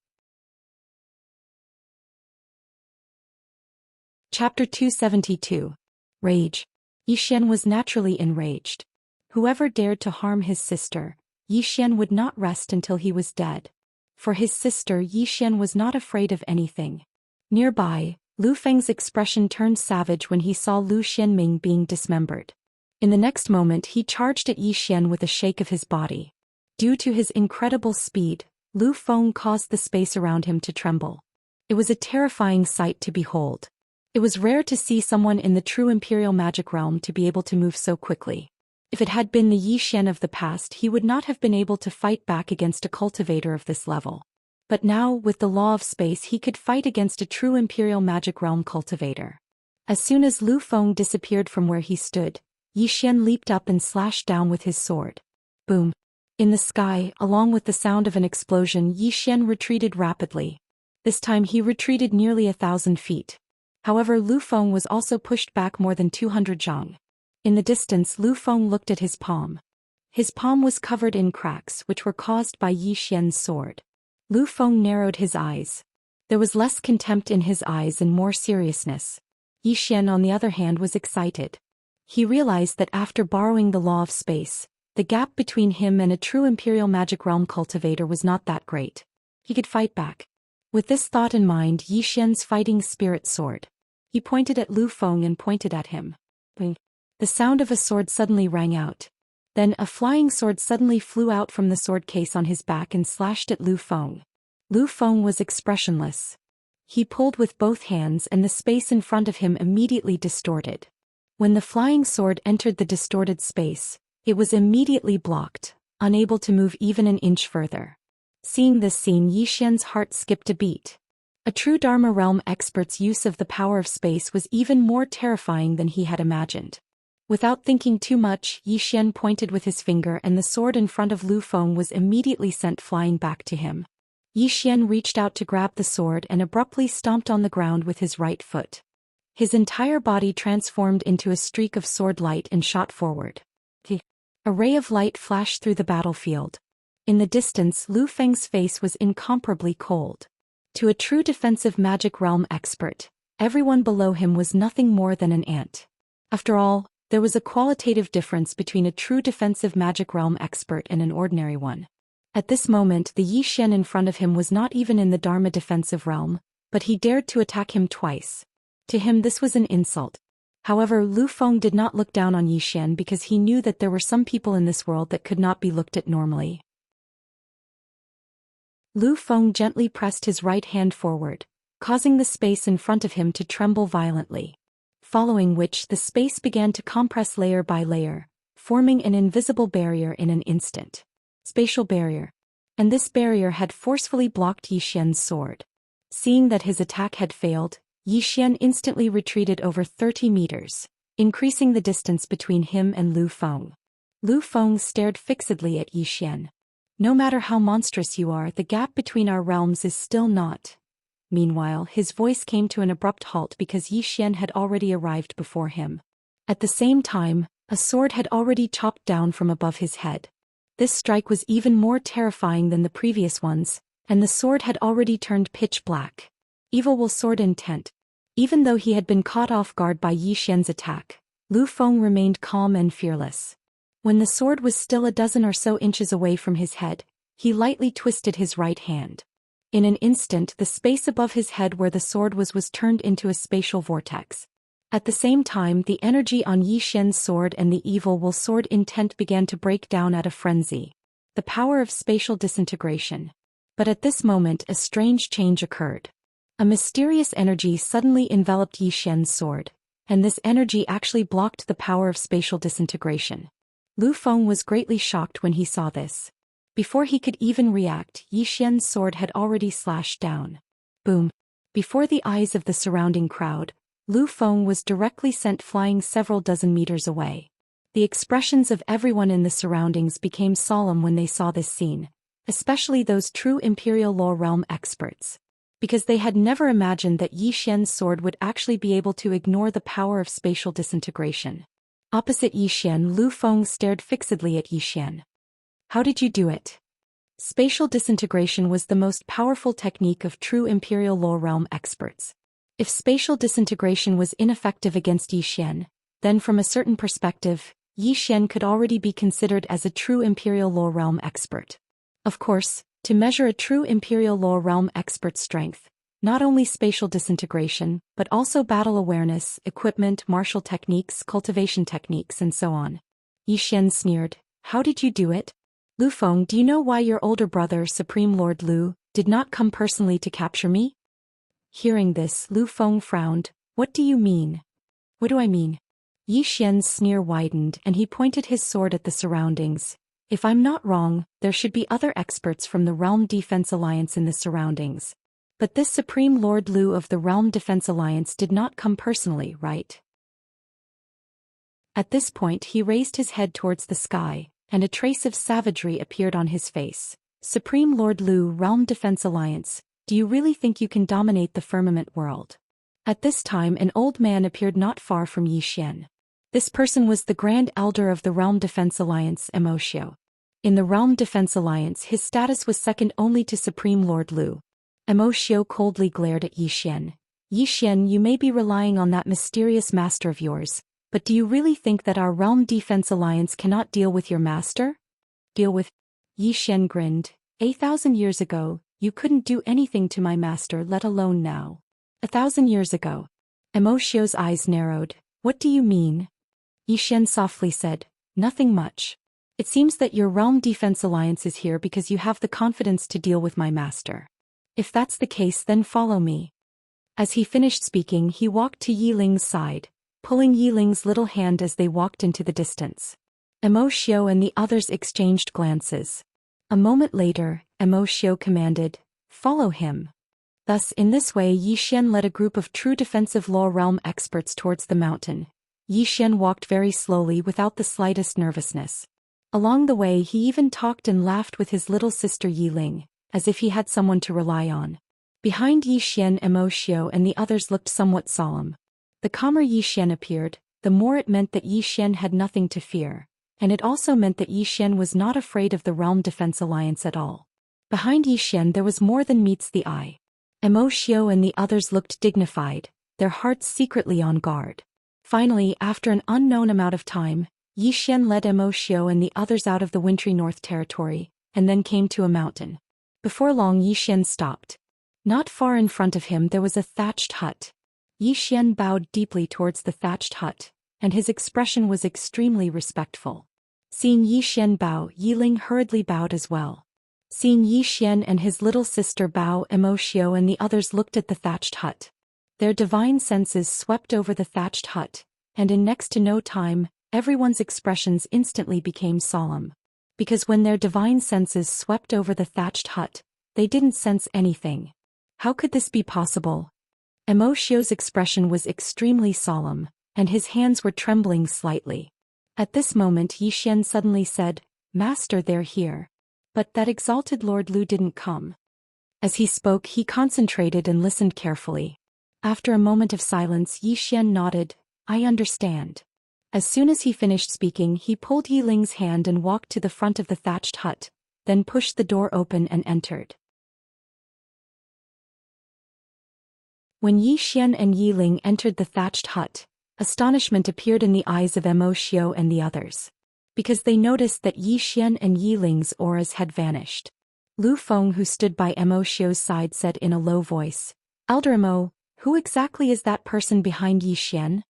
Chapter 272. Rage. Yi Xian was naturally enraged. Whoever dared to harm his sister, Yi Xian would not rest until he was dead. For his sister Yi Xian was not afraid of anything. Nearby, Lu Feng's expression turned savage when he saw Lu Xianming being dismembered. In the next moment he charged at Yi Xian with a shake of his body. Due to his incredible speed, Lu Feng caused the space around him to tremble. It was a terrifying sight to behold. It was rare to see someone in the true imperial magic realm to be able to move so quickly. If it had been the Yi Xian of the past he would not have been able to fight back against a cultivator of this level. But now, with the law of space he could fight against a true imperial magic realm cultivator. As soon as Lu Feng disappeared from where he stood, Yi Xian leaped up and slashed down with his sword. Boom. In the sky, along with the sound of an explosion, Yi Xian retreated rapidly. This time he retreated nearly 1,000 feet. However, Lu Feng was also pushed back more than 200 zhang. In the distance Lu Feng looked at his palm. His palm was covered in cracks which were caused by Yi Xian's sword. Lu Feng narrowed his eyes. There was less contempt in his eyes and more seriousness. Yi Xian on the other hand was excited. He realized that after borrowing the law of space, the gap between him and a true imperial magic realm cultivator was not that great. He could fight back. With this thought in mind Yi Xian's fighting spirit soared. He pointed at Lu Feng and pointed at him. Bing. The sound of a sword suddenly rang out. Then a flying sword suddenly flew out from the sword case on his back and slashed at Lu Feng. Lu Feng was expressionless. He pulled with both hands and the space in front of him immediately distorted. When the flying sword entered the distorted space, it was immediately blocked, unable to move even an inch further. Seeing this scene Yi Xian's heart skipped a beat. A true Dharma realm expert's use of the power of space was even more terrifying than he had imagined. Without thinking too much, Yi Xian pointed with his finger and the sword in front of Lu Feng was immediately sent flying back to him. Yi Xian reached out to grab the sword and abruptly stomped on the ground with his right foot. His entire body transformed into a streak of sword light and shot forward. A ray of light flashed through the battlefield. In the distance Lu Feng's face was incomparably cold. To a true defensive magic realm expert, everyone below him was nothing more than an ant. After all, there was a qualitative difference between a true defensive magic realm expert and an ordinary one. At this moment the Yi Xian in front of him was not even in the Dharma defensive realm, but he dared to attack him twice. To him this was an insult. However, Lu Feng did not look down on Yi Xian because he knew that there were some people in this world that could not be looked at normally. Lu Feng gently pressed his right hand forward, causing the space in front of him to tremble violently. Following which the space began to compress layer by layer, forming an invisible barrier in an instant. Spatial barrier. And this barrier had forcefully blocked Yi Xian's sword. Seeing that his attack had failed, Yi Xian instantly retreated over 30 meters, increasing the distance between him and Lu Feng. Lu Feng stared fixedly at Yi Xian. No matter how monstrous you are, the gap between our realms is still not. Meanwhile, his voice came to an abrupt halt because Yi Xian had already arrived before him. At the same time, a sword had already chopped down from above his head. This strike was even more terrifying than the previous ones, and the sword had already turned pitch black. Evil will sword intent. Even though he had been caught off guard by Yi Xian's attack, Lu Feng remained calm and fearless. When the sword was still a dozen or so inches away from his head, he lightly twisted his right hand. In an instant, the space above his head where the sword was turned into a spatial vortex. At the same time, the energy on Yi Xian's sword and the evil will sword intent began to break down at a frenzy. The power of spatial disintegration. But at this moment, a strange change occurred. A mysterious energy suddenly enveloped Yi Xian's sword, and this energy actually blocked the power of spatial disintegration. Lu Feng was greatly shocked when he saw this. Before he could even react, Yi Xian's sword had already slashed down. Boom! Before the eyes of the surrounding crowd, Lu Feng was directly sent flying several dozen meters away. The expressions of everyone in the surroundings became solemn when they saw this scene, especially those true Imperial Law Realm experts. Because they had never imagined that Yi Xian's sword would actually be able to ignore the power of spatial disintegration. Opposite Yi Xian, Lu Feng stared fixedly at Yi Xian. How did you do it? Spatial disintegration was the most powerful technique of true Imperial Law Realm experts. If spatial disintegration was ineffective against Yi Xian, then from a certain perspective, Yi Xian could already be considered as a true Imperial Law Realm expert. Of course, to measure a true Imperial Law Realm expert's strength, not only spatial disintegration, but also battle awareness, equipment, martial techniques, cultivation techniques, and so on. Yi Xian sneered, "How did you do it? Lu Feng, do you know why your older brother, Supreme Lord Lu, did not come personally to capture me?" Hearing this, Lu Feng frowned. "What do you mean?" "What do I mean?" Yi Xian's sneer widened and he pointed his sword at the surroundings. "If I'm not wrong, there should be other experts from the Realm Defense Alliance in the surroundings. But this Supreme Lord Lu of the Realm Defense Alliance did not come personally, right?" At this point he raised his head towards the sky, and a trace of savagery appeared on his face. "Supreme Lord Lu, Realm Defense Alliance, do you really think you can dominate the firmament world?" At this time an old man appeared not far from Yi Xian. This person was the Grand Elder of the Realm Defense Alliance, Immerse. In the Realm Defense Alliance his status was second only to Supreme Lord Lu. Immerse coldly glared at Yi Xian. "Yi Xian, you may be relying on that mysterious master of yours, but do you really think that our Realm Defense Alliance cannot deal with your master?" "Deal with?" Yi Xian grinned. 1,000 years ago, you couldn't do anything to my master, let alone now." 1,000 years ago. Immerse's eyes narrowed. "What do you mean?" Yi Xian softly said, "Nothing much. It seems that your Realm Defense Alliance is here because you have the confidence to deal with my master. If that's the case, then follow me." As he finished speaking, he walked to Yi Ling's side, pulling Yi Ling's little hand as they walked into the distance. Immerse and the others exchanged glances. A moment later, Immerse commanded, "Follow him." Thus, in this way, Yi Xian led a group of true defensive law realm experts towards the mountain. Yi Xian walked very slowly without the slightest nervousness. Along the way, he even talked and laughed with his little sister Yi Ling, as if he had someone to rely on. Behind Yi Xian, Immerse and the others looked somewhat solemn. The calmer Yi Xian appeared, the more it meant that Yi Xian had nothing to fear, and it also meant that Yi Xian was not afraid of the Realm Defense Alliance at all. Behind Yi Xian there was more than meets the eye. Immerse and the others looked dignified, their hearts secretly on guard. Finally, after an unknown amount of time, Yi Xian led Immerse and the others out of the wintry North Territory, and then came to a mountain. Before long Yi Xian stopped. Not far in front of him there was a thatched hut. Yi Xian bowed deeply towards the thatched hut, and his expression was extremely respectful. Seeing Yi Xian bow, Yi Ling hurriedly bowed as well. Seeing Yi Xian and his little sister bow, Immerse and the others looked at the thatched hut. Their divine senses swept over the thatched hut, and in next to no time, everyone's expressions instantly became solemn. Because when their divine senses swept over the thatched hut, they didn't sense anything. How could this be possible? Immerse's expression was extremely solemn, and his hands were trembling slightly. At this moment Yi Xian suddenly said, "Master, they're here." But that exalted Lord Lu didn't come. As he spoke he concentrated and listened carefully. After a moment of silence Yi Xian nodded, "I understand." As soon as he finished speaking he pulled Yi Ling's hand and walked to the front of the thatched hut, then pushed the door open and entered. When Yi Xian and Yi Ling entered the thatched hut, astonishment appeared in the eyes of Immerse and the others. Because they noticed that Yi Xian and Yi Ling's auras had vanished. Lu Feng, who stood by Mo Xiu's side, said in a low voice, "Elder Mo, who exactly is that person behind Yi Xian?"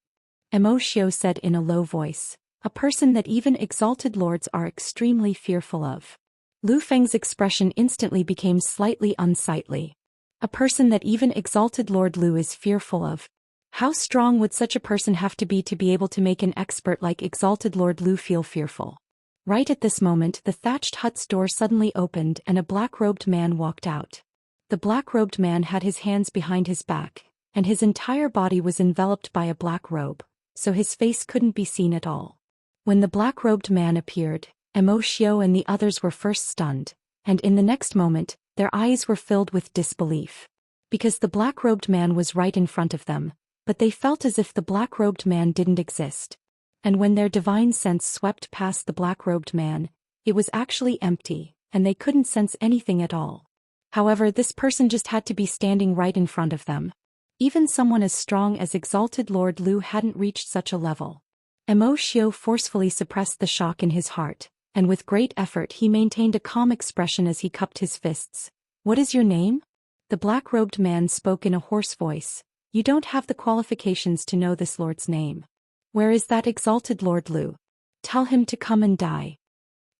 Mo Xiu said in a low voice, "A person that even exalted lords are extremely fearful of." Lu Feng's expression instantly became slightly unsightly. A person that even exalted Lord Lu is fearful of. How strong would such a person have to be able to make an expert like exalted Lord Lu feel fearful? Right at this moment, the thatched hut's door suddenly opened and a black-robed man walked out. The black-robed man had his hands behind his back, and his entire body was enveloped by a black robe, so his face couldn't be seen at all. When the black-robed man appeared, Mo Xiu and the others were first stunned, and in the next moment, their eyes were filled with disbelief. Because the black-robed man was right in front of them, but they felt as if the black-robed man didn't exist. And when their divine sense swept past the black-robed man, it was actually empty, and they couldn't sense anything at all. However, this person just had to be standing right in front of them. Even someone as strong as exalted Lord Lu hadn't reached such a level. Mo Xiu forcefully suppressed the shock in his heart, and with great effort he maintained a calm expression as he cupped his fists. "What is your name?" The black-robed man spoke in a hoarse voice. "You don't have the qualifications to know this lord's name. Where is that exalted Lord Lu? Tell him to come and die."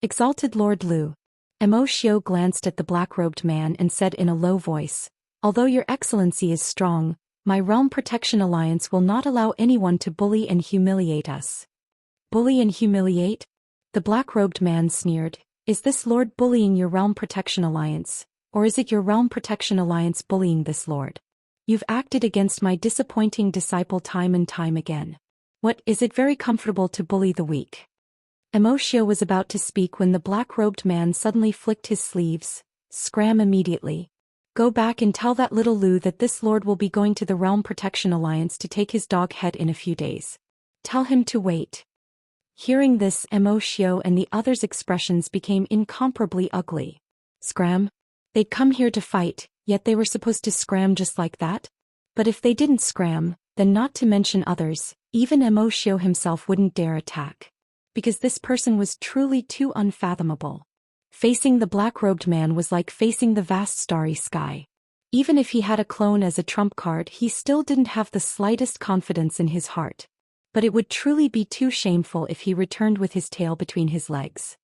Exalted Lord Lu. Mo Xiu glanced at the black-robed man and said in a low voice, "Although your excellency is strong, my Realm Protection Alliance will not allow anyone to bully and humiliate us." "Bully and humiliate?" The black-robed man sneered. "Is this lord bullying your Realm Protection Alliance, or is it your Realm Protection Alliance bullying this lord? You've acted against my disappointing disciple time and time again. What, is it very comfortable to bully the weak?" Mo Xiu was about to speak when the black-robed man suddenly flicked his sleeves. "Scram immediately. Go back and tell that little Lu that this lord will be going to the Realm Protection Alliance to take his dog head in a few days. Tell him to wait." Hearing this, Mo Xiu and the others' expressions became incomparably ugly. Scram? They'd come here to fight, yet they were supposed to scram just like that? But if they didn't scram, then not to mention others, even Mo Xiu himself wouldn't dare attack. Because this person was truly too unfathomable. Facing the black-robed man was like facing the vast starry sky. Even if he had a clone as a trump card, he still didn't have the slightest confidence in his heart. But it would truly be too shameful if he returned with his tail between his legs.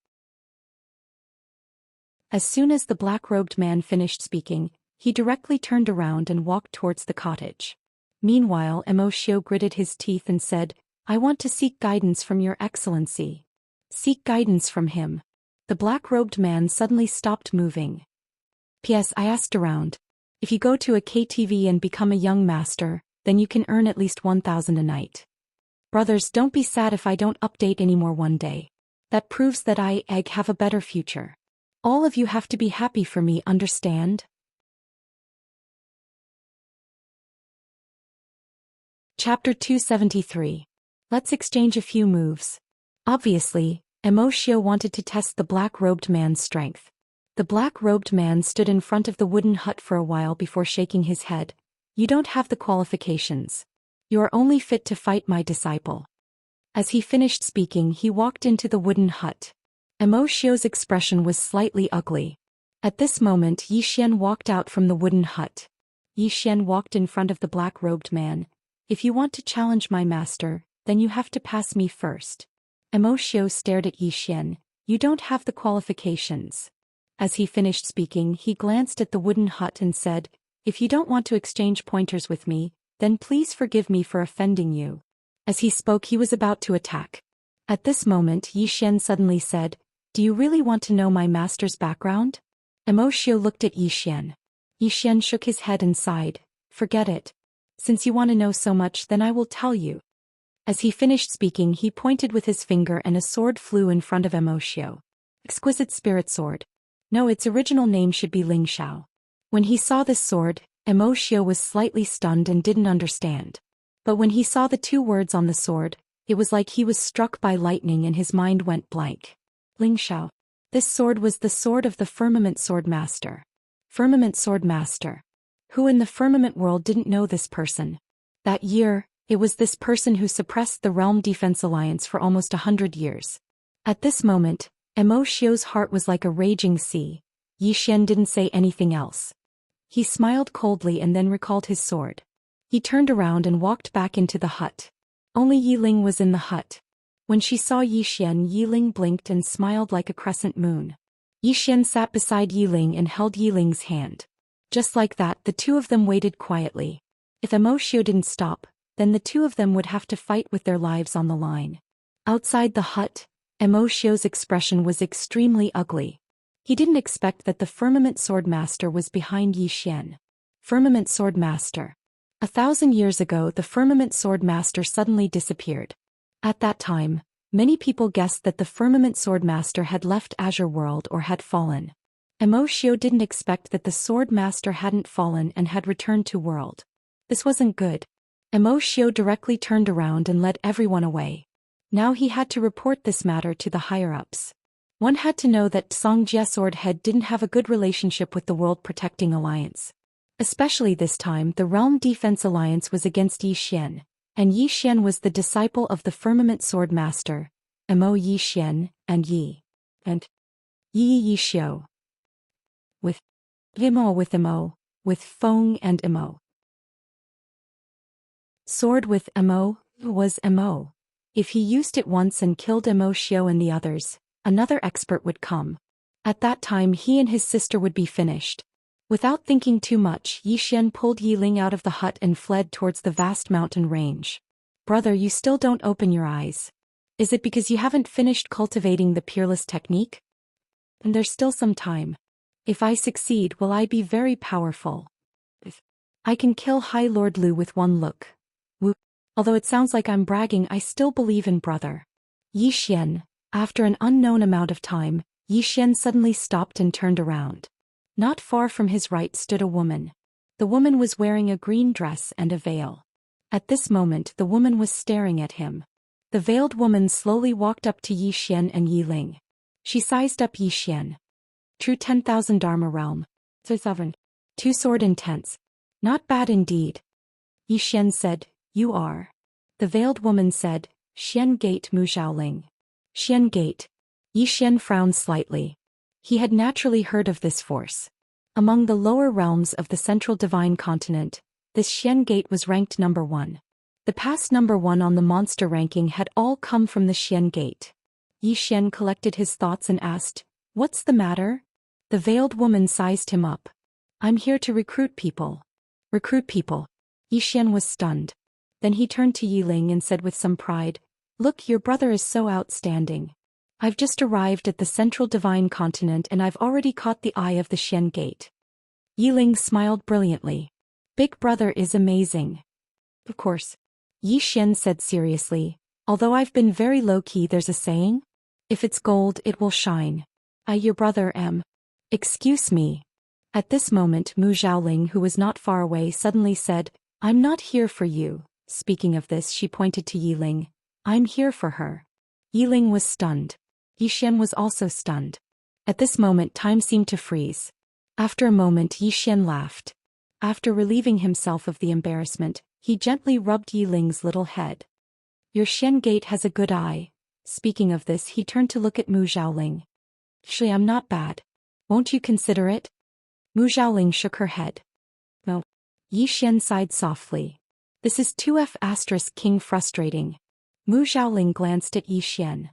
As soon as the black-robed man finished speaking, he directly turned around and walked towards the cottage. Meanwhile, Mo Xiu gritted his teeth and said, "I want to seek guidance from your excellency." "Seek guidance from him." The black-robed man suddenly stopped moving. "P.S. I asked around. If you go to a KTV and become a young master, then you can earn at least 1,000 a night. Brothers, don't be sad if I don't update anymore one day. That proves that I have a better future. All of you have to be happy for me, understand?" Chapter 273. Let's exchange a few moves. Obviously, Mo Xiu wanted to test the black-robed man's strength. The black-robed man stood in front of the wooden hut for a while before shaking his head. "You don't have the qualifications. You are only fit to fight my disciple." As he finished speaking, he walked into the wooden hut. Mo Xiu's expression was slightly ugly. At this moment, Yi Xian walked out from the wooden hut. Yi Xian walked in front of the black-robed man. "If you want to challenge my master, then you have to pass me first." Mo Xiu stared at Yi Xian. "You don't have the qualifications." As he finished speaking, he glanced at the wooden hut and said, "If you don't want to exchange pointers with me, then please forgive me for offending you." As he spoke, he was about to attack. At this moment, Yi Xian suddenly said, "Do you really want to know my master's background?" Mo Xiu looked at Yi Xian. Yi Xian shook his head and sighed. "Forget it. Since you want to know so much, then I will tell you." As he finished speaking, he pointed with his finger and a sword flew in front of Mo Xiu. Exquisite Spirit Sword. No, its original name should be Ling Shao. When he saw this sword, Mo Xiu was slightly stunned and didn't understand. But when he saw the two words on the sword, it was like he was struck by lightning and his mind went blank. Ling Shao. This sword was the sword of the Firmament Sword Master. Firmament Sword Master. Who in the Firmament world didn't know this person? That year, it was this person who suppressed the Realm Defense Alliance for almost 100 years. At this moment, Mo Xiu's heart was like a raging sea. Yi Xian didn't say anything else. He smiled coldly and then recalled his sword. He turned around and walked back into the hut. Only Yiling was in the hut. When she saw Yi Xian, Yiling blinked and smiled like a crescent moon. Yi Xian sat beside Yiling and held Yiling's hand. Just like that, the two of them waited quietly. If Xiao didn't stop, then the two of them would have to fight with their lives on the line. Outside the hut, Xiao's expression was extremely ugly. He didn't expect that the Firmament Sword Master was behind Yi Xian. Firmament Sword Master. 1,000 years ago, the Firmament Sword Master suddenly disappeared. At that time, many people guessed that the Firmament Sword Master had left Azure World or had fallen. Xiao didn't expect that the Sword Master hadn't fallen and had returned to world. This wasn't good. Xiao directly turned around and led everyone away. Now he had to report this matter to the higher-ups. One had to know that Xianxia Sword Head didn't have a good relationship with the World Protecting Alliance. Especially this time, the Realm Defense Alliance was against Yi Xian, and Yi Xian was the disciple of the Firmament Sword Master, Yi Xian, and Yi Xiao. With Feng and Imo. Sword with Imo was Imo. If he used it once and killed Xiao and the others, another expert would come. At that time he and his sister would be finished. Without thinking too much, Yi Xian pulled Yiling out of the hut and fled towards the vast mountain range. Brother, you still don't open your eyes. Is it because you haven't finished cultivating the peerless technique? And there's still some time. If I succeed, will I be very powerful? If I can kill High Lord Lu with one look. Although it sounds like I'm bragging, I still believe in brother. Yi Xian. After an unknown amount of time, Yi Xian suddenly stopped and turned around. Not far from his right stood a woman. The woman was wearing a green dress and a veil. At this moment the woman was staring at him. The veiled woman slowly walked up to Yi Xian and Yiling. She sized up Yi Xian. True 10,000 Dharma realm. 2 sword intense. Not bad indeed. Yi Xian said, you are. The veiled woman said, Xian Gate Mu Xiaoling. Xian Gate. Yi Xian frowned slightly. He had naturally heard of this force. Among the lower realms of the Central Divine Continent, this Xian Gate was ranked number 1. The past number 1 on the monster ranking had all come from the Xian Gate. Yi Xian collected his thoughts and asked, what's the matter? The veiled woman sized him up. I'm here to recruit people. Recruit people. Yi Xian was stunned. Then he turned to Yiling and said with some pride, look, your brother is so outstanding. I've just arrived at the Central Divine Continent and I've already caught the eye of the Xian Gate. Yiling smiled brilliantly. Big brother is amazing. Of course. Yi Xian said seriously, although I've been very low-key, there's a saying? If it's gold, it will shine. I, your brother, am. Excuse me. At this moment Mu Xiaoling, who was not far away, suddenly said, I'm not here for you. Speaking of this, she pointed to Yiling. I'm here for her. Yiling was stunned. Yi Xian was also stunned. At this moment time seemed to freeze. After a moment Yi Xian laughed. After relieving himself of the embarrassment, he gently rubbed Yiling's little head. Your Xian Gate has a good eye. Speaking of this, he turned to look at Mu Xiaoling. Actually, I'm not bad. Won't you consider it? Mu Xiaoling shook her head. No. Yi Xian sighed softly. This is 2F** king frustrating. Mu Xiaoling glanced at Yi Xian.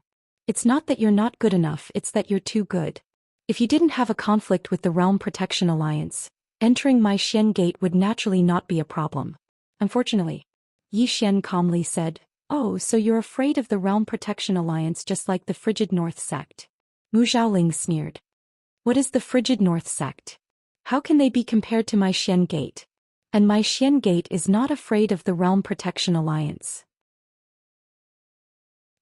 It's not that you're not good enough, it's that you're too good. If you didn't have a conflict with the Realm Protection Alliance, entering my Xian Gate would naturally not be a problem. Unfortunately. Yi Xian calmly said, oh, so you're afraid of the Realm Protection Alliance just like the Frigid North sect. Mu Xiaoling sneered. What is the Frigid North sect? How can they be compared to my Xian Gate? And my Xian Gate is not afraid of the Realm Protection Alliance.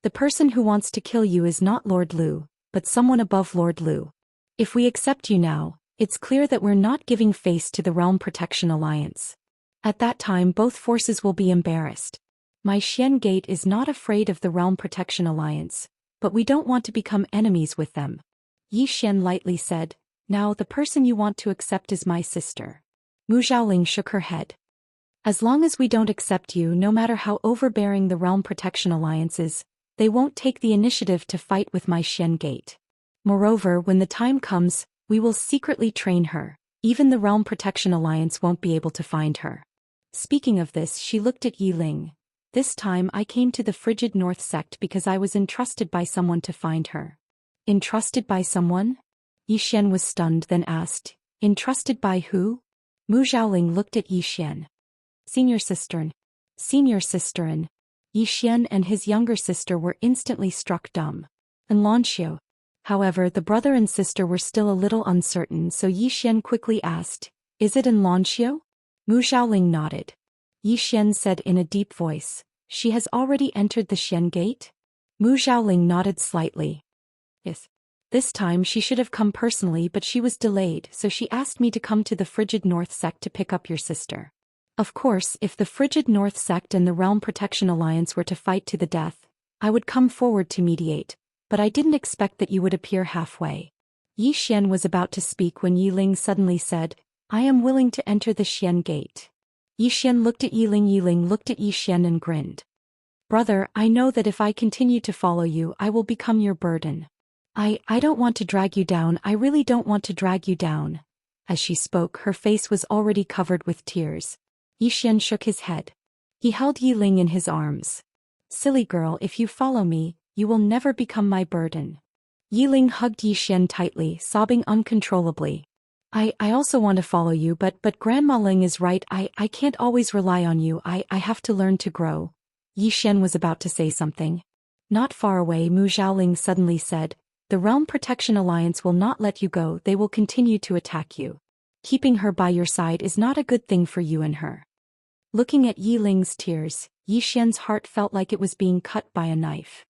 The person who wants to kill you is not Lord Lu, but someone above Lord Lu. If we accept you now, it's clear that we're not giving face to the Realm Protection Alliance. At that time both forces will be embarrassed. My Xian Gate is not afraid of the Realm Protection Alliance, but we don't want to become enemies with them. Yi Xian lightly said, now the person you want to accept is my sister. Mu Xiaoling shook her head. As long as we don't accept you, no matter how overbearing the Realm Protection Alliance is, they won't take the initiative to fight with my Xian Gate. Moreover, when the time comes, We will secretly train her. Even the Realm Protection Alliance won't be able to find her. Speaking of this, she looked at Yi Ling. This time I came to the Frigid North sect because I was entrusted by someone to find her. Entrusted by someone? Yi Xian was stunned, then asked, entrusted by who? Mu Xiaoling looked at Yi Xian. Senior sister. Senior sister. Yi Xian and his younger sister were instantly struck dumb. And Lanxiu. However, the brother and sister were still a little uncertain, so Yi Xian quickly asked, is it in Lanxiu? Mu Xiaoling nodded. Yi Xian said in a deep voice, she has already entered the Xian gate? Mu Xiaoling nodded slightly. Yes. This time she should have come personally, but she was delayed, so she asked me to come to the Frigid North sect to pick up your sister. Of course, if the Frigid North sect and the Realm Protection Alliance were to fight to the death, I would come forward to mediate, but I didn't expect that you would appear halfway. Yi Xian was about to speak when Yi Ling suddenly said, I am willing to enter the Xian gate. Yi Xian looked at Yi Ling looked at Yi Xian and grinned. Brother, I know that if I continue to follow you, I will become your burden. I don't want to drag you down, I really don't want to drag you down. As she spoke, her face was already covered with tears. Yi Xian shook his head. He held Yi Ling in his arms. Silly girl, if you follow me, you will never become my burden. Yi Ling hugged Yi Xian tightly, sobbing uncontrollably. I also want to follow you, but Grandma Ling is right, I can't always rely on you, I have to learn to grow. Yi Xian was about to say something. Not far away, Mu Xiaoling suddenly said, the Realm Protection Alliance will not let you go, they will continue to attack you. Keeping her by your side is not a good thing for you and her. Looking at Yi Ling's tears, Yi Xian's heart felt like it was being cut by a knife.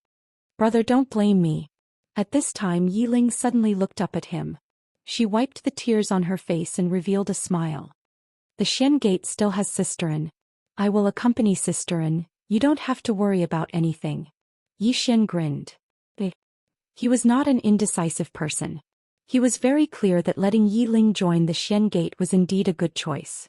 Brother, don't blame me. At this time Yi Ling suddenly looked up at him. She wiped the tears on her face and revealed a smile. The Xian gate still has Sisterin. I will accompany Sisterin, you don't have to worry about anything. Yi Xian grinned. He was not an indecisive person. He was very clear that letting Yi Ling join the Xian gate was indeed a good choice.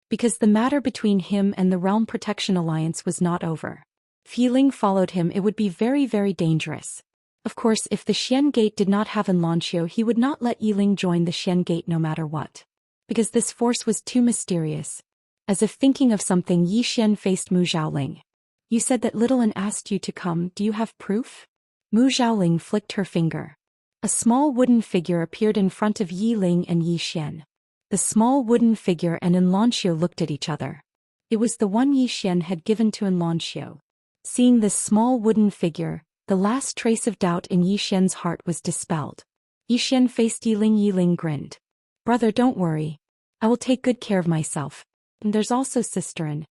Because the matter between him and the Realm Protection Alliance was not over. If Yi Ling followed him, it would be very, very dangerous. Of course, if the Xian gate did not have an Lanxiu, he would not let Yi Ling join the Xian gate no matter what. Because this force was too mysterious. As if thinking of something, Yi Xian faced Mu Xiaoling. You said that Little An asked you to come, do you have proof? Mu Xiaoling flicked her finger. A small wooden figure appeared in front of Yi Ling and Yi Xian. The small wooden figure and An Lanxiu looked at each other. It was the one Yi Xian had given to An Lanxiu. Seeing this small wooden figure, the last trace of doubt in Yi Xian's heart was dispelled. Yi Xian faced Yi Ling grinned. Brother, don't worry. I will take good care of myself. And there's also Sisterin.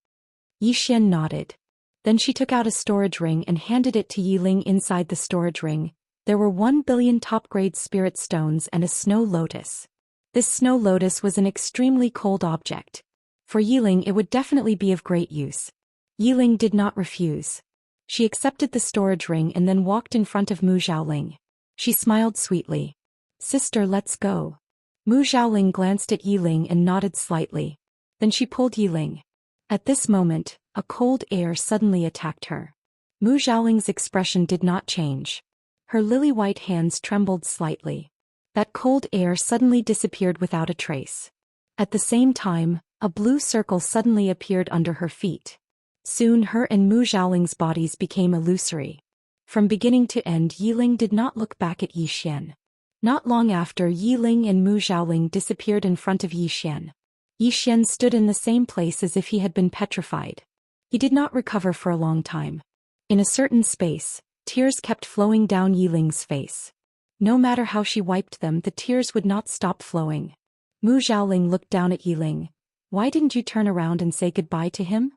Yi Xian nodded. Then she took out a storage ring and handed it to Yi Ling. Inside the storage ring, there were 1 billion top-grade spirit stones and a snow lotus. This snow lotus was an extremely cold object. For Yi Ling, it would definitely be of great use. Yi Ling did not refuse. She accepted the storage ring and then walked in front of Mu Xiaoling. She smiled sweetly. Sister, let's go. Mu Xiaoling glanced at Yi Ling and nodded slightly. Then she pulled Yi Ling. At this moment, a cold air suddenly attacked her. Mu Xiaoling's expression did not change. Her lily-white hands trembled slightly. That cold air suddenly disappeared without a trace. At the same time, a blue circle suddenly appeared under her feet. Soon her and Mu Xiaoling's bodies became illusory. From beginning to end, Yi Ling did not look back at Yi Xian. Not long after, Yi Ling and Mu Xiaoling disappeared in front of Yi Xian. Yi Xian stood in the same place as if he had been petrified. He did not recover for a long time. In a certain space, tears kept flowing down Yi Ling's face. No matter how she wiped them, the tears would not stop flowing. Mu Xiaoling looked down at Yi Ling. Why didn't you turn around and say goodbye to him?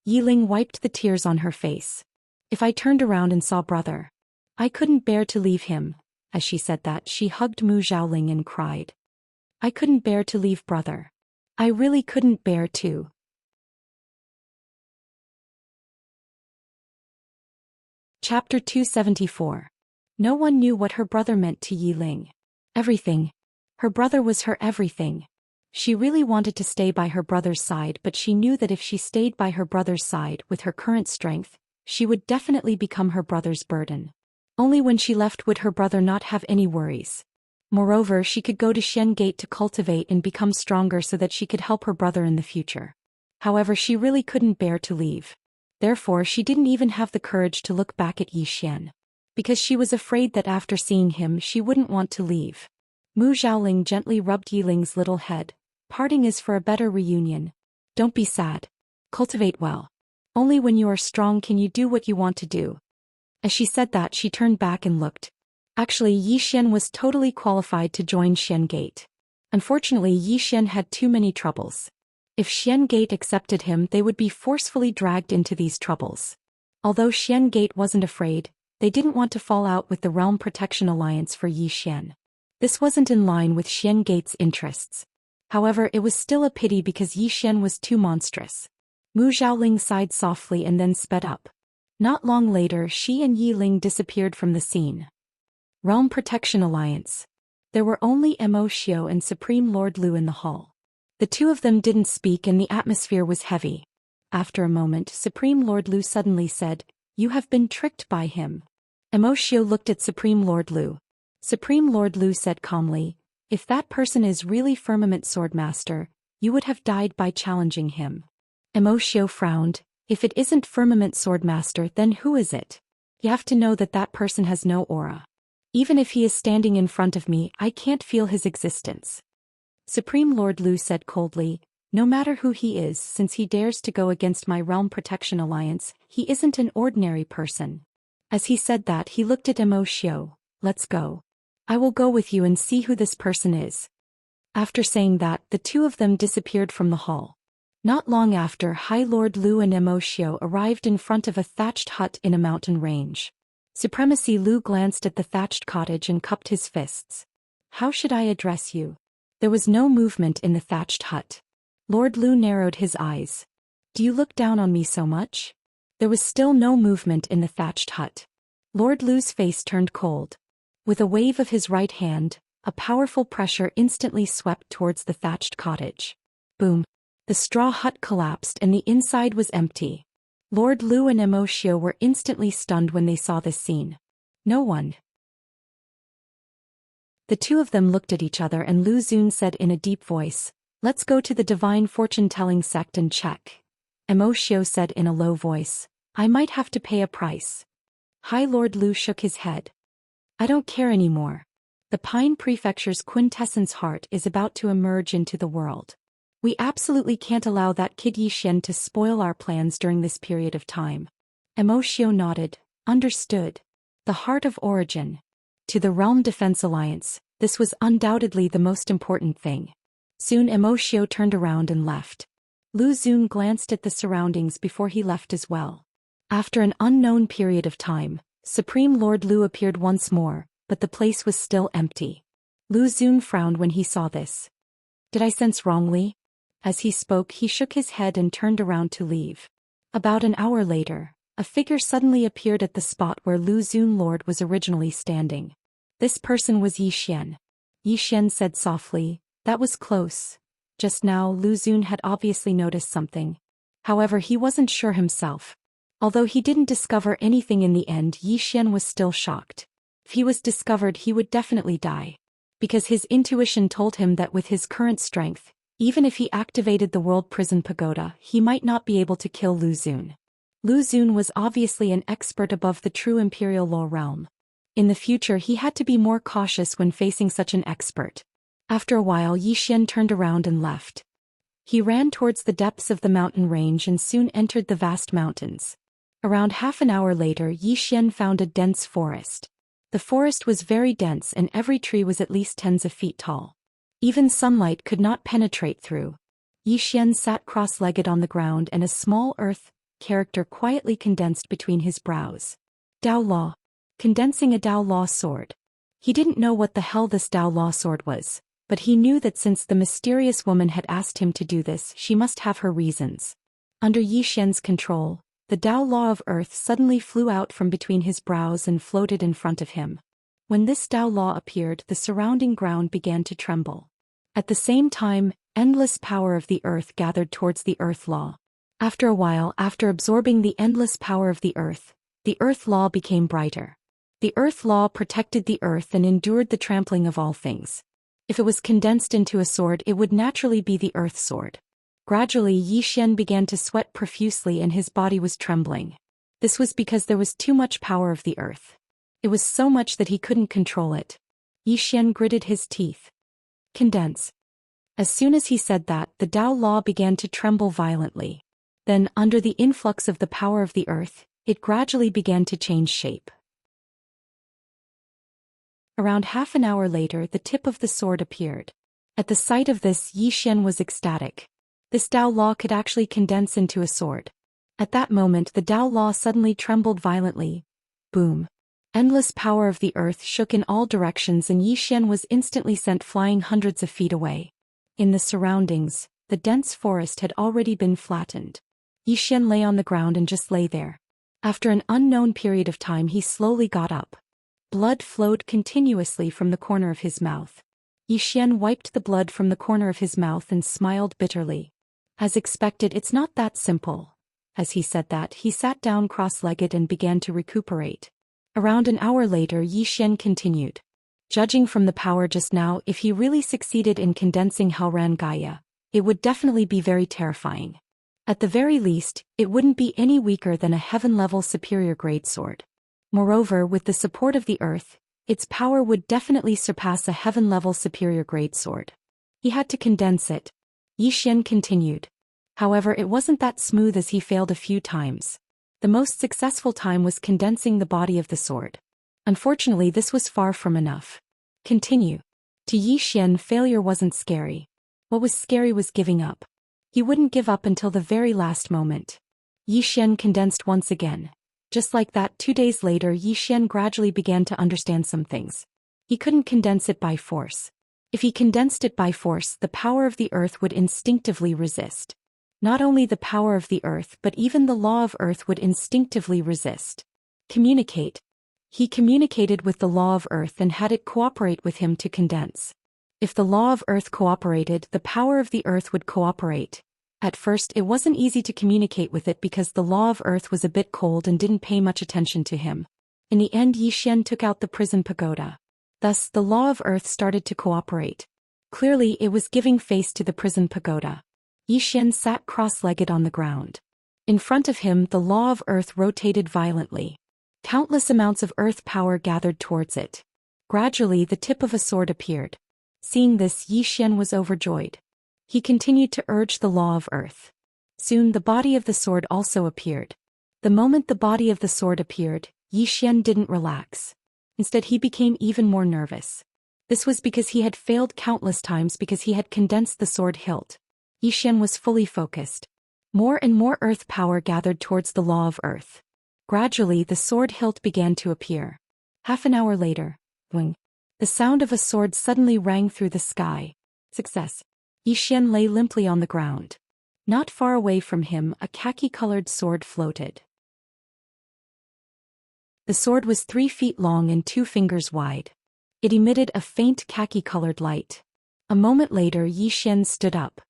Yi Ling wiped the tears on her face. If I turned around and saw brother, I couldn't bear to leave him. As she said that, she hugged Mu Xiaoling and cried. I couldn't bear to leave brother. I really couldn't bear to. Chapter 274. No one knew what her brother meant to Yi Ling. Everything. Her brother was her everything. She really wanted to stay by her brother's side, but she knew that if she stayed by her brother's side with her current strength, she would definitely become her brother's burden. Only when she left would her brother not have any worries. Moreover, she could go to Xian Gate to cultivate and become stronger so that she could help her brother in the future. However, she really couldn't bear to leave. Therefore, she didn't even have the courage to look back at Yi Xian. Because she was afraid that after seeing him she wouldn't want to leave. Mu Zhaoling gently rubbed Yiling's little head. Parting is for a better reunion. Don't be sad. Cultivate well. Only when you are strong can you do what you want to do. As she said that, she turned back and looked. Actually, Yi Xian was totally qualified to join Xian Gate. Unfortunately, Yi Xian had too many troubles. If Xian Gate accepted him, they would be forcefully dragged into these troubles. Although Xian Gate wasn't afraid, they didn't want to fall out with the Realm Protection Alliance for Yi Xian. This wasn't in line with Xian Gate's interests. However, it was still a pity because Yi Xian was too monstrous. Mu Zhaoling sighed softly and then sped up. Not long later, she and Yi Ling disappeared from the scene. Realm Protection Alliance. There were only Mo Xiao and Supreme Lord Lu in the hall. The two of them didn't speak and the atmosphere was heavy. After a moment, Supreme Lord Lu suddenly said, "You have been tricked by him." Mo Xiao looked at Supreme Lord Lu. Supreme Lord Lu said calmly, "If that person is really Firmament Swordmaster, you would have died by challenging him." Mo Xiao frowned. "If it isn't Firmament Swordmaster, then who is it? You have to know that that person has no aura. Even if he is standing in front of me, I can't feel his existence." Supreme Lord Lu said coldly, "No matter who he is, since he dares to go against my Realm Protection Alliance, he isn't an ordinary person." As he said that, he looked at Mo Xiao. "Let's go. I will go with you and see who this person is." After saying that, the two of them disappeared from the hall. Not long after, High Lord Lu and Mo Xiao arrived in front of a thatched hut in a mountain range. Supremacy Lu glanced at the thatched cottage and cupped his fists. "How should I address you?" There was no movement in the thatched hut. Lord Lu narrowed his eyes. "Do you look down on me so much?" There was still no movement in the thatched hut. Lord Lu's face turned cold. With a wave of his right hand, a powerful pressure instantly swept towards the thatched cottage. Boom! The straw hut collapsed and the inside was empty. Lord Lu and Mo Xiao were instantly stunned when they saw this scene. No one. The two of them looked at each other and Lu Xun said in a deep voice, "Let's go to the Divine Fortune-Telling Sect and check." Mo Xiao said in a low voice, "I might have to pay a price." High Lord Lu shook his head. "I don't care anymore. The Pine Prefecture's quintessence heart is about to emerge into the world. We absolutely can't allow that kid Yi Xian to spoil our plans during this period of time." Mo Xiao nodded. "Understood. The heart of origin. To the Realm Defense Alliance, this was undoubtedly the most important thing." Soon Mo Xiao turned around and left. Lu Xun glanced at the surroundings before he left as well. After an unknown period of time, Supreme Lord Lu appeared once more, but the place was still empty. Lu Xun frowned when he saw this. "Did I sense wrongly?" As he spoke, he shook his head and turned around to leave. About an hour later, a figure suddenly appeared at the spot where Lu Xun Lord was originally standing. This person was Yi Xian. Yi Xian said softly, "That was close." Just now, Lu Xun had obviously noticed something. However, he wasn't sure himself. Although he didn't discover anything in the end, Yi Xian was still shocked. If he was discovered, he would definitely die. Because his intuition told him that with his current strength, even if he activated the World Prison Pagoda, he might not be able to kill Lu Xun. Lu Xun was obviously an expert above the true Imperial Law realm. In the future, he had to be more cautious when facing such an expert. After a while, Yi Xian turned around and left. He ran towards the depths of the mountain range and soon entered the vast mountains. Around half an hour later, Yi Xian found a dense forest. The forest was very dense and every tree was at least tens of feet tall. Even sunlight could not penetrate through. Yi Xian sat cross-legged on the ground and a small earth character quietly condensed between his brows. Dao Law. Condensing a Dao Law sword. He didn't know what the hell this Dao Law sword was, but he knew that since the mysterious woman had asked him to do this, she must have her reasons. Under Yi Xian's control, the Dao Law of Earth suddenly flew out from between his brows and floated in front of him. When this Dao Law appeared, the surrounding ground began to tremble. At the same time, endless power of the earth gathered towards the Earth Law. After a while, after absorbing the endless power of the Earth Law became brighter. The earth law protected the earth and endured the trampling of all things. If it was condensed into a sword, it would naturally be the earth sword. Gradually, Xian began to sweat profusely and his body was trembling. This was because there was too much power of the earth. It was so much that he couldn't control it. Xian gritted his teeth. Condense. As soon as he said that, the Dao Law began to tremble violently. Then, under the influx of the power of the earth, it gradually began to change shape. Around half an hour later, the tip of the sword appeared. At the sight of this, Xian was ecstatic. This Dao Law could actually condense into a sword. At that moment, the Dao Law suddenly trembled violently. Boom. Endless power of the earth shook in all directions and Xian was instantly sent flying hundreds of feet away. In the surroundings, the dense forest had already been flattened. Xian lay on the ground and just lay there. After an unknown period of time, he slowly got up. Blood flowed continuously from the corner of his mouth. Xian wiped the blood from the corner of his mouth and smiled bitterly. As expected, it's not that simple. As he said that, he sat down cross-legged and began to recuperate. Around an hour later, Xian continued. Judging from the power just now, if he really succeeded in condensing Hellran Gaia, it would definitely be very terrifying. At the very least, it wouldn't be any weaker than a heaven-level superior grade sword. Moreover, with the support of the earth, its power would definitely surpass a heaven-level superior grade sword. He had to condense it. Xian continued. However, it wasn't that smooth as he failed a few times. The most successful time was condensing the body of the sword. Unfortunately, this was far from enough. Continue. To Xian, failure wasn't scary. What was scary was giving up. He wouldn't give up until the very last moment. Xian condensed once again. Just like that, 2 days later, Xian gradually began to understand some things. He couldn't condense it by force. If he condensed it by force, the power of the earth would instinctively resist. Not only the power of the earth but even the law of earth would instinctively resist. Communicate. He communicated with the law of earth and had it cooperate with him to condense. If the law of earth cooperated, the power of the earth would cooperate. At first, it wasn't easy to communicate with it because the law of earth was a bit cold and didn't pay much attention to him. In the end, Xian took out the prison pagoda. Thus, the law of earth started to cooperate. Clearly, it was giving face to the prison pagoda. Xian sat cross-legged on the ground. In front of him, the law of earth rotated violently. Countless amounts of earth power gathered towards it. Gradually, the tip of a sword appeared. Seeing this, Xian was overjoyed. He continued to urge the law of earth. Soon, the body of the sword also appeared. The moment the body of the sword appeared, Xian didn't relax. Instead, he became even more nervous. This was because he had failed countless times because he had condensed the sword hilt. Xian was fully focused. More and more earth power gathered towards the law of earth. Gradually, the sword hilt began to appear. Half an hour later, wing. The sound of a sword suddenly rang through the sky. Success. Xian lay limply on the ground. Not far away from him, a khaki-colored sword floated. The sword was 3 feet long and 2 fingers wide. It emitted a faint khaki-colored light. A moment later, Xian stood up.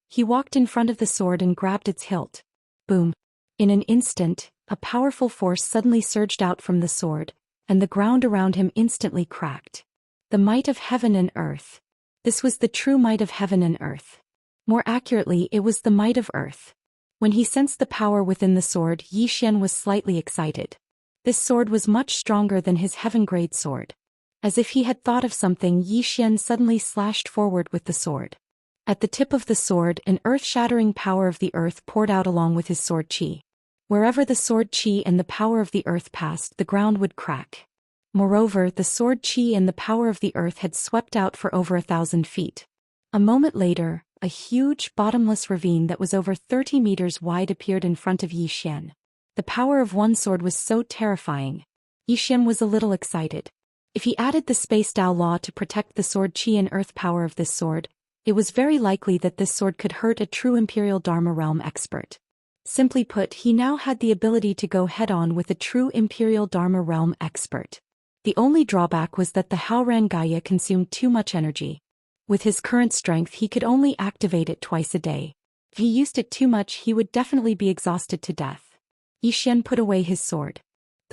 He walked in front of the sword and grabbed its hilt. Boom. In an instant, a powerful force suddenly surged out from the sword, and the ground around him instantly cracked. The might of heaven and earth. This was the true might of heaven and earth. More accurately, it was the might of earth. When he sensed the power within the sword, Xian was slightly excited. This sword was much stronger than his heaven-grade sword. As if he had thought of something, Xian suddenly slashed forward with the sword. At the tip of the sword, an earth-shattering power of the earth poured out along with his sword chi. Wherever the sword chi and the power of the earth passed, the ground would crack. Moreover, the sword chi and the power of the earth had swept out for over 1,000 feet. A moment later, a huge, bottomless ravine that was over 30 meters wide appeared in front of Xian. The power of one sword was so terrifying. Xian was a little excited. If he added the Space Dao Law to protect the sword chi and earth power of this sword, it was very likely that this sword could hurt a true Imperial Dharma Realm expert. Simply put, he now had the ability to go head-on with a true Imperial Dharma Realm expert. The only drawback was that the Hellran Gaia consumed too much energy. With his current strength, he could only activate it twice a day. If he used it too much, he would definitely be exhausted to death. Xian put away his sword.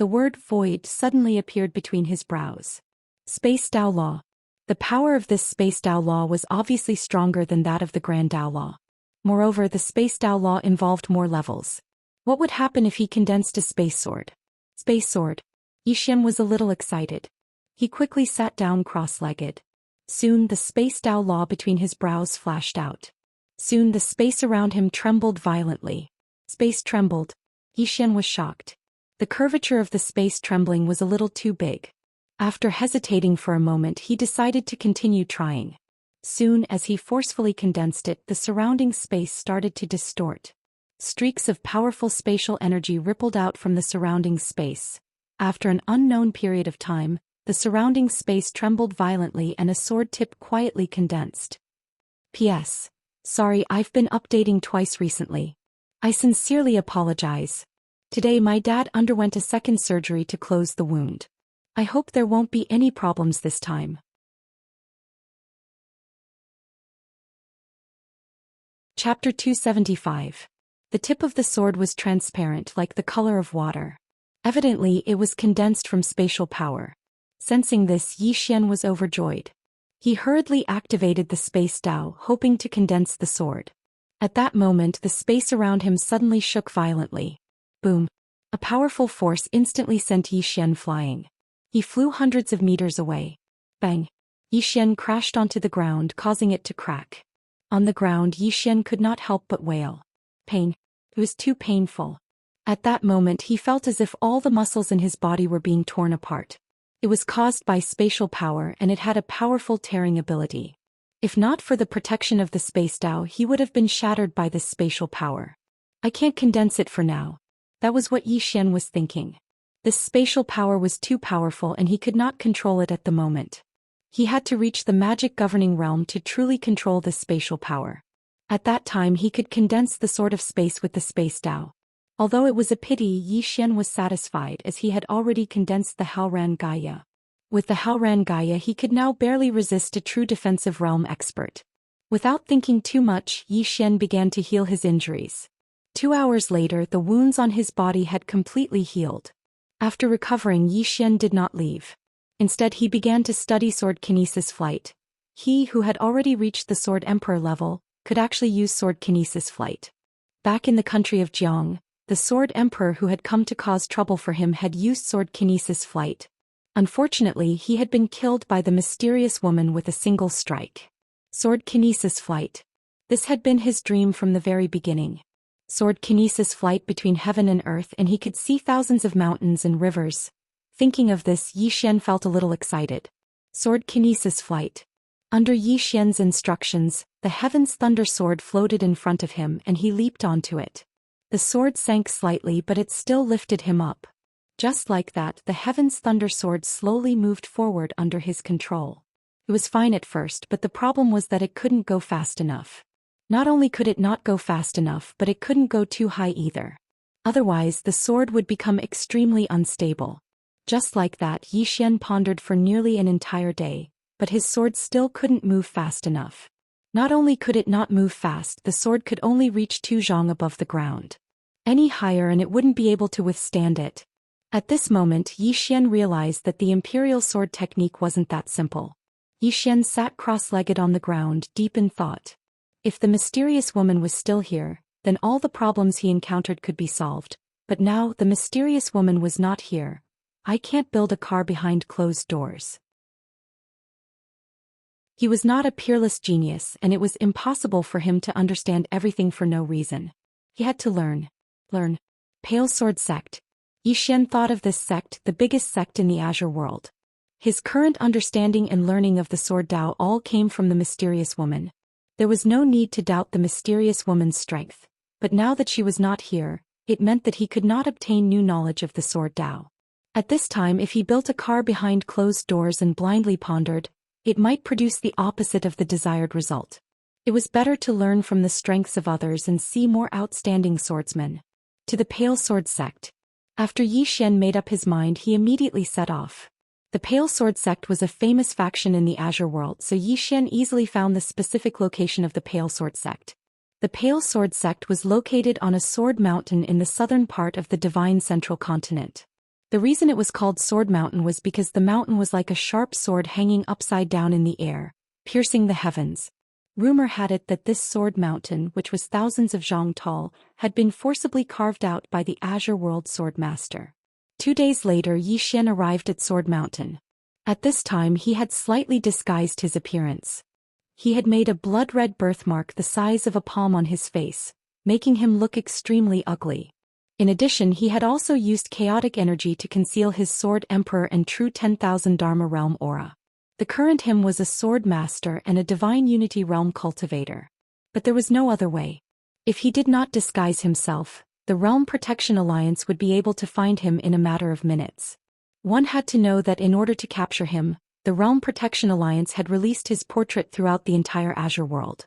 the word void suddenly appeared between his brows. Space Dao Law. The power of this Space Dao Law was obviously stronger than that of the Grand Dao Law. Moreover, the Space Dao Law involved more levels. What would happen if he condensed a space sword? Space sword. Yi Xian was a little excited. He quickly sat down cross-legged. Soon the Space Dao Law between his brows flashed out. Soon the space around him trembled violently. Space trembled. Yi Xian was shocked. The curvature of the space trembling was a little too big. After hesitating for a moment, he decided to continue trying. Soon as he forcefully condensed it, the surrounding space started to distort. Streaks of powerful spatial energy rippled out from the surrounding space. After an unknown period of time, the surrounding space trembled violently and a sword tip quietly condensed. P.S. Sorry, I've been updating twice recently. I sincerely apologize. Today my dad underwent a second surgery to close the wound. I hope there won't be any problems this time. Chapter 275. The tip of the sword was transparent like the color of water. Evidently, it was condensed from spatial power. Sensing this, Yi Xian was overjoyed. He hurriedly activated the Space Dao, hoping to condense the sword. At that moment, the space around him suddenly shook violently. Boom! A powerful force instantly sent Yi Xian flying. He flew hundreds of meters away. Bang! Yi Xian crashed onto the ground, causing it to crack. On the ground, Yi Xian could not help but wail. Pain. It was too painful. At that moment, he felt as if all the muscles in his body were being torn apart. It was caused by spatial power and it had a powerful tearing ability. If not for the protection of the Space Dao, he would have been shattered by this spatial power. I can't condense it for now. That was what Yi Xian was thinking. This spatial power was too powerful and he could not control it at the moment. He had to reach the magic governing realm to truly control this spatial power. At that time he could condense the Sword of Space with the Space Dao. Although it was a pity, Yi Xian was satisfied as he had already condensed the Haoran Gaia. With the Haoran Gaia he could now barely resist a true defensive realm expert. Without thinking too much, Yi Xian began to heal his injuries. 2 hours later, the wounds on his body had completely healed. After recovering, Yi Xian did not leave. Instead, he began to study sword kinesis flight. He who had already reached the Sword Emperor level could actually use sword kinesis flight. Back in the country of Jiang, the Sword Emperor who had come to cause trouble for him had used sword kinesis flight. Unfortunately, he had been killed by the mysterious woman with a single strike. Sword kinesis flight. This had been his dream from the very beginning. Sword kinesis flight between heaven and earth, and he could see thousands of mountains and rivers. Thinking of this, Yi Xian felt a little excited. Sword kinesis flight. Under Yi Xian's instructions, the Heaven's Thunder Sword floated in front of him and he leaped onto it. The sword sank slightly, but it still lifted him up. Just like that, the Heaven's Thunder Sword slowly moved forward under his control. It was fine at first, but the problem was that it couldn't go fast enough. Not only could it not go fast enough, but it couldn't go too high either. Otherwise, the sword would become extremely unstable. Just like that, Yi Xian pondered for nearly an entire day, but his sword still couldn't move fast enough. Not only could it not move fast, the sword could only reach 2 zhang above the ground. Any higher and it wouldn't be able to withstand it. At this moment, Yi Xian realized that the imperial sword technique wasn't that simple. Yi Xian sat cross-legged on the ground, deep in thought. If the mysterious woman was still here, then all the problems he encountered could be solved. But now, the mysterious woman was not here. I can't build a car behind closed doors. He was not a peerless genius, and it was impossible for him to understand everything for no reason. He had to learn. Pale Sword Sect. Yi Xian thought of this sect, the biggest sect in the Azure world. His current understanding and learning of the Sword Dao all came from the mysterious woman. There was no need to doubt the mysterious woman's strength, but now that she was not here, it meant that he could not obtain new knowledge of the Sword Dao. At this time, if he built a car behind closed doors and blindly pondered, it might produce the opposite of the desired result. It was better to learn from the strengths of others and see more outstanding swordsmen. To the Pale Sword Sect. After Yi Xian made up his mind, he immediately set off. The Pale Sword Sect was a famous faction in the Azure world, so Yi Xian easily found the specific location of the Pale Sword Sect. The Pale Sword Sect was located on a sword mountain in the southern part of the Divine Central Continent. The reason it was called Sword Mountain was because the mountain was like a sharp sword hanging upside down in the air, piercing the heavens. Rumor had it that this Sword Mountain, which was thousands of zhang tall, had been forcibly carved out by the Azure World Sword Master. 2 days later, Xian arrived at Sword Mountain. At this time he had slightly disguised his appearance. He had made a blood-red birthmark the size of a palm on his face, making him look extremely ugly. In addition, he had also used chaotic energy to conceal his Sword Emperor and true 10,000 Dharma Realm aura. The current him was a Sword Master and a Divine Unity Realm Cultivator. But there was no other way. If he did not disguise himself, the Realm Protection Alliance would be able to find him in a matter of minutes. One had to know that in order to capture him, the Realm Protection Alliance had released his portrait throughout the entire Azure world.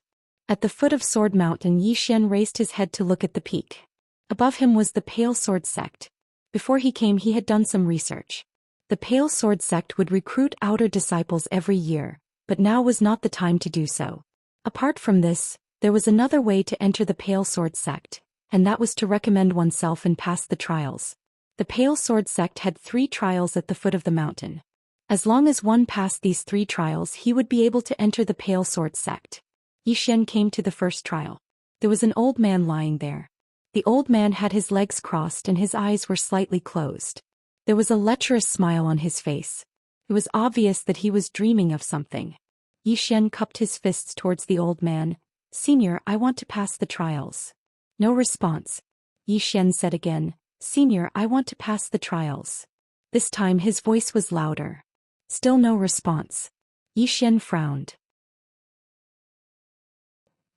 At the foot of Sword Mountain, Xian raised his head to look at the peak. Above him was the Pale Sword Sect. Before he came, he had done some research. The Pale Sword Sect would recruit outer disciples every year, but now was not the time to do so. Apart from this, there was another way to enter the Pale Sword Sect, and that was to recommend oneself and pass the trials. The Pale Sword Sect had 3 trials at the foot of the mountain. As long as one passed these 3 trials, he would be able to enter the Pale Sword Sect. Xian came to the first trial. There was an old man lying there. The old man had his legs crossed and his eyes were slightly closed. There was a lecherous smile on his face. It was obvious that he was dreaming of something. Xian cupped his fists towards the old man. "Senior, I want to pass the trials." No response. Xian said again, "Senior, I want to pass the trials." This time his voice was louder. Still no response. Xian frowned.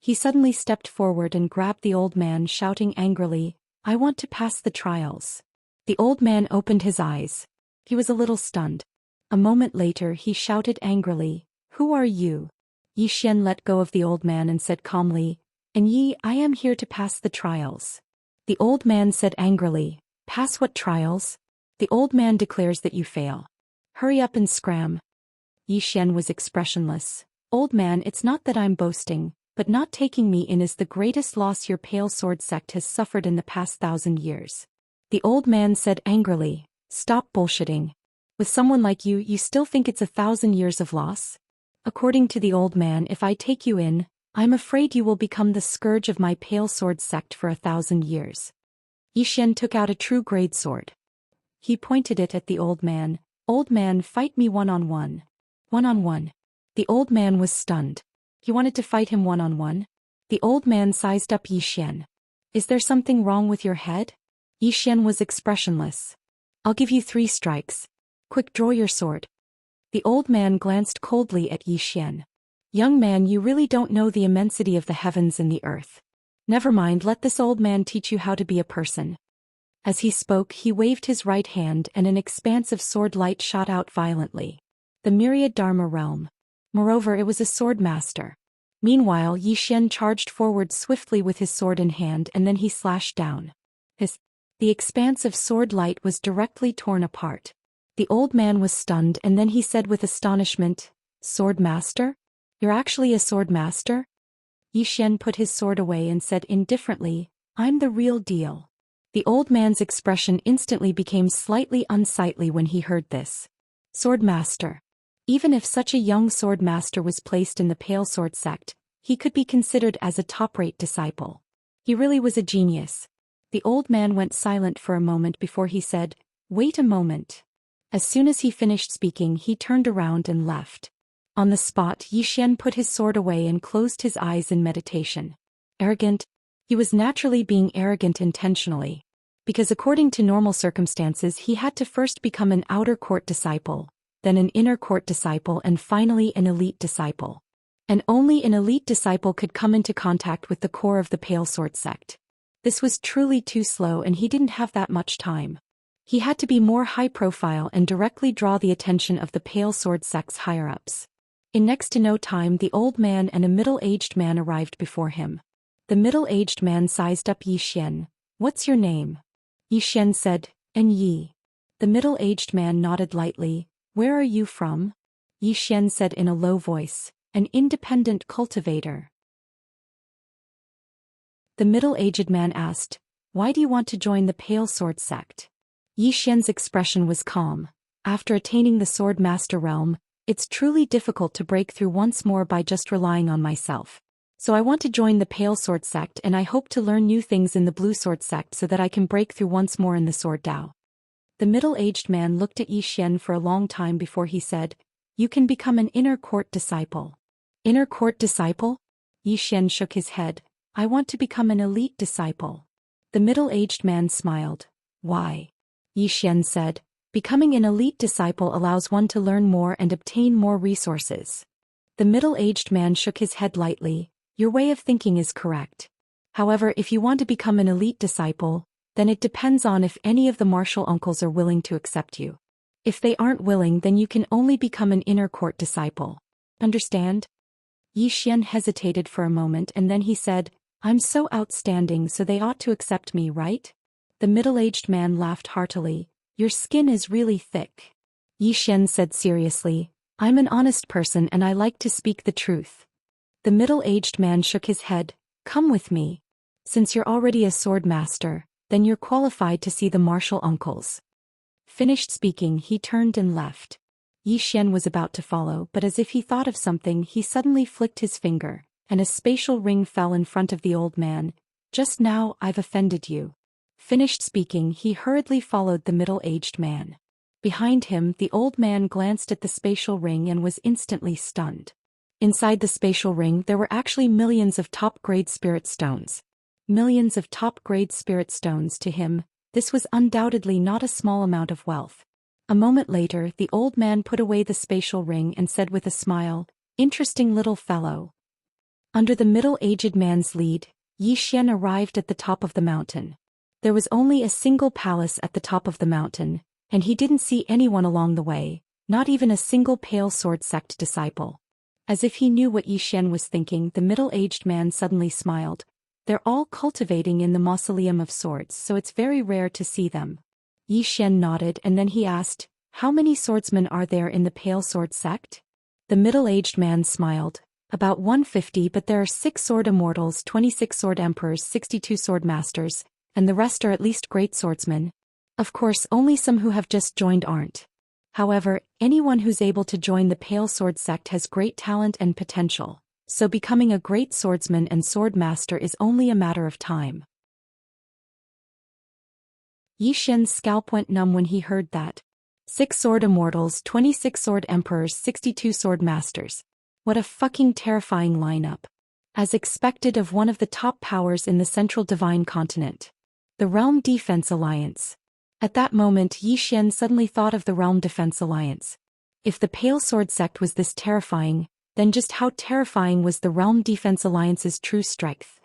He suddenly stepped forward and grabbed the old man, shouting angrily, "I want to pass the trials." The old man opened his eyes. He was a little stunned. A moment later he shouted angrily, "Who are you?" Xian let go of the old man and said calmly, I am here to pass the trials." The old man said angrily, "Pass what trials? The old man declares that you fail. Hurry up and scram." Xian was expressionless. "Old man, it's not that I'm boasting, but not taking me in is the greatest loss your Pale Sword Sect has suffered in the past 1,000 years. The old man said angrily, "Stop bullshitting. With someone like you, you still think it's 1,000 years of loss? According to the old man, if I take you in, I'm afraid you will become the scourge of my Pale Sword Sect for 1,000 years." Xian took out a true grade sword. He pointed it at the old man. "Old man, fight me one-on-one." One-on-one. The old man was stunned. He wanted to fight him one-on-one? The old man sized up Xian. "Is there something wrong with your head?" Xian was expressionless. "I'll give you 3 strikes. Quick, draw your sword." The old man glanced coldly at Xian. "Young man, you really don't know the immensity of the heavens and the earth. Never mind, let this old man teach you how to be a person." As he spoke, he waved his right hand and an expanse of sword light shot out violently. The myriad Dharma realm. Moreover, it was a sword master. Meanwhile, Xian charged forward swiftly with his sword in hand and then he slashed down. The expanse of sword light was directly torn apart. The old man was stunned and then he said with astonishment, "Sword master? You're actually a sword master?" Xian put his sword away and said indifferently, "I'm the real deal." The old man's expression instantly became slightly unsightly when he heard this. Sword master. Even if such a young sword master was placed in the Pale Sword Sect, he could be considered as a top-rate disciple. He really was a genius. The old man went silent for a moment before he said, "Wait a moment." As soon as he finished speaking, he turned around and left. On the spot, Xian put his sword away and closed his eyes in meditation. Arrogant? He was naturally being arrogant intentionally. Because according to normal circumstances, he had to first become an outer court disciple, then an inner court disciple, and finally an elite disciple. And only an elite disciple could come into contact with the core of the Pale Sword Sect. This was truly too slow and he didn't have that much time. He had to be more high-profile and directly draw the attention of the Pale Sword Sect's higher-ups. In next to no time, the old man and a middle-aged man arrived before him. The middle-aged man sized up Xian. "What's your name?" Xian said, "Yi." The middle-aged man nodded lightly. "Where are you from?" Xian said in a low voice, "An independent cultivator." The middle-aged man asked, "Why do you want to join the Pale Sword Sect?" Yi Xian's expression was calm. After attaining the Sword Master realm, it's truly difficult to break through once more by just relying on myself. So I want to join the Pale Sword sect, and I hope to learn new things in the Blue Sword sect so that I can break through once more in the Sword Dao. The middle-aged man looked at Yi Xian for a long time before he said, "You can become an inner court disciple." Inner court disciple? Yi Xian shook his head. "I want to become an elite disciple." The middle-aged man smiled. "Why?" Yi Xian said, "Becoming an elite disciple allows one to learn more and obtain more resources." The middle-aged man shook his head lightly. "Your way of thinking is correct. However, if you want to become an elite disciple, then it depends on if any of the martial uncles are willing to accept you. If they aren't willing, then you can only become an inner court disciple. Understand?" Yi Xian hesitated for a moment and then he said, "I'm so outstanding, so they ought to accept me, right?" The middle-aged man laughed heartily. "Your skin is really thick." Yi Xian said seriously, "I'm an honest person and I like to speak the truth." The middle-aged man shook his head. "Come with me. Since you're already a sword master, then you're qualified to see the martial uncles." Finished speaking, he turned and left. Yi Xian was about to follow, but as if he thought of something, he suddenly flicked his finger, and a spatial ring fell in front of the old man. "Just now, I've offended you." Finished speaking, he hurriedly followed the middle-aged man. Behind him, the old man glanced at the spatial ring and was instantly stunned. Inside the spatial ring there were actually millions of top-grade spirit stones. Millions of top-grade spirit stones. To him, this was undoubtedly not a small amount of wealth. A moment later, the old man put away the spatial ring and said with a smile, "Interesting little fellow." Under the middle-aged man's lead, Yi Xian arrived at the top of the mountain. There was only a single palace at the top of the mountain, and he didn't see anyone along the way, not even a single Pale Sword sect disciple. As if he knew what Yi Xian was thinking, the middle-aged man suddenly smiled. "They're all cultivating in the Mausoleum of Swords, so it's very rare to see them." Yi Xian nodded and then he asked, "How many swordsmen are there in the Pale Sword sect?" The middle-aged man smiled. "About 150, but there are 6 sword immortals, 26 sword emperors, 62 sword masters, and the rest are at least great swordsmen. Of course, only some who have just joined aren't. However, anyone who's able to join the Pale Sword sect has great talent and potential, so becoming a great swordsman and sword master is only a matter of time." Yi Xian's scalp went numb when he heard that. 6 sword immortals, 26 sword emperors, 62 sword masters. What a fucking terrifying lineup. As expected of one of the top powers in the Central Divine Continent. The Realm Defense Alliance. At that moment, Yi Xian suddenly thought of the Realm Defense Alliance. If the Pale Sword sect was this terrifying, then just how terrifying was the Realm Defense Alliance's true strength?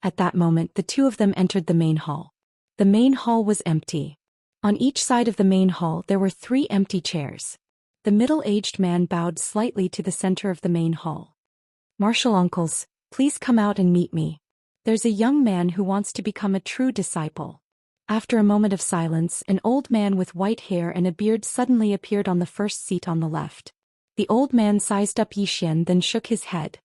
At that moment, the two of them entered the main hall. The main hall was empty. On each side of the main hall there were 3 empty chairs. The middle-aged man bowed slightly to the center of the main hall. "Martial uncles, please come out and meet me. There's a young man who wants to become a true disciple." After a moment of silence, an old man with white hair and a beard suddenly appeared on the first seat on the left. The old man sized up Yi Xian, then shook his head.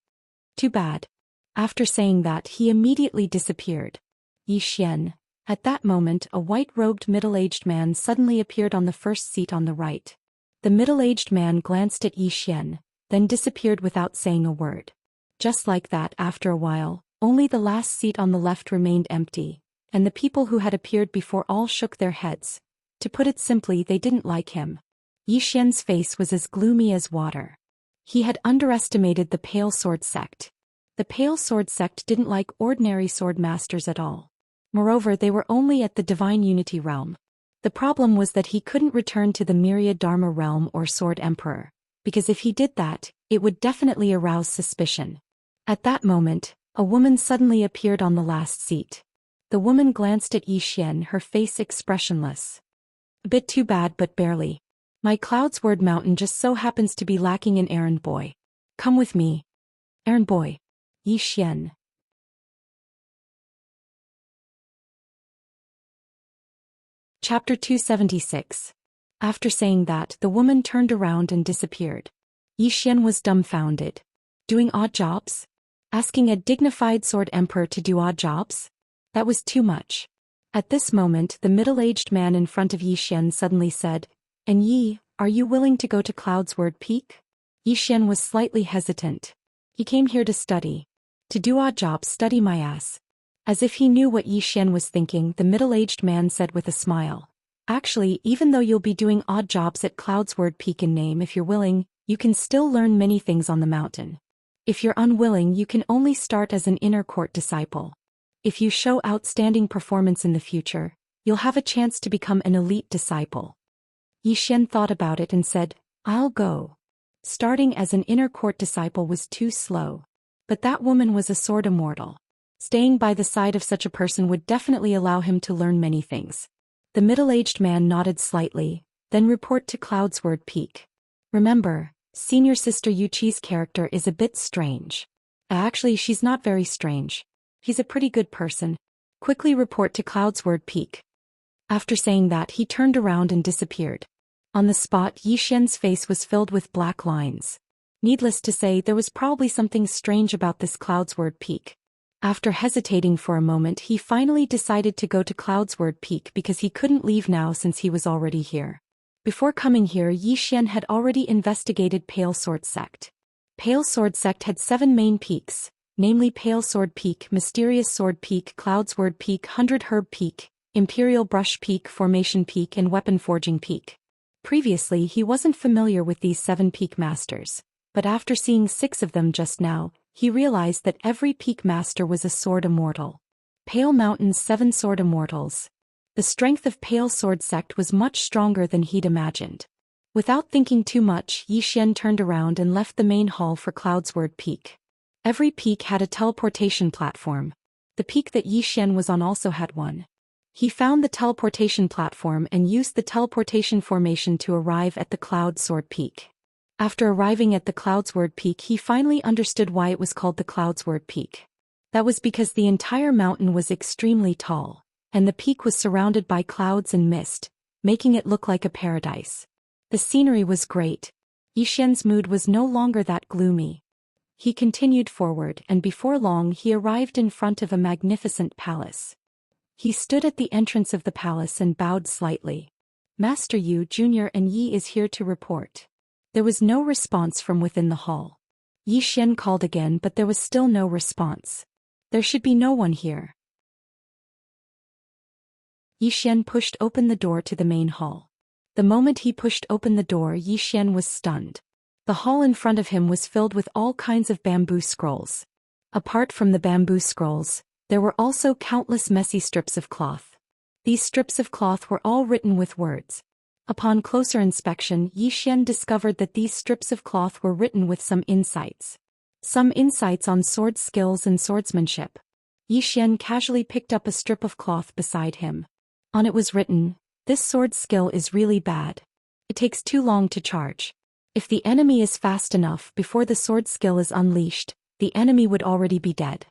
"Too bad." After saying that, he immediately disappeared. Yi Xian. At that moment, a white-robed middle-aged man suddenly appeared on the first seat on the right. The middle-aged man glanced at Yi Xian, then disappeared without saying a word. Just like that, after a while, only the last seat on the left remained empty, and the people who had appeared before all shook their heads. To put it simply, they didn't like him. Yi Xian's face was as gloomy as water. He had underestimated the Pale Sword sect. The Pale Sword sect didn't like ordinary sword masters at all. Moreover, they were only at the Divine Unity realm. The problem was that he couldn't return to the Myriad Dharma realm or Sword Emperor, because if he did that, it would definitely arouse suspicion. At that moment, a woman suddenly appeared on the last seat. The woman glanced at Yi Xian, her face expressionless. "A bit too bad, but barely. My Cloudsword Mountain just so happens to be lacking an errand boy. Come with me." "Errand boy." Yi Xian. Chapter 276. After saying that, the woman turned around and disappeared. Yi Xian was dumbfounded. Doing odd jobs? Asking a dignified sword emperor to do odd jobs? That was too much. At this moment, the middle-aged man in front of Yi Xian suddenly said, "And Yi, are you willing to go to Cloudsword Peak?" Yi Xian was slightly hesitant. "He came here to study. To do odd jobs, study my ass." As if he knew what Yi Xian was thinking, the middle-aged man said with a smile, "Actually, even though you'll be doing odd jobs at Cloudsword Peak in name, if you're willing, you can still learn many things on the mountain. If you're unwilling, you can only start as an inner court disciple. If you show outstanding performance in the future, you'll have a chance to become an elite disciple." Yi Xian thought about it and said, "I'll go." Starting as an inner court disciple was too slow. But that woman was a sword immortal. Staying by the side of such a person would definitely allow him to learn many things. The middle-aged man nodded slightly, then report to Cloudsword Peak. Remember, senior sister Yuqi's character is a bit strange. Actually, she's not very strange. He's a pretty good person. Quickly report to Cloudsword Peak. After saying that, he turned around and disappeared. On the spot, Yi Xian's face was filled with black lines. Needless to say, there was probably something strange about this Cloudsword Peak. After hesitating for a moment, he finally decided to go to Cloudsword Peak because he couldn't leave now since he was already here. Before coming here, Yi Xian had already investigated Pale Sword Sect. Pale Sword Sect had 7 main peaks, namely Pale Sword Peak, Mysterious Sword Peak, Cloudsword Peak, 100 Herb Peak, Imperial Brush Peak, Formation Peak, and Weapon Forging Peak. Previously, he wasn't familiar with these 7 peak masters, but after seeing 6 of them just now, he realized that every peak master was a sword immortal. Pale Mountain's 7 sword immortals. The strength of Pale Sword Sect was much stronger than he'd imagined. Without thinking too much, Yi Xian turned around and left the main hall for Cloudsword Peak. Every peak had a teleportation platform. The peak that Yi Xian was on also had one. He found the teleportation platform and used the teleportation formation to arrive at the Cloudsword Peak. After arriving at the Cloudsword Peak, he finally understood why it was called the Cloudsword Peak. That was because the entire mountain was extremely tall, and the peak was surrounded by clouds and mist, making it look like a paradise. The scenery was great. Yi Xian's mood was no longer that gloomy. He continued forward, and before long he arrived in front of a magnificent palace. He stood at the entrance of the palace and bowed slightly. "Master Yu Jr. and Yi is here to report." There was no response from within the hall. Yi Xian called again, but there was still no response. There should be no one here. Yi Xian pushed open the door to the main hall. The moment he pushed open the door, Yi Xian was stunned. The hall in front of him was filled with all kinds of bamboo scrolls. Apart from the bamboo scrolls, there were also countless messy strips of cloth. These strips of cloth were all written with words. Upon closer inspection, Yi Xian discovered that these strips of cloth were written with some insights. Some insights on sword skills and swordsmanship. Yi Xian casually picked up a strip of cloth beside him. On it was written, "This sword skill is really bad. It takes too long to charge. If the enemy is fast enough before the sword skill is unleashed, the enemy would already be dead.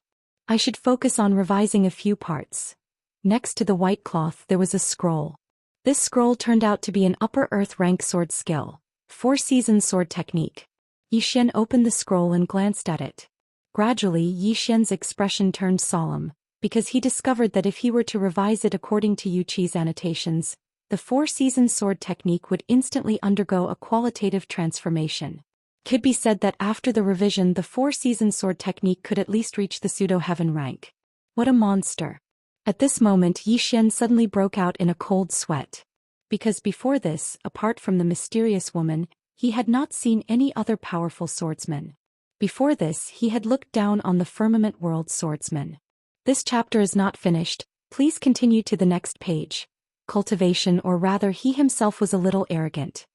I should focus on revising a few parts." Next to the white cloth there was a scroll. This scroll turned out to be an upper earth rank sword skill, 4 season sword technique. Yi Xian opened the scroll and glanced at it. Gradually Yi Xian's expression turned solemn, because he discovered that if he were to revise it according to Yuqi's annotations, the 4 season sword technique would instantly undergo a qualitative transformation. Could be said that after the revision the 4 season sword technique could at least reach the pseudo-heaven rank. What a monster. At this moment Yi Xian suddenly broke out in a cold sweat. Because before this, apart from the mysterious woman, he had not seen any other powerful swordsman. Before this, he had looked down on the firmament world swordsman. This chapter is not finished, please continue to the next page. Cultivation, or rather he himself was a little arrogant.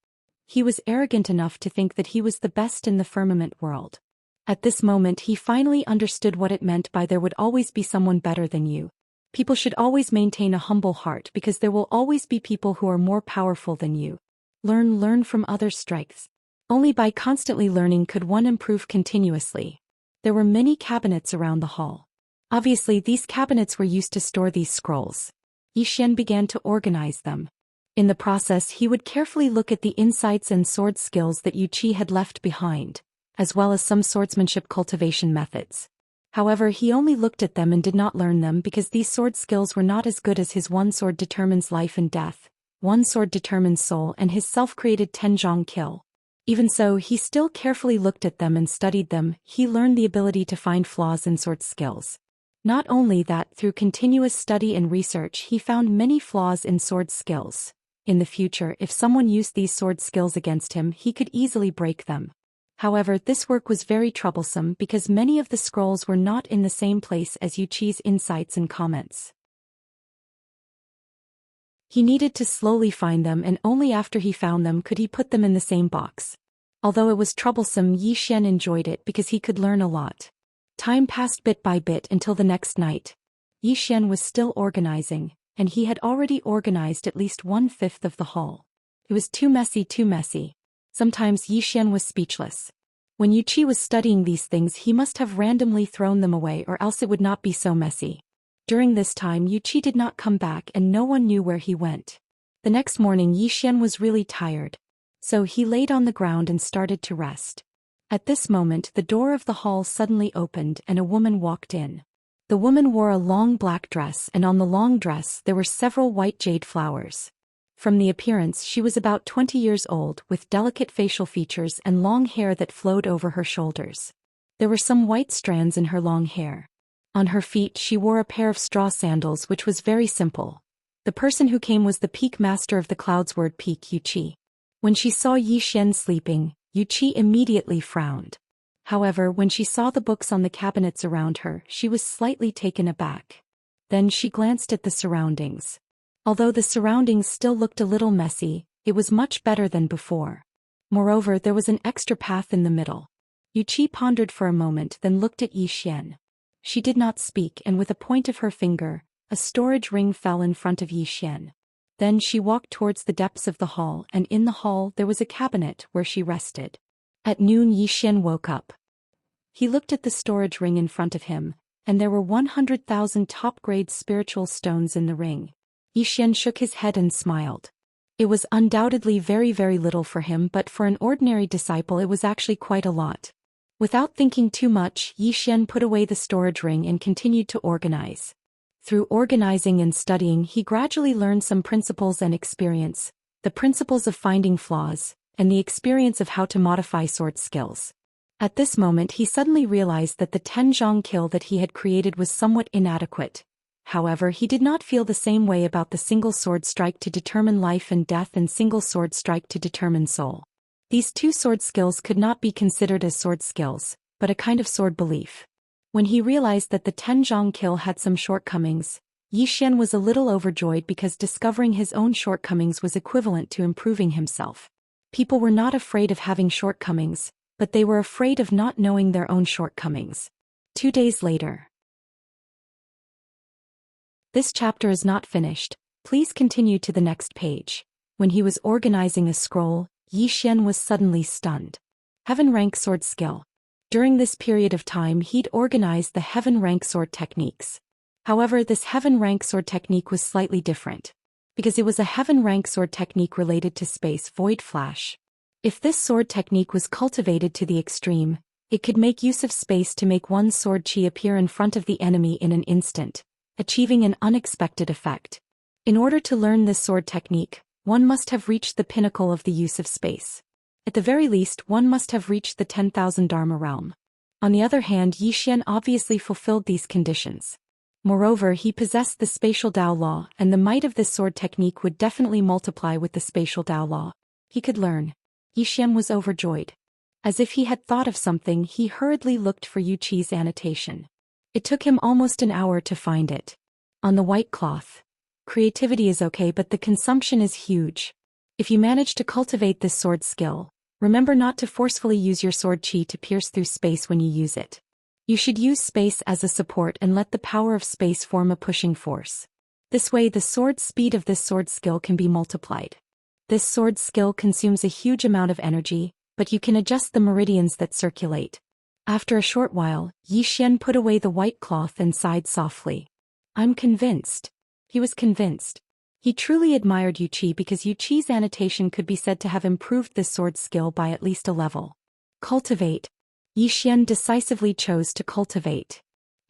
He was arrogant enough to think that he was the best in the firmament world. At this moment he finally understood what it meant by there would always be someone better than you. People should always maintain a humble heart because there will always be people who are more powerful than you. Learn from others' strengths. Only by constantly learning could one improve continuously. There were many cabinets around the hall. Obviously these cabinets were used to store these scrolls. Yi Xian began to organize them. In the process he would carefully look at the insights and sword skills that Yuqi had left behind, as well as some swordsmanship cultivation methods. However, he only looked at them and did not learn them because these sword skills were not as good as his one sword determines life and death, one sword determines soul, and his self-created Tenjong kill. Even so, he still carefully looked at them and studied them. He learned the ability to find flaws in sword skills. Not only that, through continuous study and research he found many flaws in sword skills. In the future, if someone used these sword skills against him, he could easily break them. However, this work was very troublesome because many of the scrolls were not in the same place as Yuqi's insights and comments. He needed to slowly find them, and only after he found them could he put them in the same box. Although it was troublesome, Zhou Xian enjoyed it because he could learn a lot. Time passed bit by bit until the next night. Zhou Xian was still organizing, and he had already organized at least 1/5 of the hall. It was too messy, too messy. Sometimes Zhou Xian was speechless. When Yuqi was studying these things, he must have randomly thrown them away, or else it would not be so messy. During this time, Yuqi did not come back and no one knew where he went. The next morning, Zhou Xian was really tired. So he laid on the ground and started to rest. At this moment, the door of the hall suddenly opened and a woman walked in. The woman wore a long black dress, and on the long dress there were several white jade flowers. From the appearance, she was about 20 years old, with delicate facial features and long hair that flowed over her shoulders. There were some white strands in her long hair. On her feet she wore a pair of straw sandals, which was very simple. The person who came was the peak master of the clouds, word peak Yuqi. When she saw Zhou Xian sleeping, Yuqi immediately frowned. However, when she saw the books on the cabinets around her, she was slightly taken aback. Then she glanced at the surroundings. Although the surroundings still looked a little messy, it was much better than before. Moreover, there was an extra path in the middle. Yuqi pondered for a moment, then looked at Zhou Xian. She did not speak, and with a point of her finger, a storage ring fell in front of Zhou Xian. Then she walked towards the depths of the hall, and in the hall there was a cabinet where she rested. At noon, Zhou Xian woke up. He looked at the storage ring in front of him, and there were 100,000 top-grade spiritual stones in the ring. Zhou Xian shook his head and smiled. It was undoubtedly very, very little for him, but for an ordinary disciple it was actually quite a lot. Without thinking too much, Zhou Xian put away the storage ring and continued to organize. Through organizing and studying, he gradually learned some principles and experience, the principles of finding flaws, and the experience of how to modify sword skills. At this moment he suddenly realized that the Tenjong kill that he had created was somewhat inadequate. However, he did not feel the same way about the single sword strike to determine life and death and single sword strike to determine soul. These two sword skills could not be considered as sword skills, but a kind of sword belief. When he realized that the Tenjong kill had some shortcomings, Zhou Xian was a little overjoyed because discovering his own shortcomings was equivalent to improving himself. People were not afraid of having shortcomings, but they were afraid of not knowing their own shortcomings. 2 days later. This chapter is not finished. Please continue to the next page. When he was organizing a scroll, Zhou Xian was suddenly stunned. Heaven rank sword skill. During this period of time he'd organized the heaven rank sword techniques. However, this heaven rank sword technique was slightly different. Because it was a heaven rank sword technique related to space void flash. If this sword technique was cultivated to the extreme, it could make use of space to make one's sword chi appear in front of the enemy in an instant, achieving an unexpected effect. In order to learn this sword technique, one must have reached the pinnacle of the use of space. At the very least, one must have reached the 10,000 Dharma realm. On the other hand, Zhou Xian obviously fulfilled these conditions. Moreover, he possessed the spatial Dao law, and the might of this sword technique would definitely multiply with the spatial Dao law. He could learn. Zhou Xian was overjoyed. As if he had thought of something, he hurriedly looked for Yuqi's annotation. It took him almost an hour to find it. On the white cloth. Creativity is okay, but the consumption is huge. If you manage to cultivate this sword skill, remember not to forcefully use your sword chi to pierce through space when you use it. You should use space as a support and let the power of space form a pushing force. This way the sword speed of this sword skill can be multiplied. This sword skill consumes a huge amount of energy, but you can adjust the meridians that circulate. After a short while, Zhou Xian put away the white cloth and sighed softly. I'm convinced. He was convinced. He truly admired Yuqi because Yuqi's annotation could be said to have improved this sword skill by at least a level. Cultivate. Zhou Xian decisively chose to cultivate.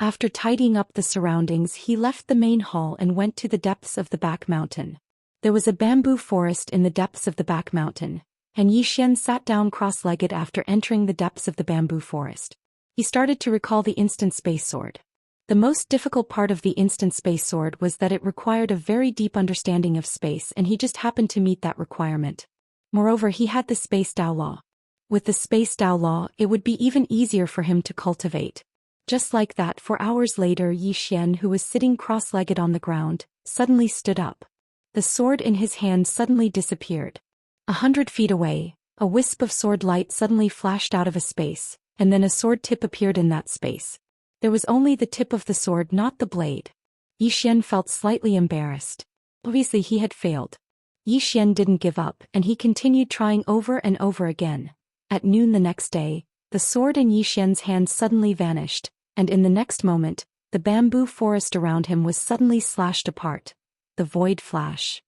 After tidying up the surroundings, he left the main hall and went to the depths of the back mountain. There was a bamboo forest in the depths of the back mountain, and Yi Xian sat down cross-legged after entering the depths of the bamboo forest. He started to recall the instant space sword. The most difficult part of the instant space sword was that it required a very deep understanding of space, and he just happened to meet that requirement. Moreover, he had the space Dao Law. With the space Dao Law, it would be even easier for him to cultivate. Just like that, 4 hours later, Yi Xian, who was sitting cross-legged on the ground, suddenly stood up. The sword in his hand suddenly disappeared. 100 feet away, a wisp of sword light suddenly flashed out of a space, and then a sword tip appeared in that space. There was only the tip of the sword, not the blade. Yi Xian felt slightly embarrassed. Obviously he had failed. Yi Xian didn't give up, and he continued trying over and over again. At noon the next day, the sword in Yi Xian's hand suddenly vanished, and in the next moment, the bamboo forest around him was suddenly slashed apart. The void flash.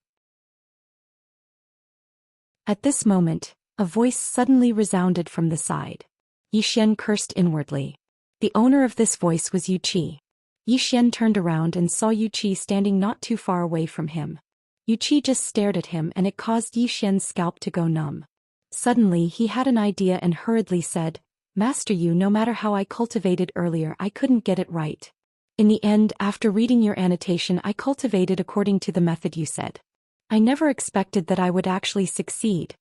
At this moment, a voice suddenly resounded from the side. Yi Xian cursed inwardly. The owner of this voice was Yu Qi. Yi Xian turned around and saw Yu Qi standing not too far away from him. Yu Qi just stared at him, and it caused Yi Xian's scalp to go numb. Suddenly he had an idea and hurriedly said, "Master Yu, no matter how I cultivated earlier, I couldn't get it right. In the end, after reading your annotation, I cultivated according to the method you said. I never expected that I would actually succeed."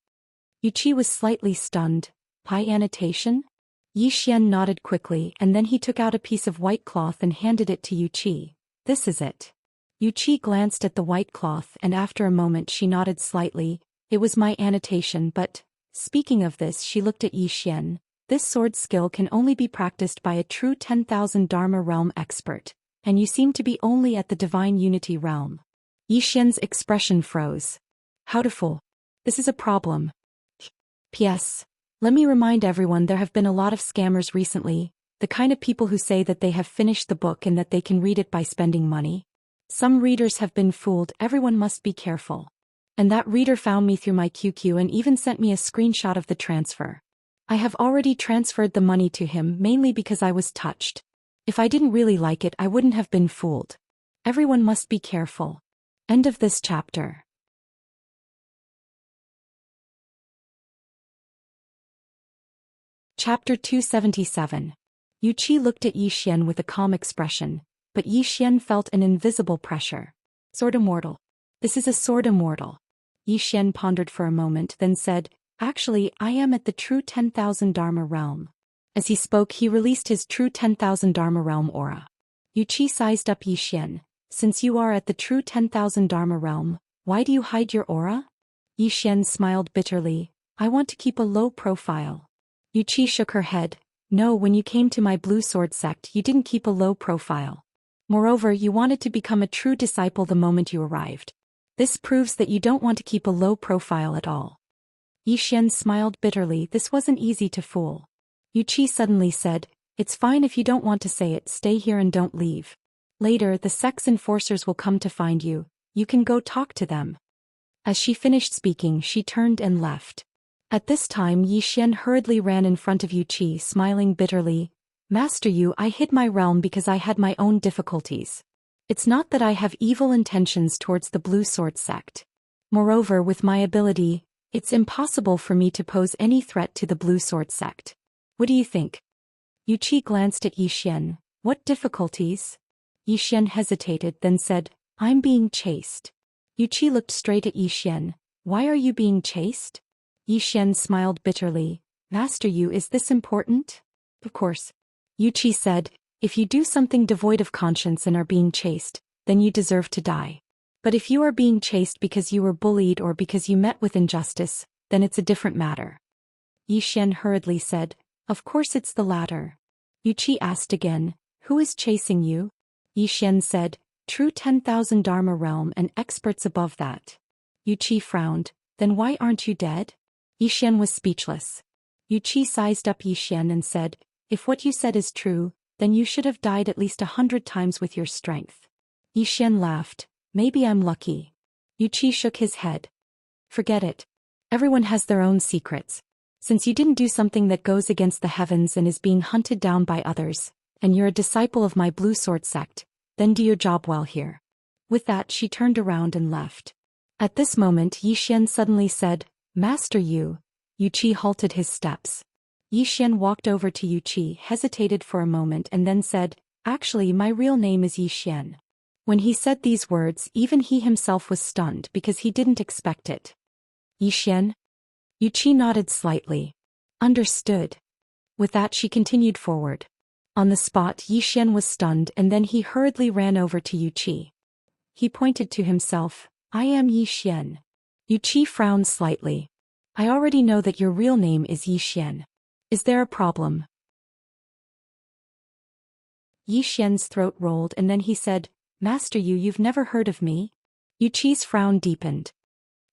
Yu Qi was slightly stunned. "Pi annotation?" Yi Xian nodded quickly, and then he took out a piece of white cloth and handed it to Yu Qi. "This is it." Yu Qi glanced at the white cloth, and after a moment she nodded slightly. "It was my annotation, but, speaking of this," she looked at Yi Xian. "This sword skill can only be practiced by a true 10,000 Dharma realm expert, and you seem to be only at the Divine Unity realm." Yi Xian's expression froze. "How to fool? This is a problem. P.S. Let me remind everyone, there have been a lot of scammers recently, the kind of people who say that they have finished the book and that they can read it by spending money. Some readers have been fooled, everyone must be careful. And that reader found me through my QQ and even sent me a screenshot of the transfer. I have already transferred the money to him, mainly because I was touched. If I didn't really like it, I wouldn't have been fooled. Everyone must be careful." End of this chapter. Chapter 277. Yu Qi looked at Yi Xian with a calm expression, but Yi Xian felt an invisible pressure. "Sword immortal. This is a sword immortal." Yi Xian pondered for a moment, then said, "Actually, I am at the true 10,000 Dharma realm." As he spoke, he released his true 10,000 Dharma realm aura. Yu Qi sized up Yi Xian. "Since you are at the true 10,000 Dharma realm, why do you hide your aura?" Yi Xian smiled bitterly. "I want to keep a low profile." Yu Qi shook her head. "No, when you came to my blue sword sect, you didn't keep a low profile. Moreover, you wanted to become a true disciple the moment you arrived. This proves that you don't want to keep a low profile at all." Yi Xian smiled bitterly. This wasn't easy to fool. Yu Qi suddenly said, "It's fine if you don't want to say it, stay here and don't leave. Later, the sect's enforcers will come to find you. You can go talk to them." As she finished speaking, she turned and left. At this time, Yi Xian hurriedly ran in front of Yu Qi, smiling bitterly. "Master Yu, I hid my realm because I had my own difficulties. It's not that I have evil intentions towards the Blue Sword sect. Moreover, with my ability, it's impossible for me to pose any threat to the Blue Sword sect. What do you think?" Yu Qi glanced at Yi Xian. "What difficulties?" Yi Xian hesitated, then said, "I'm being chased." Yu Qi looked straight at Yi Xian. "Why are you being chased?" Yi Xian smiled bitterly. "Master Yu, is this important?" "Of course." Yu Qi said, "If you do something devoid of conscience and are being chased, then you deserve to die. But if you are being chased because you were bullied or because you met with injustice, then it's a different matter." Yi Xian hurriedly said, "Of course it's the latter." Yu Qi asked again, "Who is chasing you?" Yi Xian said, "True 10,000 Dharma realm and experts above that." Yu Qi frowned. "Then why aren't you dead?" Yi Xian was speechless. Yu Qi sized up Yi Xian and said, "If what you said is true, then you should have died at least 100 times with your strength." Yi Xian laughed. "Maybe I'm lucky." Yu Qi shook his head. "Forget it. Everyone has their own secrets. Since you didn't do something that goes against the heavens and is being hunted down by others, and you're a disciple of my blue sword sect, then do your job well here. With that she turned around and left. At this moment Yi Xian suddenly said, Master Yu. Yu Qi halted his steps. Yi Xian walked over to Yu Qi, hesitated for a moment and then said, Actually my real name is Yi Xian. When he said these words even he himself was stunned because he didn't expect it. Yi Xian? Yu Qi nodded slightly. Understood. With that she continued forward. On the spot Yi Xian was stunned and then he hurriedly ran over to Yu Qi. He pointed to himself, I am Yi Xian. Yu Qi frowned slightly. I already know that your real name is Yi Xian. Is there a problem? Yi Xian's throat rolled and then he said, Master Yu, you've never heard of me? Yu Qi's frown deepened.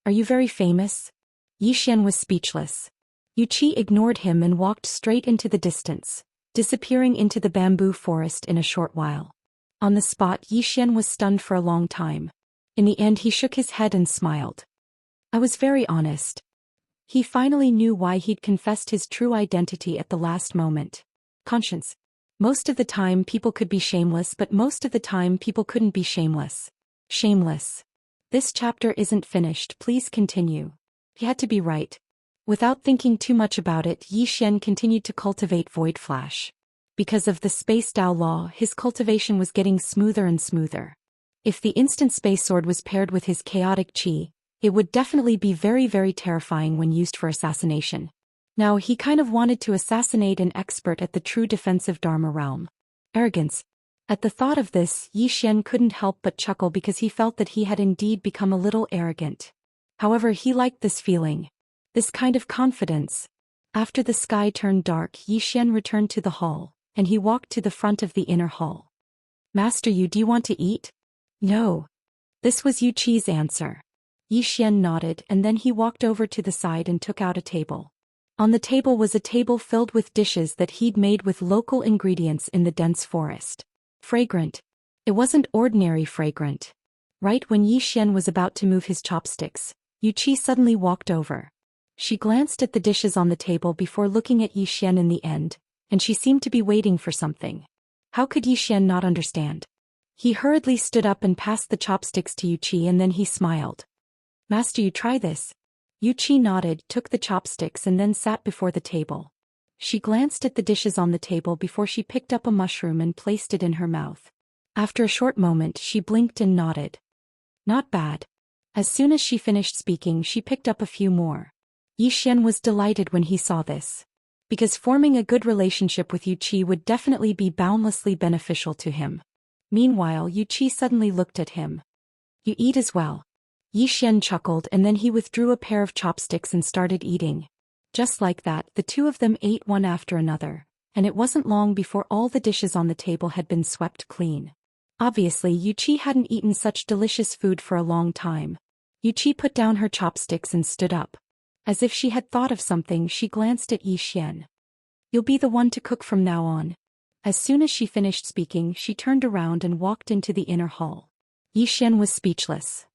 Are you very famous? Yi Xian was speechless. Yu Qi ignored him and walked straight into the distance, disappearing into the bamboo forest in a short while. On the spot Yi Xian was stunned for a long time. In the end he shook his head and smiled. I was very honest. He finally knew why he'd confessed his true identity at the last moment. Conscience. Most of the time people could be shameless, but most of the time people couldn't be shameless. Shameless. This chapter isn't finished, please continue. He had to be right. Without thinking too much about it, Yi Xian continued to cultivate Void Flash. Because of the Space Dao law, his cultivation was getting smoother and smoother. If the instant space sword was paired with his chaotic chi, it would definitely be very, very terrifying when used for assassination. Now he kind of wanted to assassinate an expert at the true defensive Dharma realm. Arrogance. At the thought of this, Yi Xian couldn't help but chuckle because he felt that he had indeed become a little arrogant. However, he liked this feeling. This kind of confidence. After the sky turned dark, Yi Xian returned to the hall, and he walked to the front of the inner hall. Master Yu, do you want to eat? No. This was Yu Qi's answer. Yi Xian nodded and then he walked over to the side and took out a table. On the table was a table filled with dishes that he'd made with local ingredients in the dense forest. Fragrant. It wasn't ordinary fragrant. Right when Yi Xian was about to move his chopsticks, Yu Qi suddenly walked over. She glanced at the dishes on the table before looking at Yi Xian in the end, and she seemed to be waiting for something. How could Yi Xian not understand? He hurriedly stood up and passed the chopsticks to Yu Qi and then he smiled. Master, you try this. Yu Qi nodded, took the chopsticks and then sat before the table. She glanced at the dishes on the table before she picked up a mushroom and placed it in her mouth. After a short moment she blinked and nodded. Not bad. As soon as she finished speaking she picked up a few more. Yi Xian was delighted when he saw this. Because forming a good relationship with Yu Qi would definitely be boundlessly beneficial to him. Meanwhile Yu Qi suddenly looked at him. You eat as well. Yi Xian chuckled and then he withdrew a pair of chopsticks and started eating. Just like that, the two of them ate one after another, and it wasn't long before all the dishes on the table had been swept clean. Obviously Yu Qi hadn't eaten such delicious food for a long time. Yu Qi put down her chopsticks and stood up. As if she had thought of something, she glanced at Yi Xian. You'll be the one to cook from now on. As soon as she finished speaking, she turned around and walked into the inner hall. Yi Xian was speechless.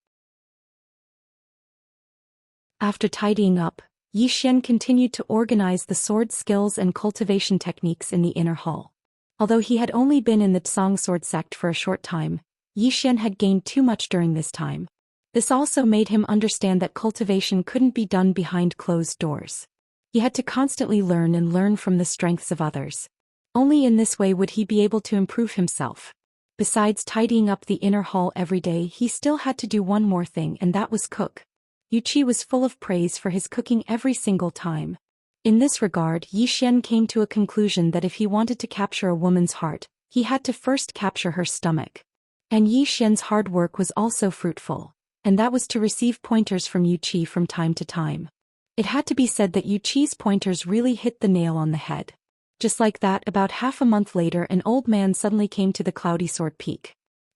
After tidying up, Yi Xian continued to organize the sword skills and cultivation techniques in the inner hall. Although he had only been in the Tsang sword sect for a short time, Yi Xian had gained too much during this time. This also made him understand that cultivation couldn't be done behind closed doors. He had to constantly learn from the strengths of others. Only in this way would he be able to improve himself. Besides tidying up the inner hall every day, he still had to do one more thing, and that was cook. Yu Qi was full of praise for his cooking every single time. In this regard, Yi Xian came to a conclusion that if he wanted to capture a woman's heart, he had to first capture her stomach. And Yi Xian's hard work was also fruitful, and that was to receive pointers from Yu Qi from time to time. It had to be said that Yu Qi's pointers really hit the nail on the head. Just like that, about half a month later, an old man suddenly came to the Cloudy Sword Peak.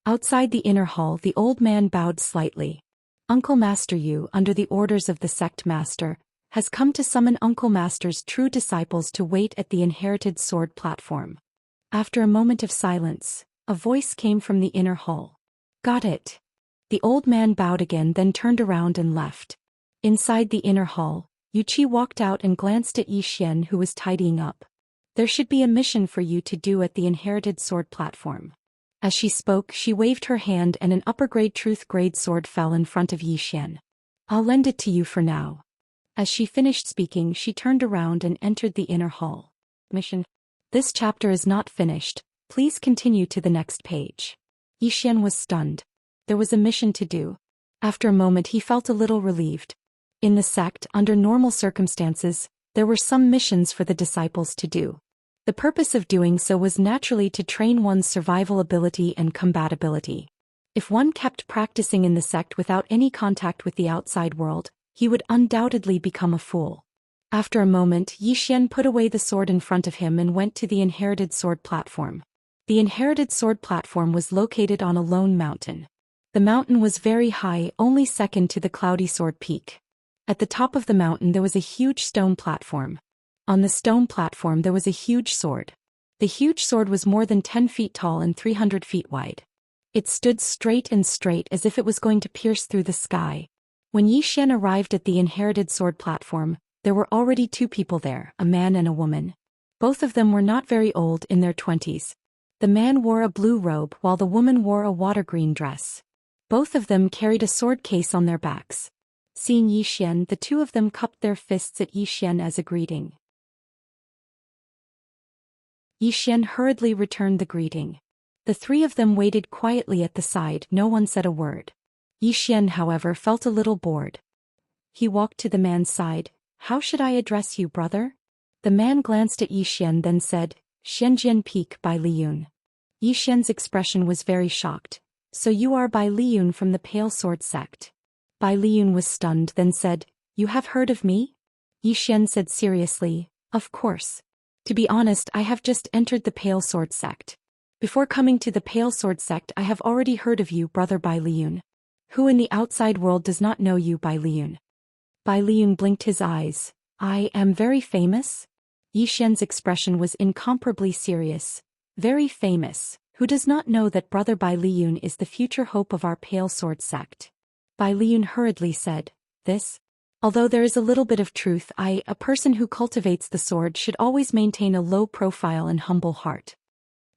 Outside the inner hall, the old man bowed slightly. Uncle Master Yu, under the orders of the sect master, has come to summon Uncle Master's true disciples to wait at the inherited sword platform. After a moment of silence, a voice came from the inner hall. Got it. The old man bowed again, then turned around and left. Inside the inner hall, Yu Qi walked out and glanced at Yi Xian, who was tidying up. There should be a mission for you to do at the inherited sword platform. As she spoke, she waved her hand and an upper-grade truth-grade sword fell in front of Zhou Xian. I'll lend it to you for now. As she finished speaking, she turned around and entered the inner hall. Mission. This chapter is not finished. Please continue to the next page. Zhou Xian was stunned. There was a mission to do. After a moment he felt a little relieved. In the sect, under normal circumstances, there were some missions for the disciples to do. The purpose of doing so was naturally to train one's survival ability and compatibility. If one kept practicing in the sect without any contact with the outside world, he would undoubtedly become a fool. After a moment, Zhou Xian put away the sword in front of him and went to the inherited sword platform. The inherited sword platform was located on a lone mountain. The mountain was very high, only second to the cloudy sword peak. At the top of the mountain there was a huge stone platform. On the stone platform there was a huge sword. The huge sword was more than 10 feet tall and 300 feet wide. It stood straight as if it was going to pierce through the sky. When Zhou Xian arrived at the inherited sword platform, there were already two people there, a man and a woman. Both of them were not very old, in their 20s. The man wore a blue robe while the woman wore a water green dress. Both of them carried a sword case on their backs. Seeing Zhou Xian, the two of them cupped their fists at Zhou Xian as a greeting. Zhou Xian hurriedly returned the greeting. The three of them waited quietly at the side, no one said a word. Zhou Xian, however, felt a little bored. He walked to the man's side. How should I address you, brother? The man glanced at Zhou Xian then said, Xianjian Peak by Liyun. Zhou Xian's expression was very shocked. So you are Bai Liyun from the Pale Sword sect. Bai Liyun was stunned then said, You have heard of me? Zhou Xian said seriously, Of course. To be honest, I have just entered the Pale Sword sect. Before coming to the Pale Sword sect I have already heard of you, brother Bai Liyun. Who in the outside world does not know you, Bai Liyun? Bai Liyun blinked his eyes. I am very famous? Zhou Xian's expression was incomparably serious. Very famous. Who does not know that brother Bai Liyun is the future hope of our Pale Sword sect? Bai Liyun hurriedly said, This? Although there is a little bit of truth, a person who cultivates the sword should always maintain a low profile and humble heart.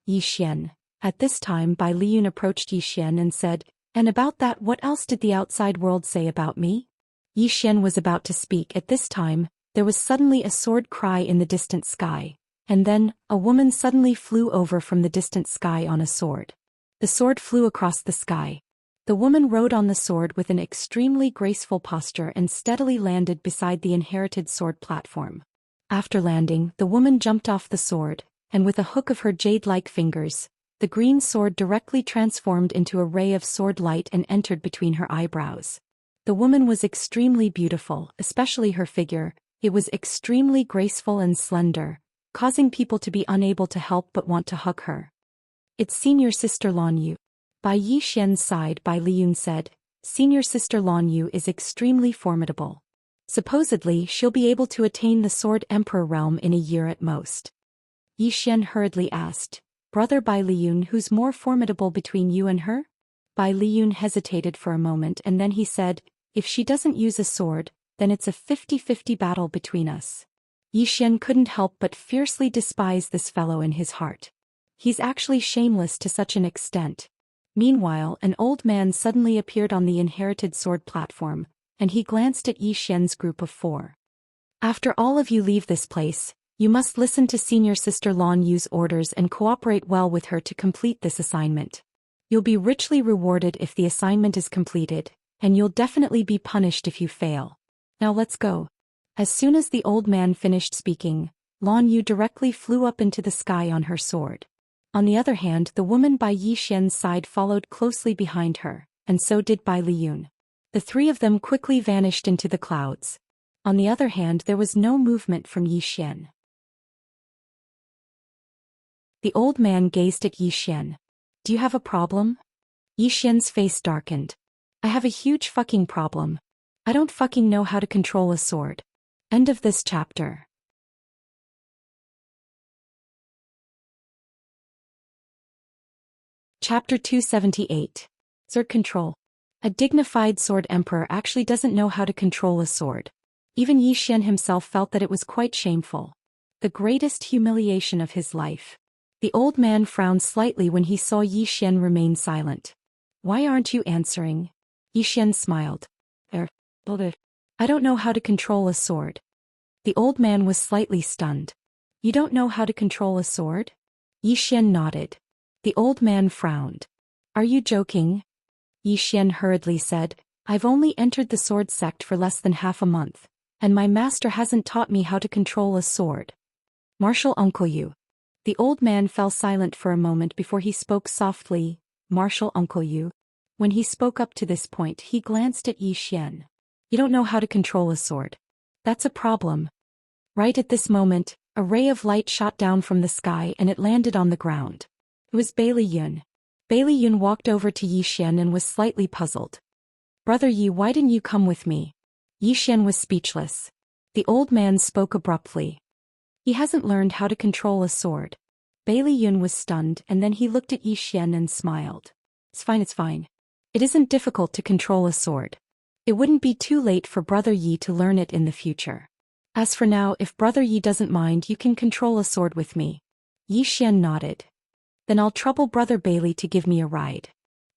Zhou Xian. At this time Bai Liyun approached Zhou Xian and said, And about that, what else did the outside world say about me? Zhou Xian was about to speak. At this time, there was suddenly a sword cry in the distant sky. And then, a woman suddenly flew over from the distant sky on a sword. The sword flew across the sky. The woman rode on the sword with an extremely graceful posture and steadily landed beside the inherited sword platform. After landing, the woman jumped off the sword, and with a hook of her jade-like fingers, the green sword directly transformed into a ray of sword light and entered between her eyebrows. The woman was extremely beautiful, especially her figure. It was extremely graceful and slender, causing people to be unable to help but want to hug her. It's senior sister Lan Yu. By Zhou Xian's side, Bai Liyun said, Senior sister Lan Yu is extremely formidable. Supposedly, she'll be able to attain the Sword Emperor realm in a year at most. Zhou Xian hurriedly asked, Brother Bai Liyun, who's more formidable between you and her? Bai Liyun hesitated for a moment and then he said, If she doesn't use a sword, then it's a 50-50 battle between us. Zhou Xian couldn't help but fiercely despise this fellow in his heart. He's actually shameless to such an extent. Meanwhile, an old man suddenly appeared on the inherited sword platform, and he glanced at Zhou Xian's group of 4. After all of you leave this place, you must listen to senior sister Lan Yu's orders and cooperate well with her to complete this assignment. You'll be richly rewarded if the assignment is completed, and you'll definitely be punished if you fail. Now let's go. As soon as the old man finished speaking, Lan Yu directly flew up into the sky on her sword. On the other hand, the woman by Zhou Xian's side followed closely behind her, and so did Bai Liyun. The three of them quickly vanished into the clouds. On the other hand, there was no movement from Zhou Xian. The old man gazed at Zhou Xian. Do you have a problem? Zhou Xian's face darkened. I have a huge fucking problem. I don't fucking know how to control a sword. End of this chapter. Chapter 278. Sword Control. A dignified sword emperor actually doesn't know how to control a sword. Even Zhou Xian himself felt that it was quite shameful. the greatest humiliation of his life. The old man frowned slightly when he saw Yi Xian remain silent. Why aren't you answering? Yi Xian smiled. I don't know how to control a sword. The old man was slightly stunned. You don't know how to control a sword? Yi Xian nodded. The old man frowned. Are you joking? Yi Xian hurriedly said, I've only entered the sword sect for less than half a month, and my master hasn't taught me how to control a sword. Martial Uncle Yu. The old man fell silent for a moment before he spoke softly, Martial Uncle Yu. When he spoke up to this point, he glanced at Yi Xian. You don't know how to control a sword. That's a problem. Right at this moment, a ray of light shot down from the sky and it landed on the ground. It was Bailey Yun. Bailey Yun walked over to Yi Xian and was slightly puzzled. Brother Yi, why didn't you come with me? Yi Xian was speechless. The old man spoke abruptly. He hasn't learned how to control a sword. Bailey Yun was stunned and then he looked at Yi Xian and smiled. It's fine. It isn't difficult to control a sword. It wouldn't be too late for Brother Yi to learn it in the future. As for now, if Brother Yi doesn't mind, you can control a sword with me. Yi Xian nodded. Then I'll trouble Brother Bailey to give me a ride.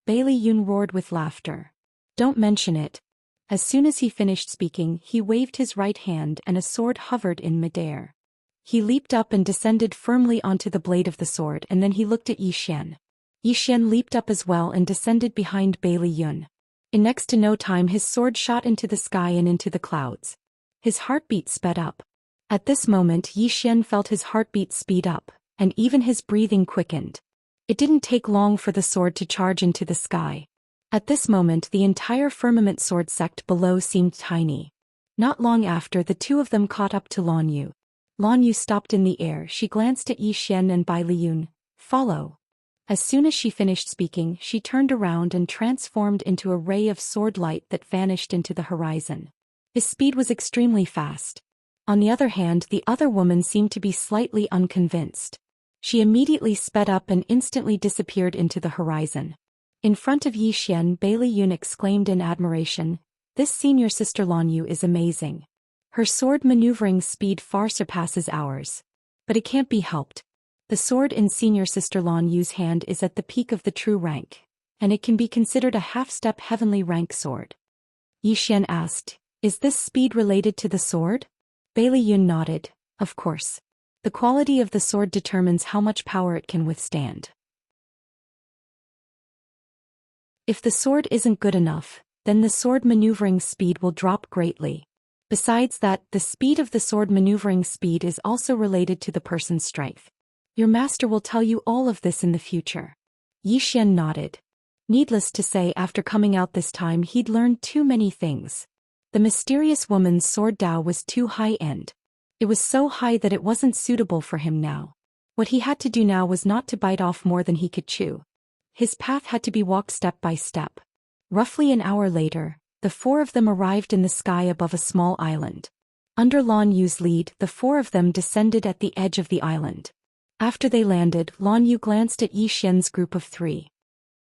Bailey Yun roared with laughter. Don't mention it. As soon as he finished speaking, he waved his right hand and a sword hovered in midair. He leaped up and descended firmly onto the blade of the sword, and then he looked at Yi Xian. Yi Xian leaped up as well and descended behind Bailey Yun. In next to no time his sword shot into the sky and into the clouds. His heartbeat sped up. At this moment Yi Xian felt his heartbeat speed up, and even his breathing quickened. It didn't take long for the sword to charge into the sky. At this moment the entire firmament sword sect below seemed tiny. Not long after, the two of them caught up to Lan Yu. Lan Yu stopped in the air. She glanced at Yi Xian and Bai Liyun. Follow. As soon as she finished speaking, she turned around and transformed into a ray of sword light that vanished into the horizon. His speed was extremely fast. On the other hand, the other woman seemed to be slightly unconvinced. She immediately sped up and instantly disappeared into the horizon. In front of Yi Xian, Bailey Yun exclaimed in admiration, This senior sister Lan Yu is amazing. Her sword maneuvering speed far surpasses ours. But it can't be helped. The sword in senior sister Lan Yu's hand is at the peak of the true rank, and it can be considered a half-step heavenly rank sword. Yi Xian asked, Is this speed related to the sword? Bailey Yun nodded, Of course. The quality of the sword determines how much power it can withstand. If the sword isn't good enough, then the sword maneuvering speed will drop greatly. Besides that, the speed of the sword maneuvering speed is also related to the person's strength. Your master will tell you all of this in the future. Yi Xian nodded. Needless to say, after coming out this time he'd learned too many things. The mysterious woman's sword Dao was too high-end. It was so high that it wasn't suitable for him now. What he had to do now was not to bite off more than he could chew. His path had to be walked step by step. Roughly an hour later, the four of them arrived in the sky above a small island. Under Lan Yu's lead, the four of them descended at the edge of the island. After they landed, Lan Yu glanced at Yi Xian's group of three.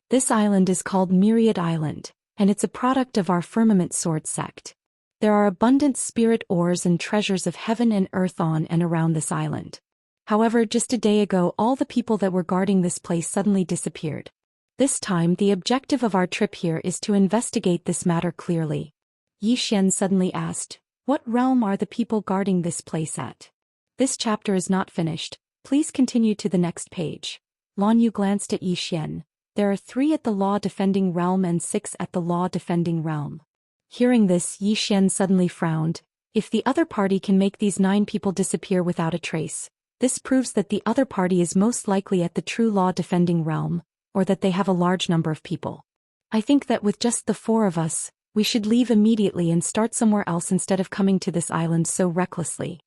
This island is called Myriad Island, and it's a product of our firmament sword sect. There are abundant spirit ores and treasures of heaven and earth on and around this island. However, just a day ago all the people that were guarding this place suddenly disappeared. This time the objective of our trip here is to investigate this matter clearly. Yi Xian suddenly asked, What realm are the people guarding this place at? This chapter is not finished. Please continue to the next page. Lan Yu glanced at Yi Xian. There are 3 at the law-defending realm and 6 at the law-defending realm. Hearing this, Yi Xian suddenly frowned. If the other party can make these 9 people disappear without a trace, this proves that the other party is most likely at the true law-defending realm, or that they have a large number of people. I think that with just the 4 of us, we should leave immediately and start somewhere else instead of coming to this island so recklessly.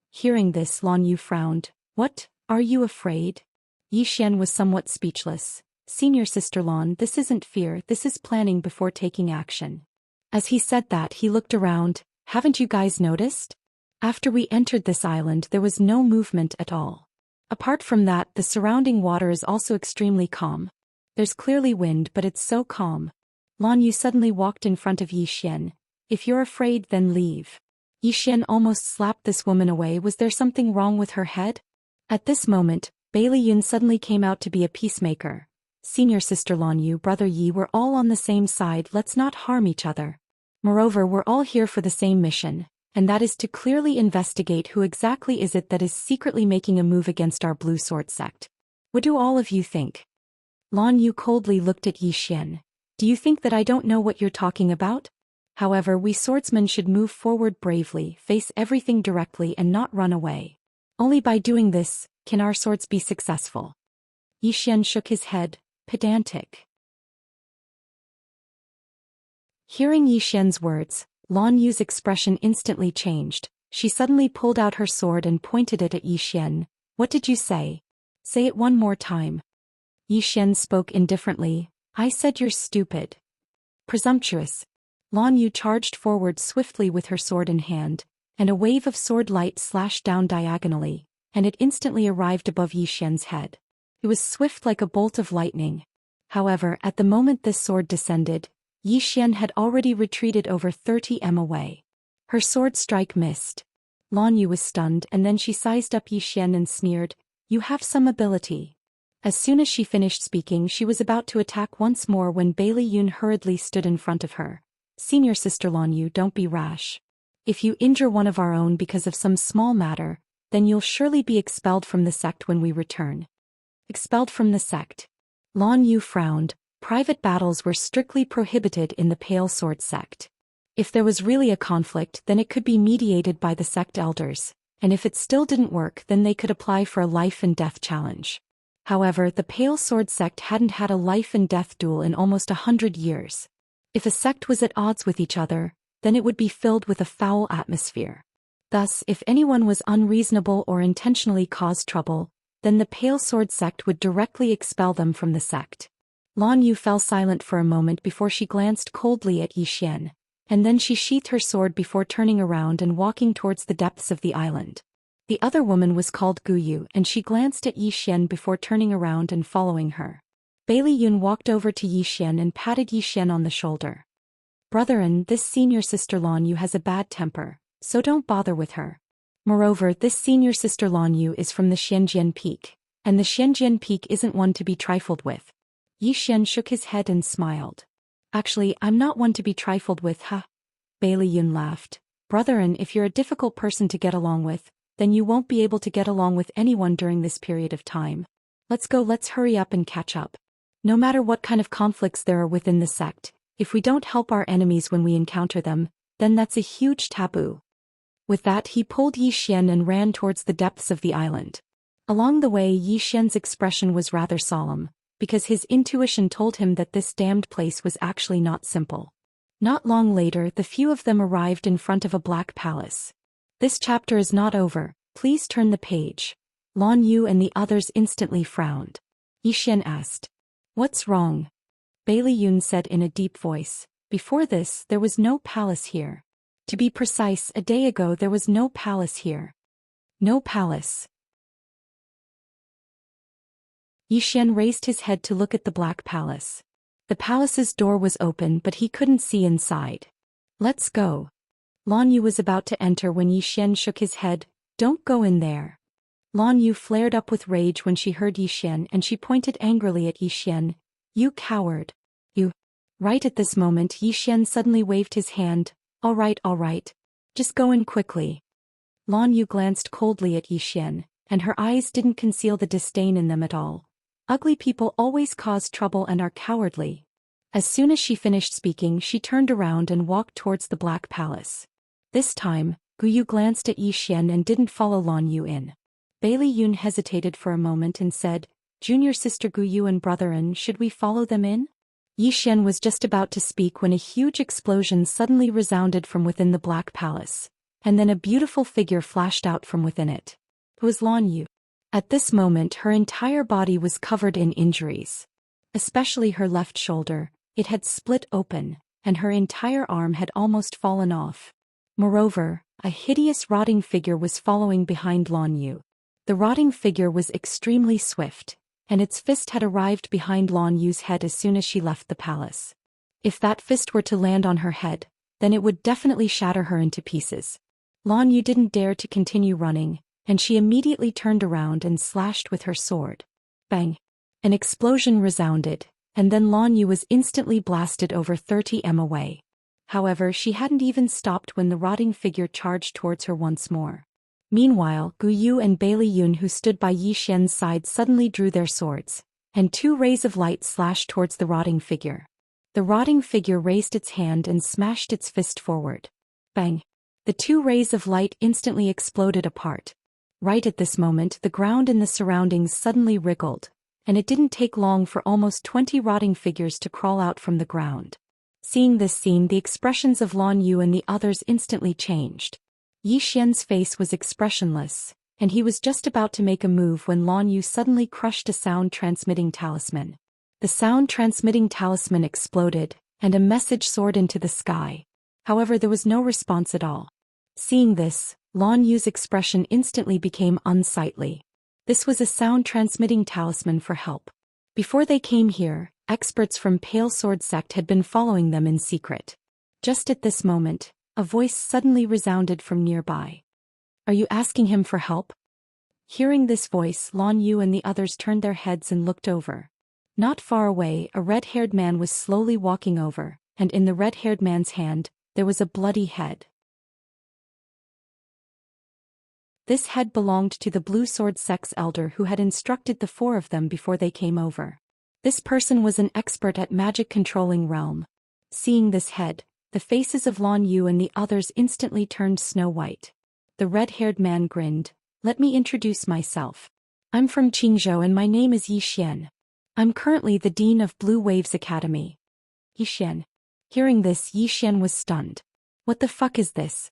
Hearing this, Lan Yu frowned. What? Are you afraid? Yi Xian was somewhat speechless. Senior sister Lan, this isn't fear, this is planning before taking action. As he said that, he looked around. Haven't you guys noticed? After we entered this island there was no movement at all. Apart from that, the surrounding water is also extremely calm. There's clearly wind, but it's so calm. Lan Yu suddenly walked in front of Yi Xian. If you're afraid, then leave. Xian almost slapped this woman away. Was there something wrong with her head? At this moment, Bailey Yun suddenly came out to be a peacemaker. Senior sister Lan Yu, brother Yi, we're all on the same side, let's not harm each other. Moreover, we're all here for the same mission, and that is to clearly investigate who exactly is it that is secretly making a move against our Blue Sword sect. What do all of you think? Lan Yu coldly looked at Xian. Do you think that I don't know what you're talking about? However, we swordsmen should move forward bravely, face everything directly and not run away. Only by doing this can our swords be successful. Xian shook his head, pedantic. Hearing Xian's words, Lan Yu's expression instantly changed. She suddenly pulled out her sword and pointed it at Xian. What did you say? Say it one more time. Xian spoke indifferently. I said you're stupid. Presumptuous. Lan Yu charged forward swiftly with her sword in hand, and a wave of sword light slashed down diagonally, and it instantly arrived above Xian's head. It was swift like a bolt of lightning. However, at the moment this sword descended, Xian had already retreated over 30 m away. Her sword strike missed. Lan Yu was stunned, and then she sized up Xian and sneered, "You have some ability." As soon as she finished speaking, she was about to attack once more when Bailey Yun hurriedly stood in front of her. Senior sister Lan Yu, don't be rash. If you injure one of our own because of some small matter, then you'll surely be expelled from the sect when we return. Expelled from the sect. Lan Yu frowned. Private battles were strictly prohibited in the Pale Sword sect. If there was really a conflict, then it could be mediated by the sect elders, and if it still didn't work, then they could apply for a life and death challenge. However, the Pale Sword sect hadn't had a life and death duel in almost 100 years. If a sect was at odds with each other, then it would be filled with a foul atmosphere. Thus, if anyone was unreasonable or intentionally caused trouble, then the Pale Sword sect would directly expel them from the sect. Lan Yu fell silent for a moment before she glanced coldly at Xian, and then she sheathed her sword before turning around and walking towards the depths of the island. The other woman was called Gu Yu, and she glanced at Xian before turning around and following her. Bailey Yun walked over to Xian and patted Xian on the shoulder. Brethren, this senior sister Lan Yu has a bad temper, so don't bother with her. Moreover, this senior sister Lan Yu is from the Xianjian Peak, and the Xianjian Peak isn't one to be trifled with. Xian shook his head and smiled. Actually, I'm not one to be trifled with, huh? Bailey Yun laughed. Brethren, if you're a difficult person to get along with, then you won't be able to get along with anyone during this period of time. Let's hurry up and catch up. No matter what kind of conflicts there are within the sect, if we don't help our enemies when we encounter them, then that's a huge taboo. With that, he pulled Xian and ran towards the depths of the island. Along the way, Xian's expression was rather solemn, because his intuition told him that this damned place was actually not simple. Not long later, the few of them arrived in front of a black palace. This chapter is not over, please turn the page. Lan Yu and the others instantly frowned. Xian asked, "What's wrong?" Bailey Yun said in a deep voice, "Before this, there was no palace here. To be precise, a day ago there was no palace here." No palace. Xian raised his head to look at the black palace. The palace's door was open, but he couldn't see inside. "Let's go." Lan Yu was about to enter when Xian shook his head. "Don't go in there." Lan Yu flared up with rage when she heard Xian, and she pointed angrily at Xian. "You coward. You." Right at this moment, Xian suddenly waved his hand. All right. Just go in quickly." Lan Yu glanced coldly at Xian, and her eyes didn't conceal the disdain in them at all. Ugly people always cause trouble and are cowardly. As soon as she finished speaking, she turned around and walked towards the Black Palace. This time, Gu Yu glanced at Xian and didn't follow Lan Yu in. Bailey Yun hesitated for a moment and said, "Junior sister Gu Yu and brethren, should we follow them in?" Xian was just about to speak when a huge explosion suddenly resounded from within the Black Palace, and then a beautiful figure flashed out from within it. It was Lan Yu. At this moment, her entire body was covered in injuries. Especially her left shoulder, it had split open, and her entire arm had almost fallen off. Moreover, a hideous rotting figure was following behind Lan Yu. The rotting figure was extremely swift, and its fist had arrived behind Lan Yu's head as soon as she left the palace. If that fist were to land on her head, then it would definitely shatter her into pieces. Lan Yu didn't dare to continue running, and she immediately turned around and slashed with her sword. Bang! An explosion resounded, and then Lan Yu was instantly blasted over 30 m away. However, she hadn't even stopped when the rotting figure charged towards her once more. Meanwhile, Gu Yu and Bailey Yun, who stood by Yi Xian's side, suddenly drew their swords, and 2 rays of light slashed towards the rotting figure. The rotting figure raised its hand and smashed its fist forward. Bang! The 2 rays of light instantly exploded apart. Right at this moment, the ground in the surroundings suddenly wriggled, and it didn't take long for almost 20 rotting figures to crawl out from the ground. Seeing this scene, the expressions of Lan Yu and the others instantly changed. Yi Xian's face was expressionless, and he was just about to make a move when Lan Yu suddenly crushed a sound-transmitting talisman. The sound-transmitting talisman exploded, and a message soared into the sky. However, there was no response at all. Seeing this, Lan Yu's expression instantly became unsightly. This was a sound-transmitting talisman for help. Before they came here, experts from Pale Sword Sect had been following them in secret. Just at this moment, a voice suddenly resounded from nearby. "Are you asking him for help?" Hearing this voice, Lan Yu and the others turned their heads and looked over. Not far away, a red-haired man was slowly walking over, and in the red-haired man's hand, there was a bloody head. This head belonged to the Blue Sword Sect's elder who had instructed the 4 of them before they came over. This person was an expert at magic controlling realm. Seeing this head, the faces of Lan Yu and the others instantly turned snow white. The red-haired man grinned. "Let me introduce myself. I'm from Qingzhou and my name is Yi Xian. I'm currently the Dean of Blue Waves Academy." Yi Xian. Hearing this, Yi Xian was stunned. "What the fuck is this?"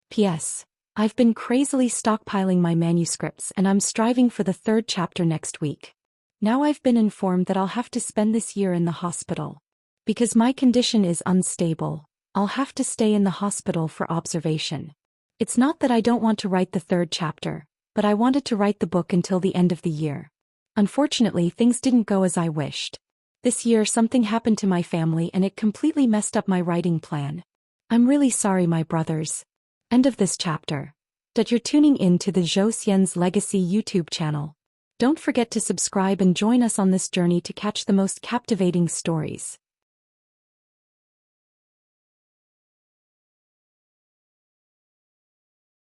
P.S. I've been crazily stockpiling my manuscripts and I'm striving for the 3rd chapter next week. Now I've been informed that I'll have to spend this year in the hospital. Because my condition is unstable, I'll have to stay in the hospital for observation. It's not that I don't want to write the 3rd chapter, but I wanted to write the book until the end of the year. Unfortunately, things didn't go as I wished. This year something happened to my family and it completely messed up my writing plan. I'm really sorry, my brothers. End of this chapter. That you're tuning in to the Zhou Xian's Legacy YouTube channel. Don't forget to subscribe and join us on this journey to catch the most captivating stories.